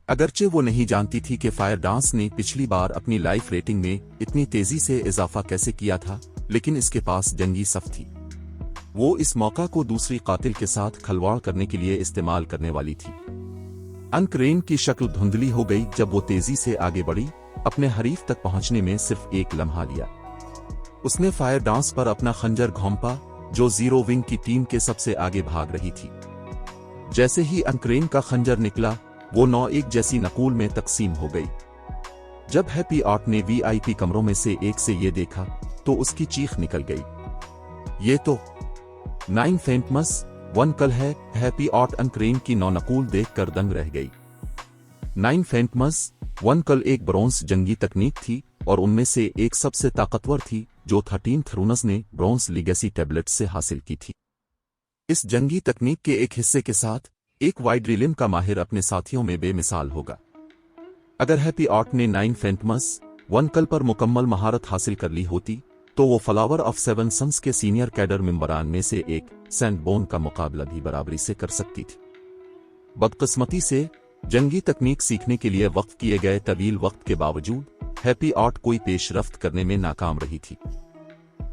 अगरचे वो नहीं जानती थी कि फायर डांस ने पिछली बार अपनी लाइफ रेटिंग में इतनी तेजी से इजाफा कैसे किया था, लेकिन इसके पास जंगी सफ थी। वो इस मौका को दूसरी कातिल के साथ खलवाड़ करने के लिए इस्तेमाल करने वाली थी। अनक्रेन की शक्ल धुंधली हो गई जब वो तेजी से आगे बढ़ी। अपने हरीफ तक पहुंचने में सिर्फ एक लम्हा लिया। उसने फायर डांस पर अपना खंजर घोंपा, जो जीरो विंग की टीम के सबसे आगे भाग रही थी। जैसे ही अनक्रेन का खंजर निकला, वो 9 एक जैसी नकूल में तकसीम हो गई। जब हैप्पी आर्ट ने वीआईपी कमरों में से एक से ये देखा तो उसकी चीख निकल गई। ये तो 9 फेंटमस 1 कल है। हैप्पी आर्ट अनक्रेन की नौनकूल देखकर दंग रह गई। 9 फेंटमस 1 कल एक ब्रोंज जंगी तकनीक थी और उनमें से एक सबसे ताकतवर थी जो 13th रूनर्स ने ब्रोंज लीगेसी टैबलेट से हासिल की थी। इस जंगी तकनीक के एक हिस्से के साथ एक वाइड रिलिम का माहिर अपने साथियों में बेमिसाल होगा। अगर हैप्पी आर्ट ने 9 फेंटमस 1 कल पर मुकम्मल महारत हासिल कर ली होती तो वो फ्लावर ऑफ 7 सन्स के सीनियर कैडर मेंबरान में से एक सैंडबोन का मुकाबला भी बराबरी से कर सकती थी। बदकिस्मती से जंगी तकनीक सीखने के लिए वक्त किए गए तवील वक्त के बावजूद हैप्पी आर्ट कोई पेशरफ्त करने में नाकाम रही थी।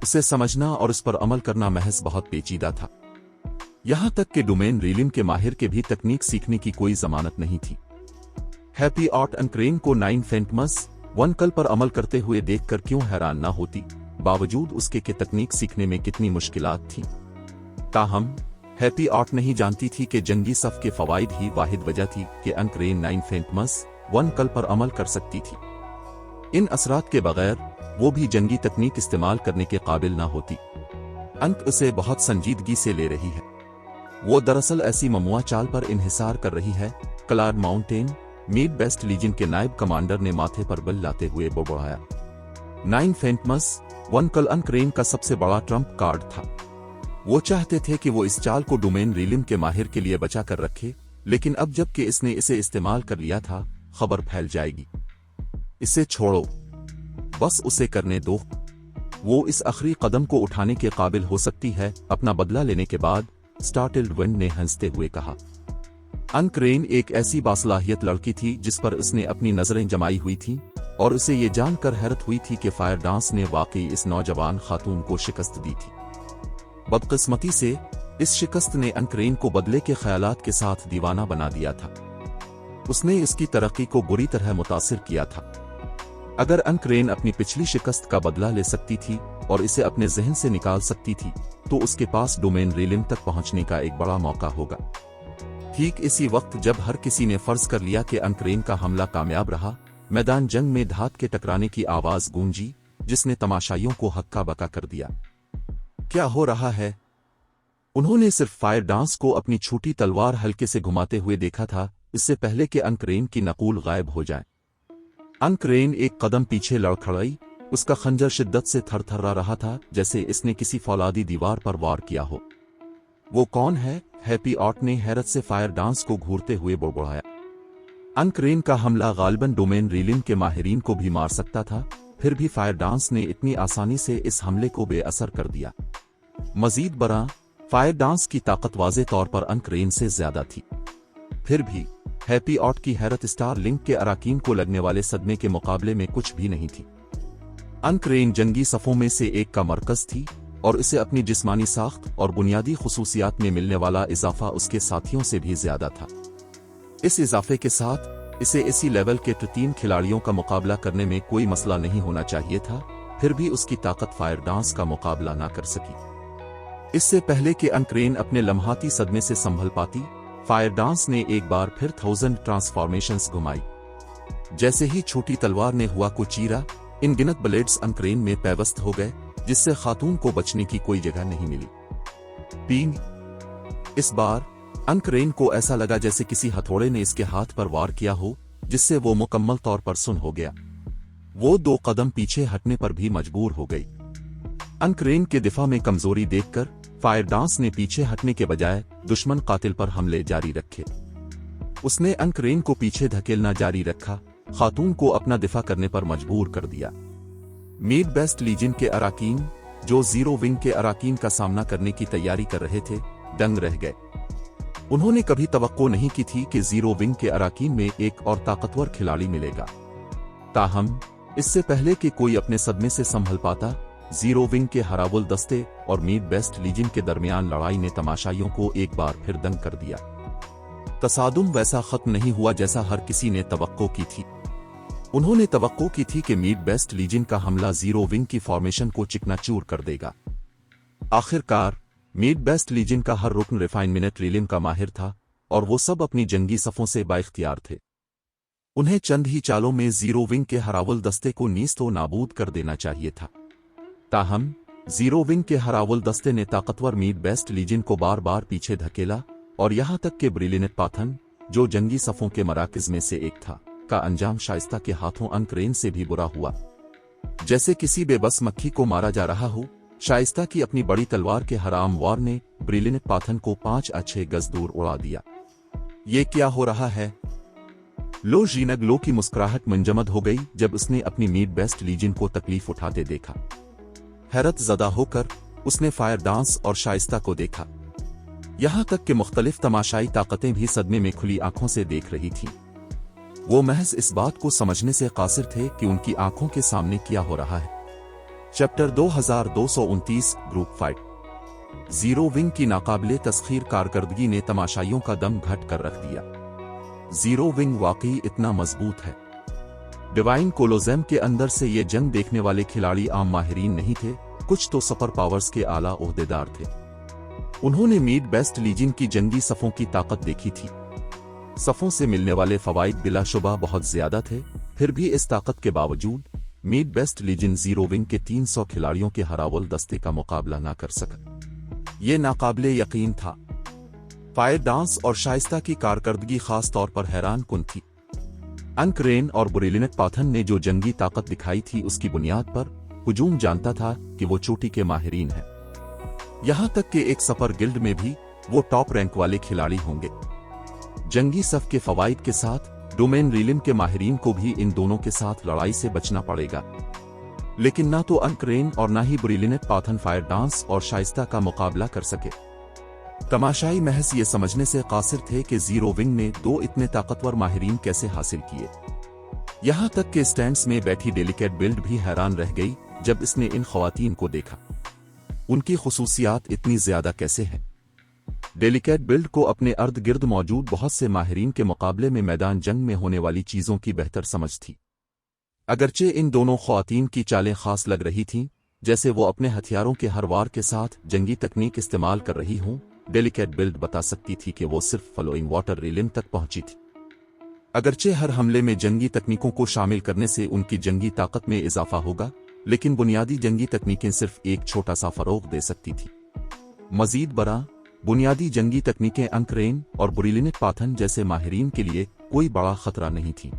उसे समझना और उस पर अमल करना महज बहुत पेचीदा था। यहां तक कि डोमेन रीलिम के माहिर के भी तकनीक सीखने की कोई जमानत नहीं थी। हैप्पी आर्ट अनक्रेन को 9 फेंटमस 1 कल पर अमल करते हुए देखकर क्यों हैरान ना होती, बावजूद उसके कि तकनीक सीखने में कितनी मुश्किलात थीं। ताहम हैप्पी आर्ट नहीं जानती थी कि जंगी सफ के फवाइद ही वाहिद वजह थी कि अनक्रेन 9 फेंटमस 1 कल पर अमल कर सकती थी। इन असरात के बगैर वो भी जंगी तकनीक इस्तेमाल करने के काबिल ना होती। अंक उसे बहुत संजीदगी से ले रही है। वो दरअसल ऐसी ममुआ चाल पर इन्हिसार कर रही है। क्लार्ड माउंटेन मीड बेस्ट लीजन के नायब कमांडर ने माथे पर बल लाते हुए बड़बड़ाया। 9 फेंटमस 1 कल अनक्रेन का सबसे बड़ा ट्रम्प कार्ड था। वो चाहते थे कि वो इस चाल को डोमेन रीलिम के माहिर के लिए बचा कर रखे, लेकिन अब जबकि इसने इसे इस्तेमाल कर लिया था, खबर फैल जाएगी। इसे छोड़ो, बस उसे करने दो। वो इस आखिरी कदम को उठाने के काबिल हो सकती है। अपना बदला लेने के बाद स्टार्टल्ड वन ने हंसते हुए कहा। अनक्रेन एक ऐसी बासलाहियत लड़की थी जिस पर उसने अपनी नजरें जमाई हुई थीं और उसे ये जानकर हैरत हुई थी कि फायर डांस ने वाकई इस नौजवान खातून को शिकस्त दी थी। बदकिस्मती से इस शिकस्त ने अनक्रेन को बदले के ख्यालात के साथ दीवाना बना दिया था। उसने इसकी तरक्की को बुरी तरह मुतासिर किया था। अगर अनक्रेन अपनी पिछली शिकस्त का बदला ले सकती थी और इसे अपने जहन से निकाल सकती थी तो उसके पास डोमेन रीलिम तक पहुंचने का एक बड़ा मौका होगा। ठीक इसी वक्त जब हर किसी ने फर्ज कर लिया कि अनक्रेन का हमला कामयाब रहा, मैदान जंग में धात के टकराने की आवाज गूंजी जिसने तमाशाइयों को हक्का बका कर दिया। क्या हो रहा है? उन्होंने सिर्फ फायर डांस को अपनी छोटी तलवार हल्के से घुमाते हुए देखा था, इससे पहले कि अनक्रेन की नकूल गायब हो जाए। अनक्रेन एक कदम पीछे लड़खड़ाई। उसका खंजर शिद्दत से थरथरा रहा था, जैसे इसने किसी फौलादी दीवार पर वार किया हो। वो कौन है? हैप्पी आर्ट ने हैरत से फायर डांस को घूरते हुए बड़बड़ाया। अनक्रेन का हमला गालिबन डोमेन रीलिम के माहिरीन को भी मार सकता था, फिर भी फायर डांस ने इतनी आसानी से इस हमले को बेअसर कर दिया। मजीद बरा, फायर डांस की ताकत वाज़े तौर पर अनक्रेन से ज्यादा थी। फिर भी हैप्पी आर्ट की हैरत स्टार लिंक के अराकीन को लगने वाले सदमे के मुकाबले में कुछ भी नहीं थी। अनक्रेन जंगी सफों में से एक का मरकज थी और इसे अपनी जिस्मानी साख्त और बुनियादी खुसूसियात में मिलने वाला इजाफा उसके साथियों से भी ज्यादा था। इस इजाफे के साथ इसे इसी लेवल के 3 खिलाड़ियों का मुकाबला करने में कोई मसला नहीं होना चाहिए था, फिर भी उसकी ताकत फायर डांस का मुकाबला ना कर सकी। इससे पहले कि अनक्रेन अपने लम्हाती सदमे से संभल पाती, फायर डांस ने एक बार फिर 1000 ट्रांसफॉर्मेशंस घुमाई। जैसे ही छोटी तलवार ने हुआ को चीरा, इन गिनत ब्लेड्स अनक्रेन में पैवस्त हो गए, जिससे खातून को बचने की कोई जगह नहीं मिली। 3 इस बार अनक्रेन को ऐसा लगा जैसे किसी हथौड़े ने इसके हाथ पर वार किया हो, जिससे वो मुकम्मल तौर पर सुन्न हो गया। वो 2 कदम पीछे हटने पर भी मजबूर हो गई। अनक्रेन के दिफा में कमजोरी देखकर फायर डांस ने पीछे हटने के बजाय दुश्मन कातिल पर हमले जारी रखे। उसने अनक्रेन को पीछे धकेलना जारी रखा, खातून को अपना दिफा करने पर मजबूर कर दिया। मीड बेस्ट लीजन के अराकीन, जो जीरो विंग के अराकीन का सामना करने की तैयारी कर रहे थे, दंग रह गए। उन्होंने कभी तवक्को नहीं की थी कि जीरो विंग के अराकीन में एक और ताकतवर खिलाड़ी मिलेगा। ताहम इससे पहले कि कोई अपने सदमे से संभल पाता, जीरो विंग के हरावुल दस्ते और मीड बेस्ट लीजन के दरमियान लड़ाई ने तमाशाइयों को एक बार फिर दंग कर दिया। तसादुम वैसा खत्म नहीं हुआ जैसा हर किसी ने तवक्को की थी। उन्होंने तवक्को की थी कि मीड बेस्ट लीजन का हमला जीरो विंग की फॉर्मेशन को चिकनाचूर कर देगा। आखिरकार मीड बेस्ट लीजन का हर रुकन रिफाइनमेंट रीलिम का माहिर था और वो सब अपनी जंगी सफों से बाइख्तियार थे। उन्हें चंद ही चालों में जीरो विंग के हरावल दस्ते को नीस्तो नाबूद कर देना चाहिए था। ताहम जीरो विंग के हरावल दस्ते ने ताकतवर मीड बेस्ट लीजन को बार बार पीछे धकेला और यहां तक कि ब्रिलियंट पाथन, जो जंगी सफों के मराकज में से एक था, का अंजाम शाइस्ता के हाथों अनकरेन से भी बुरा हुआ। जैसे किसी बेबस मक्खी को मारा जा रहा हो, शाइस्ता की अपनी बड़ी तलवार के हराम वार ने ब्रिलियंट पाथन को 5 या 6 गज दूर उड़ा दिया। ये क्या हो रहा है? लो जीनग लो की मुस्कुराहट मुंजमद हो गई जब उसने अपनी मीड बेस्ट लीजन को तकलीफ उठाते देखा। हैरत ज़दा होकर उसने फायर डांस और शाइस्ता को देखा। यहां तक कि मुख्तलिफ तमाशाई ताकतें भी सदमे में खुली आंखों से देख रही थीं। वो महज इस बात को समझने से कासिर थे कि उनकी आंखों के सामने क्या हो रहा है। Chapter 2229 group fight. Zero wing की नाकाबिले तस्खीर कारकर्दगी ने तमाशाइयों का दम घट कर रख दिया। जीरो विंग वाकई इतना मजबूत है। डिवाइन कोलोजेम के अंदर से ये जंग देखने वाले खिलाड़ी आम माहिरीन नहीं थे, कुछ तो सुपर पावर्स के आला ओहदेदार थे। उन्होंने मीड बेस्ट लीजन की जंगी सफों की ताकत देखी थी। सफों से मिलने वाले फवाइद बिलाशुबा बहुत ज्यादा थे, फिर भी इस ताकत के बावजूद mid best legion zero wing के 300 खिलाड़ियों के हरावल दस्ते का मुकाबला ना कर सका। ये नाकाबिले यकीन था। फायर डांस और शाइस्ता की कारकर्दगी खास तौर पर हैरान कुन थी। अनकरेन और ब्रिलियंट पाथन ने जो जंगी ताकत दिखाई थी उसकी बुनियाद पर हुजूम जानता था कि वो चोटी के माहिरीन हैं। यहां तक कि एक सफर गिल्ड में भी वो टॉप रैंक वाले खिलाड़ी होंगे। जंगी सफ के फवाइद के साथ डोमेन रीलिम के माहिरीन को भी इन दोनों के साथ लड़ाई से बचना पड़ेगा। लेकिन ना तो अनकरेन और ना ही ब्रिलियंट पाथन फायर डांस और शाइस्ता का मुकाबला कर सके। तमाशाई महज ये समझने से कासिर थे कि जीरो विंग ने 2 इतने ताकतवर माहिरीन कैसे हासिल किए। यहां तक कि स्टैंड्स में बैठी डेलिकेट बिल्ड भी हैरान रह गई जब इसने इन खवातीन को देखा। उनकी खुसूसियात इतनी ज्यादा कैसे हैं? डेलिकेट बिल्ड को अपने अर्द गिर्द मौजूद बहुत से माहिरीन के मुकाबले में मैदान जंग में होने वाली चीजों की बेहतर समझ थी। अगरचे इन दोनों खवातीन की चालें खास लग रही थीं, जैसे वो अपने हथियारों के हर वार के साथ जंगी तकनीक इस्तेमाल कर रही हों, डेलिकेट बिल्ड बता सकती थी कि वो सिर्फ फॉलोइंग वाटर रिलिम तक पहुंची थी। अगरचे हर हमले में जंगी तकनीकों को शामिल करने से उनकी जंगी ताकत में इजाफा होगा, लेकिन बुनियादी जंगी तकनीकें सिर्फ एक छोटा सा फरोग दे सकती थी। मजीद बरा बुनियादी जंगी तकनीकें अनकरेन और ब्रिलियंट पाथन जैसे माहिरीन के लिए कोई बड़ा खतरा नहीं थी।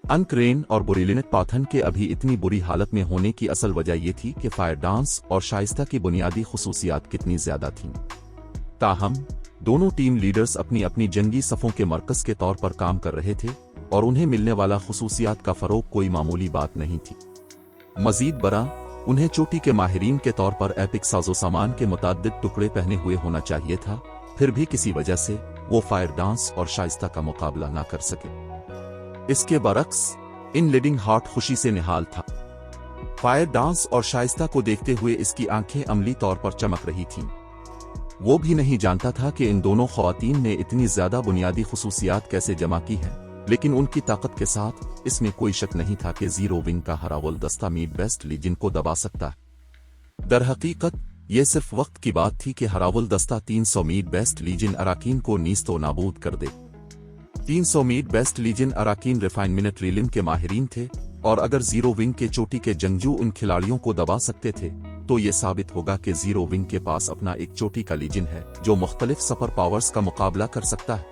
अनकरेन और ब्रिलियंट पाथन के अभी इतनी बुरी हालत में होने की असल वजह यह थी कि फायर डांस और शाइस्ता की बुनियादी खुसूसियात कितनी ज्यादा थीं। ताहम दोनों टीम लीडर्स अपनी अपनी जंगी सफों के मरकज के तौर पर काम कर रहे थे और उन्हें मिलने वाला खुसूसियात का फरोग कोई मामूली बात नहीं थी। मजीद बरा उन्हें चोटी के माहिरीन के तौर पर एपिक साजो सामान के मुताद्दिद टुकड़े पहने हुए होना चाहिए था, फिर भी किसी वजह से वो फायर डांस और शाइस्ता का मुकाबला ना कर सके। इसके बरक्स इन लीडिंग हार्ट खुशी से निहाल था। फायर डांस और शाइस्ता को देखते हुए इसकी आंखें अमली तौर पर चमक रही थीं। वो भी नहीं जानता था कि इन दोनों खवातीन ने इतनी ज्यादा बुनियादी खुसूसियात कैसे जमा की हैं, लेकिन उनकी ताकत के साथ इसमें कोई शक नहीं था कि जीरो विंग का हरावल दस्ता मीड बेस्ट लीजन को दबा सकता है। दरहकीकत ये सिर्फ वक्त की बात थी कि हरावल दस्ता 300 मीड बेस्ट लीजन अराकीन को नीस्तो नाबूद कर दे। 300 मीड बेस्ट लीजन अराकीन रिफाइनमेंट रिलिम के माहिरीन थे, और अगर जीरो विंग के चोटी के जंगजू उन खिलाड़ियों को दबा सकते थे तो ये साबित होगा कि जीरो विंग के पास अपना एक चोटी का लीजन है जो मुख्तलिफ सुपर पावर्स का मुकाबला कर सकता है।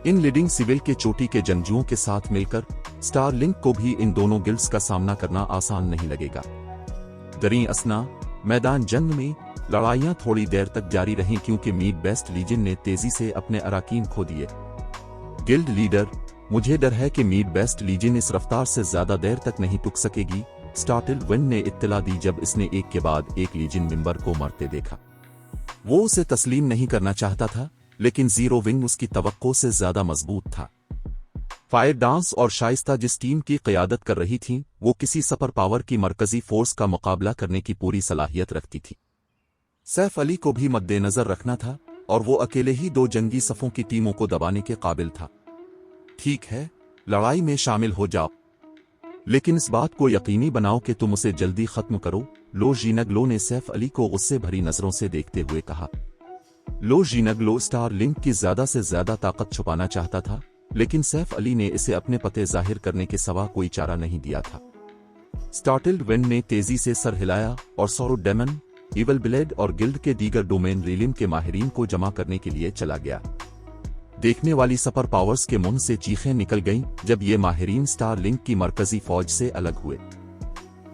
इन लीडिंग सिविल के चोटी के जंगजुओं के साथ मिलकर स्टार लिंक को भी इन दोनों गिल्ड्स का सामना करना आसान नहीं लगेगा। दरी असना मैदान जंग में लड़ाइयां थोड़ी देर तक जारी रहीं क्योंकि मीड बेस्ट लीजन ने तेजी से अपने अराकीन खो दिए। गिल्ड लीडर, मुझे डर है कि मीड बेस्ट लीजन इस रफ्तार से ज्यादा देर तक नहीं टुक सकेगी, स्टार्टिल वन ने इत्तला दी जब इसने एक के बाद एक लीजन मेंबर को मरते देखा। वो उसे तस्लीम नहीं करना चाहता था, लेकिन जीरो विंग उसकी तवक्को से ज्यादा मजबूत था। फायर डांस और शाइस्ता जिस टीम की क़यादत कर रही थीं, वो किसी सुपर पावर की मरकजी फोर्स का मुकाबला करने की पूरी सलाहियत रखती थी। सैफ अली को भी मद्देनजर रखना था और वो अकेले ही 2 जंगी सफों की टीमों को दबाने के काबिल था। ठीक है, लड़ाई में शामिल हो जाओ, लेकिन इस बात को यकीनी बनाओ कि तुम उसे जल्दी खत्म करो, लो जीनगलो ने सैफ अली को गुस्से भरी नजरों से देखते हुए कहा। लो जीनगलो स्टार लिंक की ज्यादा से ज्यादा ताकत छुपाना चाहता था, लेकिन सैफ अली ने इसे अपने पते जाहिर करने के सिवा कोई चारा नहीं दिया था। स्टार्टिल्ड विंड ने तेजी से सर हिलाया और सौरव डेमन, इवल ब्लेड और गिल्ड के दीगर डोमेन रीलिम के माहिरीन को जमा करने के लिए चला गया। देखने वाली सुपर पावर्स के मुंह से चीखें निकल गईं जब ये माहिरीन स्टार लिंक की मरकजी फौज से अलग हुए।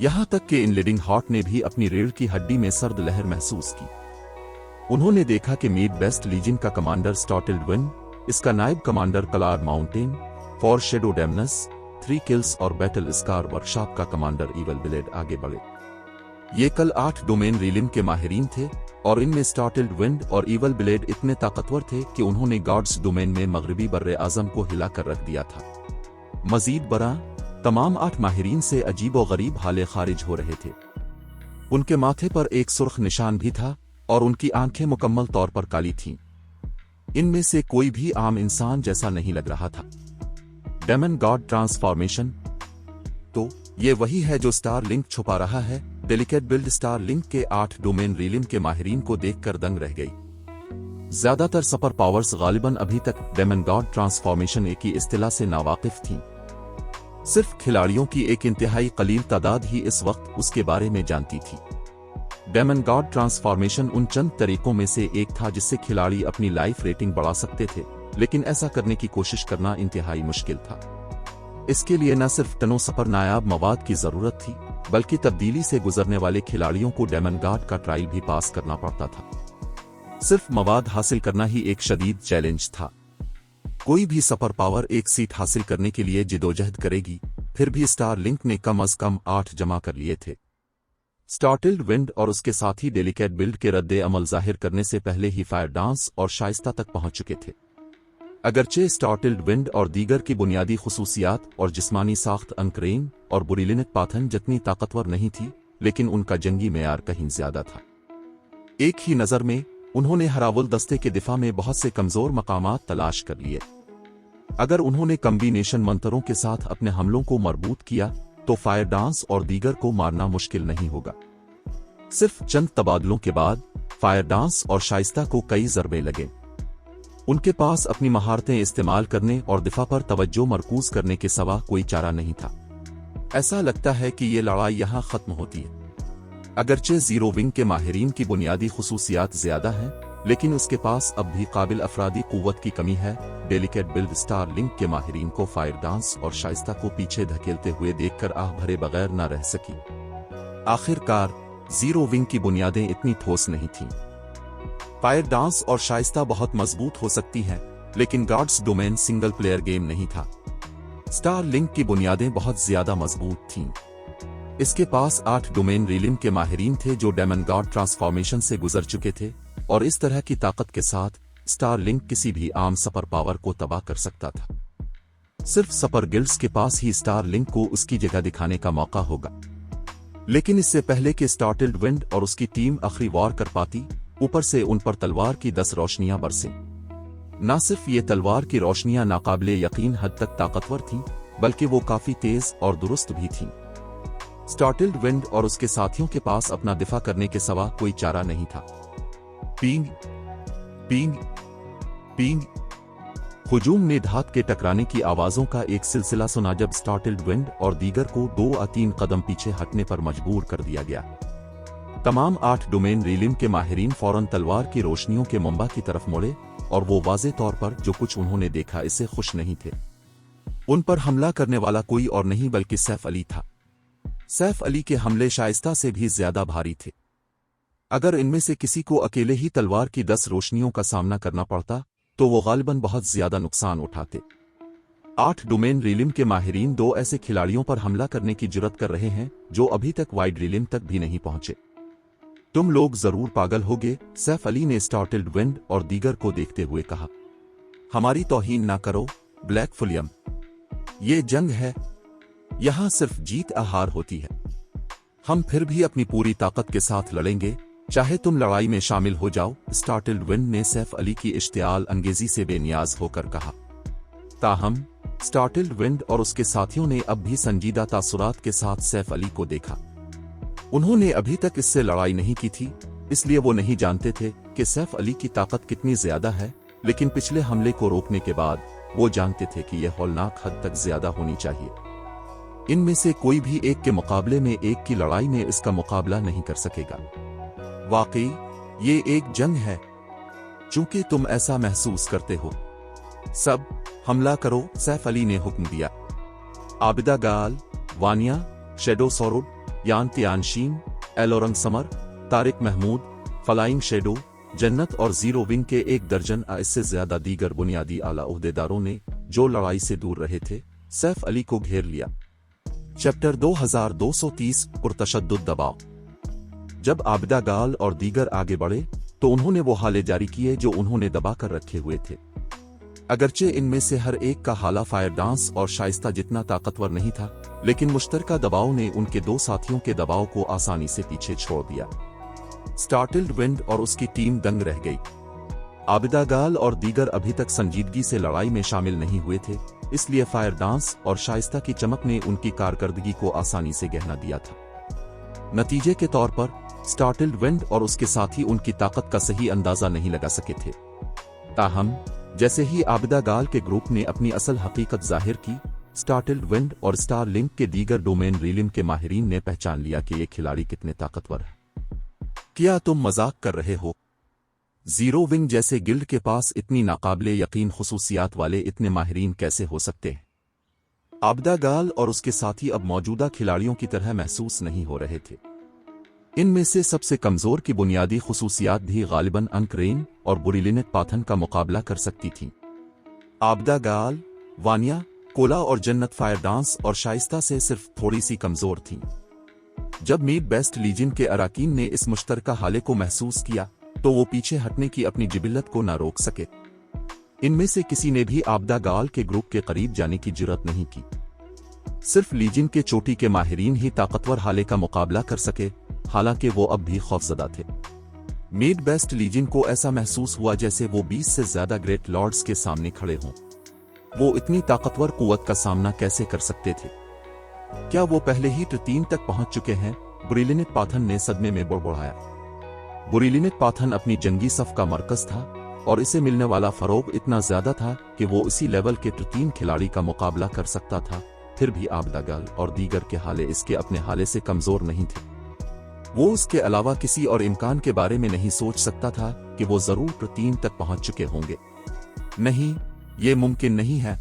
यहां तक कि इन लीडिंग हार्ट ने भी अपनी रीढ़ की हड्डी में सर्द लहर महसूस की। उन्होंने देखा कि मिड वेस्ट लीजन का कमांडर स्टार्टिल्ड विंड, इसका नायब commander Cloud Mountain, four Shadow Demons, 3 kills और बैटल स्कार वर्कशॉप का कमांडर इवल ब्लेड आगे बढ़े। ये कल 8 डोमेन रीलिम के माहिरीन थे और इनमें स्टार्टिल्ड विंड और इवल ब्लेड इतने ताकतवर थे कि उन्होंने गॉड्स डोमेन में मगरबी बर्रे आजम को हिलाकर रख दिया था। मजीद बरा, तमाम 8 माहिरीन से अजीब व गरीब हाले खारिज हो रहे थे। उनके माथे पर एक सुर्ख निशान भी था और उनकी आंखें मुकम्मल तौर पर काली थीं। इनमें से कोई भी आम इंसान जैसा नहीं लग रहा था। डेमन गॉड ट्रांसफॉर्मेशन, तो ये वही है जो स्टार लिंक छुपा रहा है। डेलिकेट बिल्ड स्टार लिंक के 8 डोमेन रीलिम के माहिरीन को देखकर दंग रह गई। ज्यादातर सुपर पावर्स गालिबन अभी तक डेमन गॉड ट्रांसफॉर्मेशन की इस्तिलाह से नावाकिफ थीं। सिर्फ खिलाड़ियों की एक इंतहाई कलील तादाद ही इस वक्त उसके बारे में जानती थी। डेमन गॉड ट्रांसफॉर्मेशन उन चंद तरीकों में से एक था जिससे खिलाड़ी अपनी लाइफ रेटिंग बढ़ा सकते थे, लेकिन ऐसा करने की कोशिश करना इंतहाई मुश्किल था। इसके लिए न सिर्फ टनों सपर नायाब मवाद की जरूरत थी, बल्कि तब्दीली से गुजरने वाले खिलाड़ियों को डेमन गॉड का ट्रायल भी पास करना पड़ता था। सिर्फ मवाद हासिल करना ही एक शदीद चैलेंज था। कोई भी सुपर पावर एक सीट हासिल करने के लिए जिदोजहद करेगी, फिर भी स्टार लिंक ने कम अज कम 8 जमा कर लिए थे। स्टार्टिल्ड विंड और उसके साथी डेलिकेट बिल्ड के रद्दे अमल जाहिर करने से पहले ही फायर डांस और शाइस्ता तक पहुंच चुके थे। अगरचे स्टार्टिल्ड विंड और दीगर की बुनियादी खुसूसियात और जिस्मानी साख्त अनक्रेन और बुरीलिनक पाथन जितनी ताकतवर नहीं थी, लेकिन उनका जंगी मेयार कहीं ज्यादा था। एक ही नजर में उन्होंने हरावुल दस्ते के दिफा में बहुत से कमजोर मकामात तलाश कर लिए। अगर उन्होंने कम्बिनेशन मंत्रों के साथ अपने हमलों को मरबूत किया तो फायर डांस और दीगर को मारना मुश्किल नहीं होगा। सिर्फ चंद तबादलों के बाद फायर डांस और शाइस्ता को कई जरबे लगे। उनके पास अपनी महारतें इस्तेमाल करने और दिफा पर तवज्जो मरकूज करने के सिवा कोई चारा नहीं था। ऐसा लगता है कि ये लड़ाई यहां खत्म होती है। अगरचे जीरो विंग के माहिरीन की बुनियादी खुसूसियात ज्यादा हैं, लेकिन उसके पास अब भी काबिल अफरादी कुव्वत की कमी है। डेलिकेट बिल्ड स्टार लिंक के माहिरीन को फायर डांस और शाइस्ता को पीछे धकेलते हुए देखकर आह भरे बगैर न रह सकी। आखिरकार जीरो विंग की बुनियादें इतनी ठोस नहीं थीं। फायर डांस और शाइस्ता बहुत मजबूत हो सकती हैं, लेकिन God's domain single player game नहीं था। स्टार लिंक की बुनियादें बहुत ज्यादा मजबूत थीं। इसके पास 8 डोमेन रीलिम के माहिरीन थे जो डेमन गॉड ट्रांसफॉर्मेशन से गुजर चुके थे, और इस तरह की ताकत के साथ स्टार लिंक किसी भी आम सुपर पावर को तबाह कर सकता था। सिर्फ सुपर गिल्ड्स के पास ही स्टार लिंक को उसकी जगह दिखाने का मौका होगा। लेकिन इससे पहले कि स्टार्टिल्ड विंड और उसकी टीम आखिरी वार कर पाती, ऊपर से उन पर तलवार की 10 रोशनियां बरसें। न सिर्फ ये तलवार की रोशनियां नाकाबिले यकीन हद तक ताकतवर थीं, बल्कि वो काफी तेज और दुरुस्त भी थीं। स्टार्टिल्ड विंड और उसके साथियों के पास अपना दिफा करने के सिवा कोई चारा नहीं था। पींग पींग पींग हुजूम ने धात के टकराने की आवाजों का एक सिलसिला सुना जब स्टार्टिल्ड विंड और दीगर को 2 या 3 कदम पीछे हटने पर मजबूर कर दिया गया। तमाम 8 डोमेन रीलिम के माहिरीन फौरन तलवार की रोशनियों के मुंबा की तरफ मुड़े, और वो वाज़े तौर पर जो कुछ उन्होंने देखा इससे खुश नहीं थे। उन पर हमला करने वाला कोई और नहीं बल्कि सैफ अली था। सैफ अली के हमले शाइस्ता से भी ज्यादा भारी थे। अगर इनमें से किसी को अकेले ही तलवार की 10 रोशनियों का सामना करना पड़ता तो वो गालिबन बहुत ज्यादा नुकसान उठाते। 8 डोमेन रीलिम के माहिरीन 2 ऐसे खिलाड़ियों पर हमला करने की जुर्रत कर रहे हैं जो अभी तक वाइड रीलिम तक भी नहीं पहुंचे। तुम लोग जरूर पागल होगे, सैफ अली ने स्टार्टिल्ड विंड और दीगर को देखते हुए कहा। हमारी तौहीन ना करो ब्लैक फुलियम, ये जंग है, यहां सिर्फ जीत हार होती है। हम फिर भी अपनी पूरी ताकत के साथ लड़ेंगे, चाहे तुम लड़ाई में शामिल हो जाओ, स्टार्टिल्ड विंड ने सैफ अली की इश्तियाल अंगेजी से बेनियाज होकर कहा। ताहम स्टार्टिल्ड विंड और उसके साथियों ने अब भी संजीदा तासुरात के साथ सैफ अली को देखा। उन्होंने अभी तक इससे लड़ाई नहीं की थी, इसलिए वो नहीं जानते थे कि सैफ अली की ताकत कितनी ज्यादा है, लेकिन पिछले हमले को रोकने के बाद वो जानते थे कि यह हौलनाक हद तक ज्यादा होनी चाहिए। इनमें से कोई भी एक के मुकाबले में एक की लड़ाई में इसका मुकाबला नहीं कर सकेगा। वाकई ये एक जंग है, चूंकि तुम ऐसा महसूस करते हो। सब हमला करो, सैफ अली ने हुक्म दिया। आबिदा गाल, Vaniya, Shadow Sword, Yan Tianxin, एलोरंग Summer, Tariq Mahmood, Flying Shadow, जन्नत और जीरो विंग के 1 दर्जन इससे ज्यादा दीगर बुनियादी आला ओहदेदारों ने, जो लड़ाई से दूर रहे थे, सैफ अली को घेर लिया। चैप्टर 2230 पुरतशद्दुद दबाव। जब आबिदा गाल और दीगर आगे बढ़े तो उन्होंने वो हाले जारी किए जो उन्होंने दबा कर रखे हुए थे। अगरचे इनमें से हर एक का हाला फायर डांस और शाइस्ता जितना ताकतवर नहीं था, लेकिन मुश्तरका दबाव ने उनके 2 साथियों के दबाव को आसानी से पीछे छोड़ दिया। स्टार्टिल्ड विंड और उसकी टीम दंग रह गई। आबिदा गाल और दीगर अभी तक संजीदगी से लड़ाई में शामिल नहीं हुए थे, इसलिए फायर डांस और शाइस्ता की चमक ने उनकी कारकर्दगी को आसानी से गहना दिया था। नतीजे के तौर पर स्टार्टिल्ड विंड और उसके साथी उनकी ताकत का सही अंदाजा नहीं लगा सके थे। ताहम जैसे ही आबिदा गाल के ग्रुप ने अपनी असल हकीकत जाहिर की, स्टार्टिल्ड विंड और स्टार लिंक के दीगर डोमेन रीलिम के माहिरीन ने पहचान लिया कि ये खिलाड़ी कितने ताकतवर है। क्या तुम मजाक कर रहे हो? जीरो विंग जैसे गिल्ड के पास इतनी नाकाबिले यकीन खुसूसियात वाले इतने माहिरीन कैसे हो सकते हैं? आबिदा गाल और उसके साथी अब मौजूदा खिलाड़ियों की तरह महसूस नहीं हो रहे थे। इनमें से सबसे कमजोर की बुनियादी खुसूसियात भी गालिबन अनक्रेन और बुरिलिनेट पाथन का मुकाबला कर सकती थीं। आबिदा गाल, वानिया, कोला और जन्नत फायर डांस और शाइस्ता से सिर्फ थोड़ी सी कमजोर थीं। जब मीड बेस्ट लीजन के अराकीन ने इस मुश्तरका हाले को महसूस किया तो वो पीछे हटने की अपनी जिबिल्लत को न रोक सके। इनमें से किसी ने भी आबिदा गाल के ग्रुप के करीब जाने की जुर्रत नहीं की। सिर्फ लीजन के चोटी के माहिरीन ही ताकतवर हाले का मुकाबला कर सके, हालांकि वो अब भी खौफजदा थे। मीड बेस्ट लीजन को ऐसा महसूस हुआ जैसे वो 20 से ज्यादा ग्रेट लॉर्ड्स के सामने खड़े हों। वो इतनी ताकतवर कुव्वत का सामना कैसे कर सकते थे? क्या वो पहले ही T3 तक पहुंच चुके हैं? बुरिलिनेट पाथन ने सदमे में बुड़बुड़ाया। बुरिलिनेट पाथन अपनी जंगी सफ का मरकज था और इसे मिलने वाला फरोग इतना ज्यादा था कि वो इसी लेवल के T3 खिलाड़ी का मुकाबला कर सकता था। फिर भी आबिदा गाल और दीगर के हाले इसके अपने हाले से कमजोर नहीं थे। वो उसके अलावा किसी और इम्कान के बारे में नहीं सोच सकता था कि वो जरूर T3 तक पहुंच चुके होंगे। नहीं, ये मुमकिन नहीं है।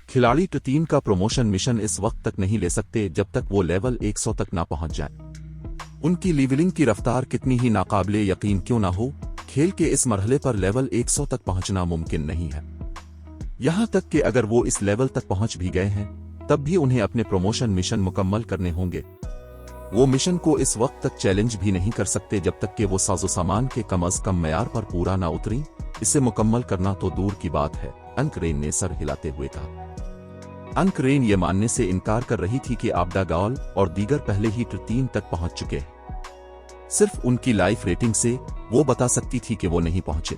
खिलाड़ी T3 का प्रमोशन मिशन इस वक्त तक नहीं ले सकते जब तक वो लेवल 100 तक ना पहुंच जाए। उनकी लेवलिंग की रफ्तार कितनी ही नाकाबिले यकीन क्यों ना हो, खेल के इस मरहले पर लेवल 100 तक पहुंचना मुमकिन नहीं है। यहां तक कि अगर वो इस लेवल तक पहुंच भी गए हैं तब भी उन्हें अपने प्रमोशन मिशन मुकम्मल करने होंगे। वो मिशन को इस वक्त तक चैलेंज भी नहीं कर सकते जब तक कि वो साजो सामान के कम अज कम मयार पर पूरा ना उतरी। इसे मुकम्मल करना तो दूर की बात है, अनकरेन ने सर हिलाते हुए कहा। अनकरेन ये मानने से इनकार कर रही थी कि आबिदा गाल और दीगर पहले ही T3 तक पहुंच चुके हैं। सिर्फ उनकी लाइफ रेटिंग से वो बता सकती थी कि वो नहीं पहुंचे।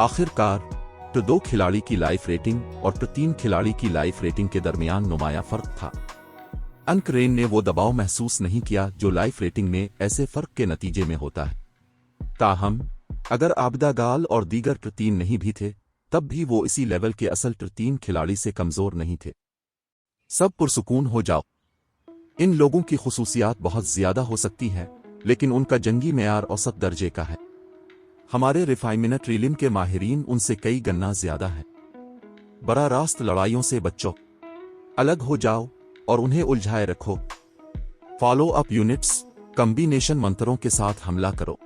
आखिरकार T2 खिलाड़ी की लाइफ रेटिंग और T3 खिलाड़ी की लाइफ रेटिंग के दरमियान नुमाया फर्क था। अनकरेन ने वो दबाव महसूस नहीं किया जो लाइफ रेटिंग में ऐसे फर्क के नतीजे में होता है। ताहम अगर आबिदा गाल और दीगर T3 नहीं भी थे तब भी वो इसी लेवल के असल T3 खिलाड़ी से कमजोर नहीं थे। सब पुरसुकून हो जाओ। इन लोगों की खुसूसियात बहुत ज्यादा हो सकती हैं, लेकिन उनका जंगी मेयार औसत दर्जे का है। हमारे रिफाइनमेंट रीलिम के माहिरीन उनसे कई गन्ना ज्यादा है। बरा रास्त लड़ाइयों से बच्चों, अलग हो जाओ और उन्हें उलझाए रखो। फॉलो अप यूनिट्स, कॉम्बिनेशन मंत्रों के साथ हमला करो।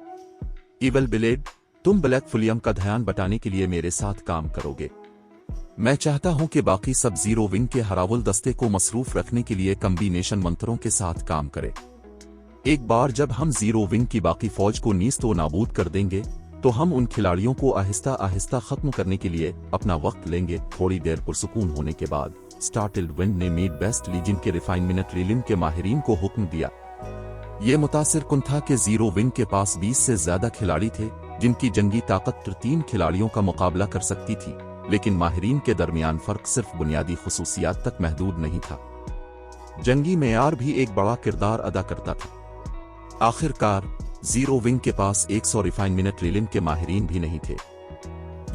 इवल ब्लेड, तुम ब्लैक फुलियम का ध्यान बटाने के लिए मेरे साथ काम करोगे। मैं चाहता हूं कि बाकी सब जीरो विंग के हरावुल दस्ते को मसरूफ रखने के लिए कॉम्बिनेशन मंत्रों के साथ काम करें। एक बार जब हम जीरो विंग की बाकी फौज को नीस्तो नाबूद कर देंगे तो हम उन खिलाड़ियों को आहिस्ता आहिस्ता खत्म करने के लिए अपना वक्त लेंगे। थोड़ी देर पुरसुकून होने के बाद स्टार्टिल्ड विंड ने मीड बेस्ट लीजन के रिफाइनमेंट रीलिम के माहिरीन को हुक्म दिया। ये मुतासिर कुन था कि जीरो विंग के पास 20 से ज्यादा खिलाड़ी थे जिनकी जंगी ताकत T3 खिलाड़ियों का मुकाबला कर सकती थी, लेकिन माहिरीन के दरमियान फर्क सिर्फ बुनियादी खुसूसियात तक महदूद नहीं था। जंगी मेयार भी एक बड़ा किरदार अदा करता था। आखिरकार जीरो विंग के पास 100 रिफाइनमेंट रीलिम के माहिरीन भी नहीं थे।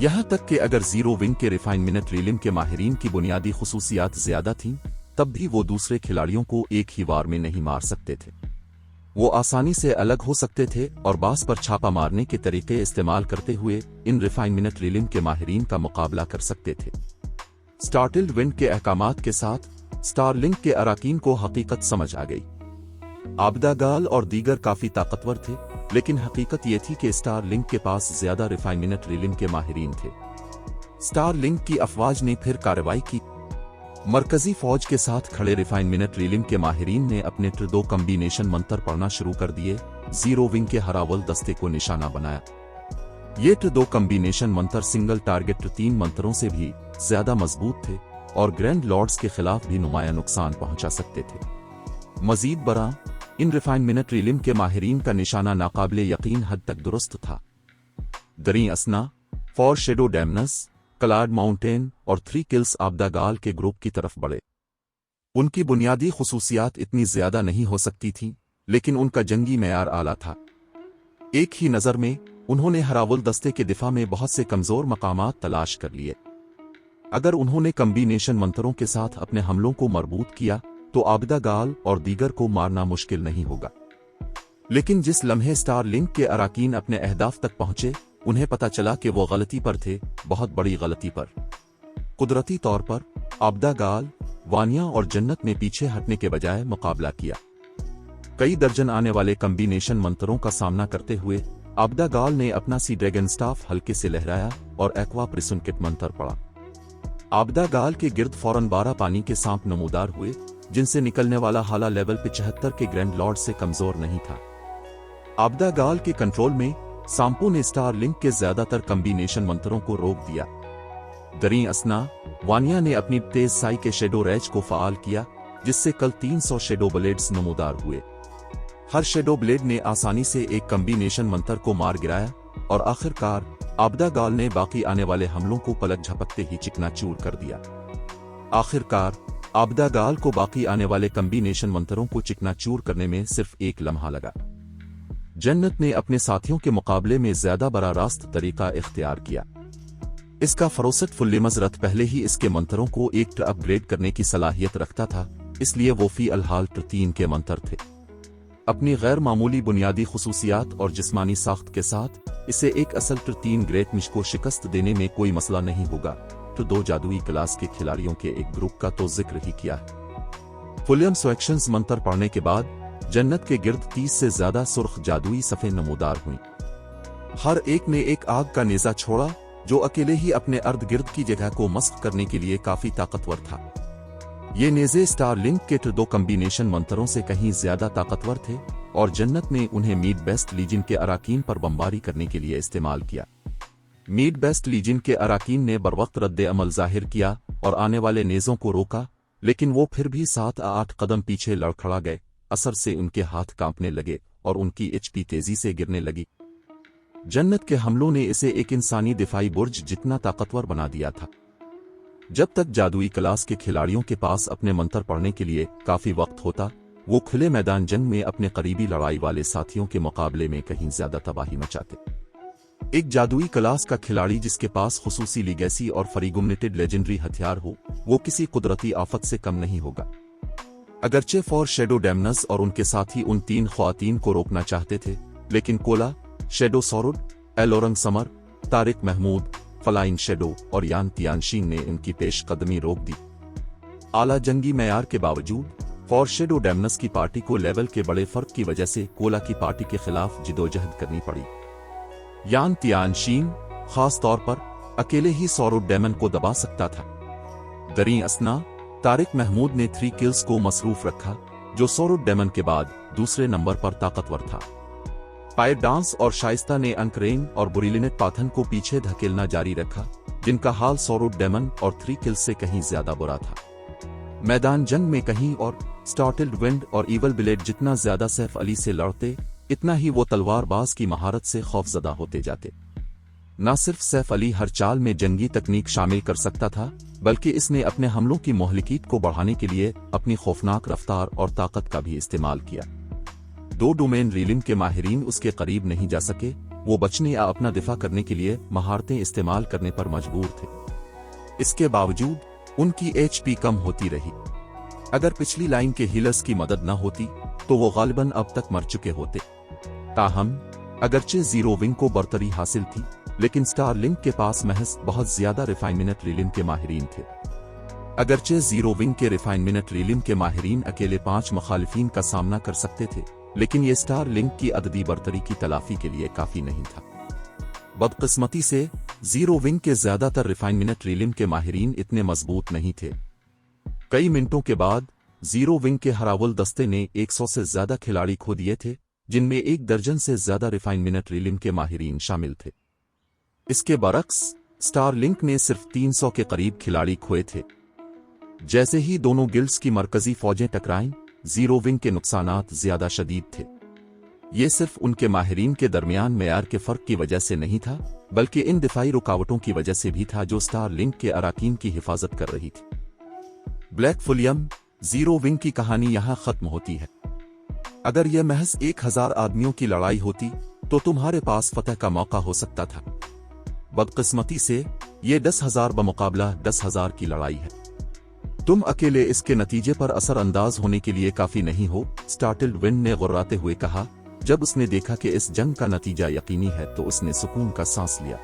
यहाँ तक कि अगर जीरो विंग के रिफाइनमेंट रीलिम के माहिरीन की बुनियादी खुसूसियात ज्यादा थीं, तब भी वो दूसरे खिलाड़ियों को एक ही वार में नहीं मार सकते थे। वो आसानी से अलग हो सकते थे और बास पर छापा मारने के तरीके इस्तेमाल करते हुए इन रिफाइनमेंट रीलिम के माहिरीन का मुकाबला कर सकते थे। स्टारटिल्ड विंड के अहकामात के साथ स्टारलिंक के अराकीन को हकीकत समझ आ गई। आबदागाल और दीगर काफी ताकतवर थे, लेकिन हकीकत ये थी कि स्टारलिंक के पास ज्यादा रिफाइनमेंट रीलिम के माहिरीन थे। स्टारलिंक की अफवाज ने फिर कार्रवाई की। मरकजी फौज के साथ खड़े रिफाइनमेंट रीलिम के माहिरीन ने अपने दो कम्बिनेशन मंत्र पढ़ना शुरू कर दिए। जीरो विंग के हरावल दस्ते को निशाना बनाया। ये दो कम्बिनेशन मंत्र सिंगल टारगेट 3 मंत्रों से भी ज्यादा मजबूत थे और ग्रैंड लॉर्ड्स के खिलाफ भी नुमाया नुकसान पहुंचा सकते थे। मजीद बरा, इन रिफाइनमेंट रीलिम के माहिरीन का निशाना नाकाबिले यकीन हद तक दुरुस्त था। दरी असना, फॉर शेडो डैमनस, क्लाड माउंटेन और 3 किल्स आबदागाल के ग्रुप की तरफ बढ़े। उनकी बुनियादी खुसूसियात इतनी ज्यादा नहीं हो सकती थीं, लेकिन उनका जंगी मेयार आला था। एक ही नजर में उन्होंने हरावुल दस्ते के दिफा में बहुत से कमजोर मकामात तलाश कर लिए। अगर उन्होंने कम्बिनेशन मंत्रों के साथ अपने हमलों को मरबूत किया तो आबदागाल और दीगर को मारना मुश्किल नहीं होगा। लेकिन जिस लम्हे स्टारलिंक के अराकीन अपने अहदाफ तक पहुंचे, उन्हें पता चला कि वो गलती पर थे, बहुत बड़ी गलती पर। कुदरती तौर पर आबदागाल, वानिया और जन्नत ने पीछे हटने के बजाय मुकाबला किया। कई दर्जन आने वाले कम्बिनेशन मंत्रों का सामना करते हुए आबदागाल ने अपना सी ड्रैगन स्टाफ हल्के से लहराया और एक्वा प्रिसुनकिट मंत्र पड़ा। आबदागाल के गिर्द फौरन 12 पानी के सांप नमूदार हुए, जिनसे निकलने वाला हाला लेवल 75 के ग्रैंड लॉर्ड से कमजोर नहीं था। आबदागाल के कंट्रोल में सांपों ने स्टारलिंक के ज्यादातर कम्बिनेशन मंत्रों को रोक दिया। दरी असना, वानिया ने अपनी तेज साई के शेडो रैज को फाल किया, जिससे कल 300 शेडो ब्लेड्स नमूदार हुए। हर शेडो ब्लेड ने आसानी से एक कम्बिनेशन मंत्र को मार गिराया और आखिरकार आबदागाल ने बाकी आने वाले हमलों को पलक झपकते ही चिकनाचूर कर दिया। आखिरकार आबदागाल को बाकी आने वाले कम्बिनेशन मंत्रों को चिकनाचूर करने में सिर्फ एक लम्हा लगा। जन्नत ने अपने साथियों के मुकाबले में ज्यादा बड़ा रास्त तरीका इख्तियार किया। इसका फरोसत फुल्लिमज रथ पहले ही इसके मंत्रों को एक अपग्रेड करने की सलाहियत रखता था, इसलिए वो फी अलहाल 3 के मंत्र थे। अपनी गैर मामूली बुनियादी खुसूसियात और जिस्मानी साख्त के साथ इसे एक असल 3 ग्रेट मिश को शिकस्त देने में कोई मसला नहीं होगा। तो 2 जादुई क्लास के खिलाड़ियों के एक ग्रुप का तो जिक्र ही किया है। फुलियम सोएक्शंस मंत्र पढ़ने के बाद जन्नत के गिर्द 30 से ज्यादा सुर्ख जादुई सफ़े नमूदार हुई। हर एक ने एक आग का नेजा छोड़ा, जो अकेले ही अपने अर्ध गिर्द की जगह को मस्क करने के लिए काफी ताकतवर था। ये नेजे स्टारलिंक के 2 कम्बिनेशन मंत्रों से कहीं ज्यादा ताकतवर थे और जन्नत ने उन्हें मीड बेस्ट लीजिन के अराकीन पर बमबारी करने के लिए इस्तेमाल किया। मीड बेस्ट लीजिन के अराकीन ने बरवक्त रद्द अमल जाहिर किया और आने वाले नेजों को रोका, लेकिन वो फिर भी 7-8 कदम पीछे लड़खड़ा गए। असर से उनके हाथ कांपने लगे और उनकी एचपी तेजी से गिरने लगी। जन्नत के हमलों ने इसे एक इंसानी दिफाई बुर्ज जितना ताकतवर बना दिया था। जब तक जादुई क्लास के खिलाड़ियों के पास अपने मंत्र पढ़ने के लिए काफी वक्त होता, वो खुले मैदान जंग में अपने करीबी लड़ाई वाले साथियों के मुकाबले में कहीं ज्यादा तबाही मचाते। एक जादुई क्लास का खिलाड़ी जिसके पास खुसूसी लीगेसी और फरीगुमनेटेड लेजेंडरी हथियार हो, वो किसी कुदरती आफत से कम नहीं होगा। अगरचे फॉर शेडो डैमनस और उनके साथी उन 3 ख्वातीन को रोकना चाहते थे, लेकिन कोला, शेडो सौरुड, एलोरंग Summer, Tariq Mahmood, Flying Shadow और यान तियानशीन ने उनकी पेशकदमी रोक दी। आला जंगी मेयार के बावजूद फॉर शेडो डैमनस की पार्टी को लेवल के बड़े फर्क की वजह से कोला की पार्टी के खिलाफ जिदोजहद करनी पड़ी। यान तियानशीन खास तौर पर अकेले ही सौरुड डैमन को दबा सकता था। दरी असना, तारिक महमूद ने 3 किल्स को मसरूफ रखा, जो सौरुड डैमन के बाद दूसरे नंबर पर ताकतवर था। पायर डांस और शाइस्ता ने अंकरेन और बुरिलिनेट पाथन को पीछे धकेलना जारी रखा, जिनका हाल सौरुड डैमन और 3 किल्स से कहीं ज्यादा बुरा था। मैदान जंग में कहीं और स्टार्टिल्ड विंड और ईवल ब्लेड जितना ज्यादा सैफ अली से लड़ते, इतना ही वो तलवारबाज की महारत से खौफजदा होते जाते। न सिर्फ सैफ अली हर चाल में जंगी तकनीक शामिल कर सकता था, बल्कि इसने अपने हमलों की मोहलिकीत को बढ़ाने के लिए अपनी खौफनाक रफ्तार और ताकत का भी इस्तेमाल किया। 2 डोमेन रीलिंग के माहिरीन उसके करीब नहीं जा सके, वो बचने या अपना दिफा करने के लिए महारतें इस्तेमाल करने पर मजबूर थे। इसके बावजूद उनकी HP कम होती रही। अगर पिछली लाइन के हीलर्स की मदद न होती तो वो गालिबन अब तक मर चुके होते। ताहम अगरचे जीरो विंग को बरतरी हासिल थी, लेकिन स्टारलिंक के पास महज बहुत ज्यादा रिफाइनमेंट रीलिम के माहिरीन थे। अगरचे जीरो विंग के रिफाइनमेंट रीलिम के माहिरीन अकेले 5 मुखालिफिन का सामना कर सकते थे, लेकिन ये स्टारलिंक की अददी बरतरी की तलाफी के लिए काफी नहीं था। बदकिस्मती से जीरो विंग के ज्यादातर रिफाइनमेंट रीलिम के माहिरीन इतने मजबूत नहीं थे। कई मिनटों के बाद जीरो विंग के हरावल दस्ते ने 100 से ज्यादा खिलाड़ी खो दिए थे, जिनमें 1 दर्जन से ज्यादा रिफाइनमेंट रीलिम के माहिरीन शामिल थे। इसके बरक्स स्टारलिंक ने सिर्फ 300 के करीब खिलाड़ी खोए थे। जैसे ही दोनों गिल्ड्स की मरकजी फौजें टकराईं, जीरो विंग के नुकसानात ज्यादा शदीद थे। ये सिर्फ उनके माहिरीन के दरमियान मेयार के फर्क की वजह से नहीं था, बल्कि इन दिफाई रुकावटों की वजह से भी था जो स्टारलिंक के अराकीन की हिफाजत कर रही थी। ब्लैक फुलियम जीरो विंग की कहानी यहाँ खत्म होती है। अगर यह महज 1000 आदमियों की लड़ाई होती तो तुम्हारे पास फतह का मौका हो सकता था। बदकिस्मती से ये 10,000 बमुकाबला 10,000 की लड़ाई है। तुम अकेले इसके नतीजे पर असर अंदाज होने के लिए काफी नहीं हो, स्टार्टिल्ड विंड ने गुर्राते हुए कहा। जब उसने देखा कि इस जंग का नतीजा यकीनी है तो उसने सुकून का सांस लिया।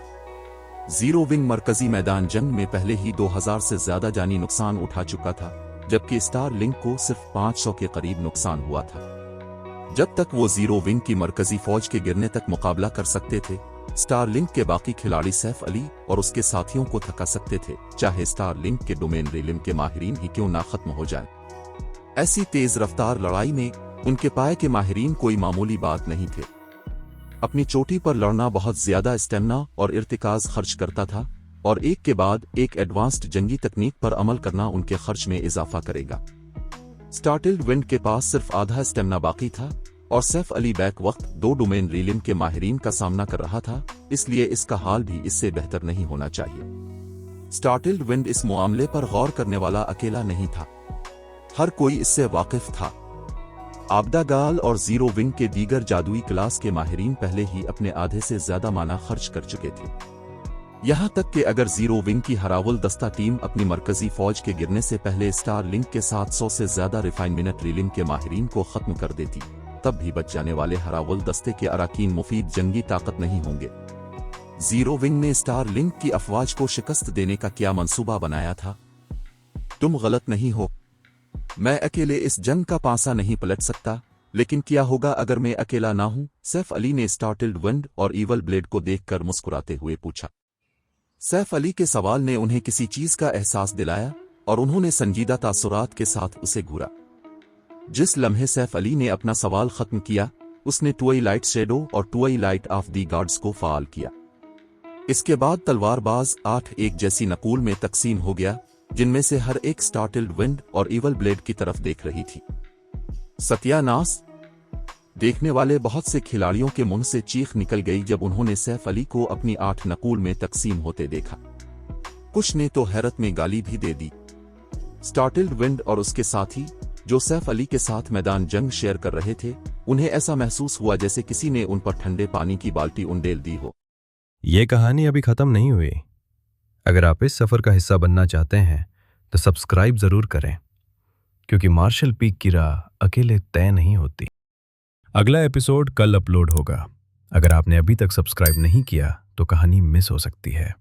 जीरो विंग मरकजी मैदान जंग में पहले ही 2000 से ज्यादा जानी नुकसान उठा चुका था, जबकि स्टारलिंक को सिर्फ 500 के करीब नुकसान हुआ था। जब तक वो जीरो विंग की मरकजी फौज के गिरने तक मुकाबला कर सकते थे, स्टारलिंक के बाकी खिलाड़ी सैफ अली और उसके साथियों को थका सकते थे, चाहे स्टारलिंक के डोमेन रीलिम के माहिरीन ही क्यों ना खत्म हो जाए। ऐसी तेज रफ्तार लड़ाई में उनके पाए के माहिरीन कोई मामूली बात नहीं थे। अपनी चोटी पर लड़ना बहुत ज्यादा स्टेमिना और इर्तिकाज खर्च करता था, और एक के बाद एक एडवांस्ड जंगी तकनीक पर अमल करना उनके खर्च में इजाफा करेगा। स्टार्टिल्ड विंड के पास सिर्फ आधा स्टेमिना बाकी था, और सैफ अली बैक वक्त 2 डोमेन रीलिम के माहिरीन का सामना कर रहा था, इसलिए इसका हाल भी इससे बेहतर नहीं होना चाहिए। स्टार्टिल्ड विंड इस मामले पर गौर करने वाला अकेला नहीं था, हर कोई इससे वाकिफ था। आबदागाल और जीरो विंग के दीगर जादुई क्लास के माहिरीन पहले ही अपने आधे से ज्यादा माना खर्च कर चुके थे। यहां तक कि अगर जीरो विंग की हरावल दस्ता टीम अपनी मरकजी फौज के गिरने से पहले स्टारलिंक के 700 से ज्यादा रिफाइनमेंट रीलिम के माहिरीन को खत्म कर देती, तब भी बच जाने वाले हरावल दस्ते के अराकीन मुफीद जंगी ताकत नहीं होंगे। जीरो विंग ने स्टारलिंक की अफवाज को शिकस्त देने का क्या मंसूबा बनाया था? तुम गलत नहीं हो। मैं अकेले इस जंग का पांसा नहीं पलट सकता, लेकिन क्या होगा अगर मैं अकेला ना हूं? सैफ अली ने स्टार्टिल्ड विंड और ईवल ब्लेड को देखकर मुस्कुराते हुए पूछा। सैफ अली के सवाल ने उन्हें किसी चीज का एहसास दिलाया और उन्होंने संजीदा तासुरात के साथ उसे घूरा। जिस लम्हे सैफ अली ने अपना सवाल खत्म किया, उसने ट्वाइलाइट शैडो और ट्वाइलाइट ऑफ दी गार्ड्स को फाल किया। इसके बाद तलवारबाज 8 एक जैसी नकूल में तकसीम हो गया, जिनमें से हर एक स्टार्टिल्ड विंड और ईवल ब्लेड की तरफ देख रही थी। सत्यानाश! देखने वाले बहुत से खिलाड़ियों के मुंह से चीख निकल गई जब उन्होंने सैफ अली को अपनी 8 नकूल में तकसीम होते देखा। कुछ ने तो हैरत में गाली भी दे दी। स्टार्टिल्ड विंड और उसके साथी, जो सैफ अली के साथ मैदान जंग शेयर कर रहे थे, उन्हें ऐसा महसूस हुआ जैसे किसी ने उन पर ठंडे पानी की बाल्टी उंडेल दी हो। ये कहानी अभी खत्म नहीं हुई। अगर आप इस सफर का हिस्सा बनना चाहते हैं तो सब्सक्राइब जरूर करें, क्योंकि मार्शल पीक की राह अकेले तय नहीं होती। अगला एपिसोड कल अपलोड होगा। अगर आपने अभी तक सब्सक्राइब नहीं किया तो कहानी मिस हो सकती है।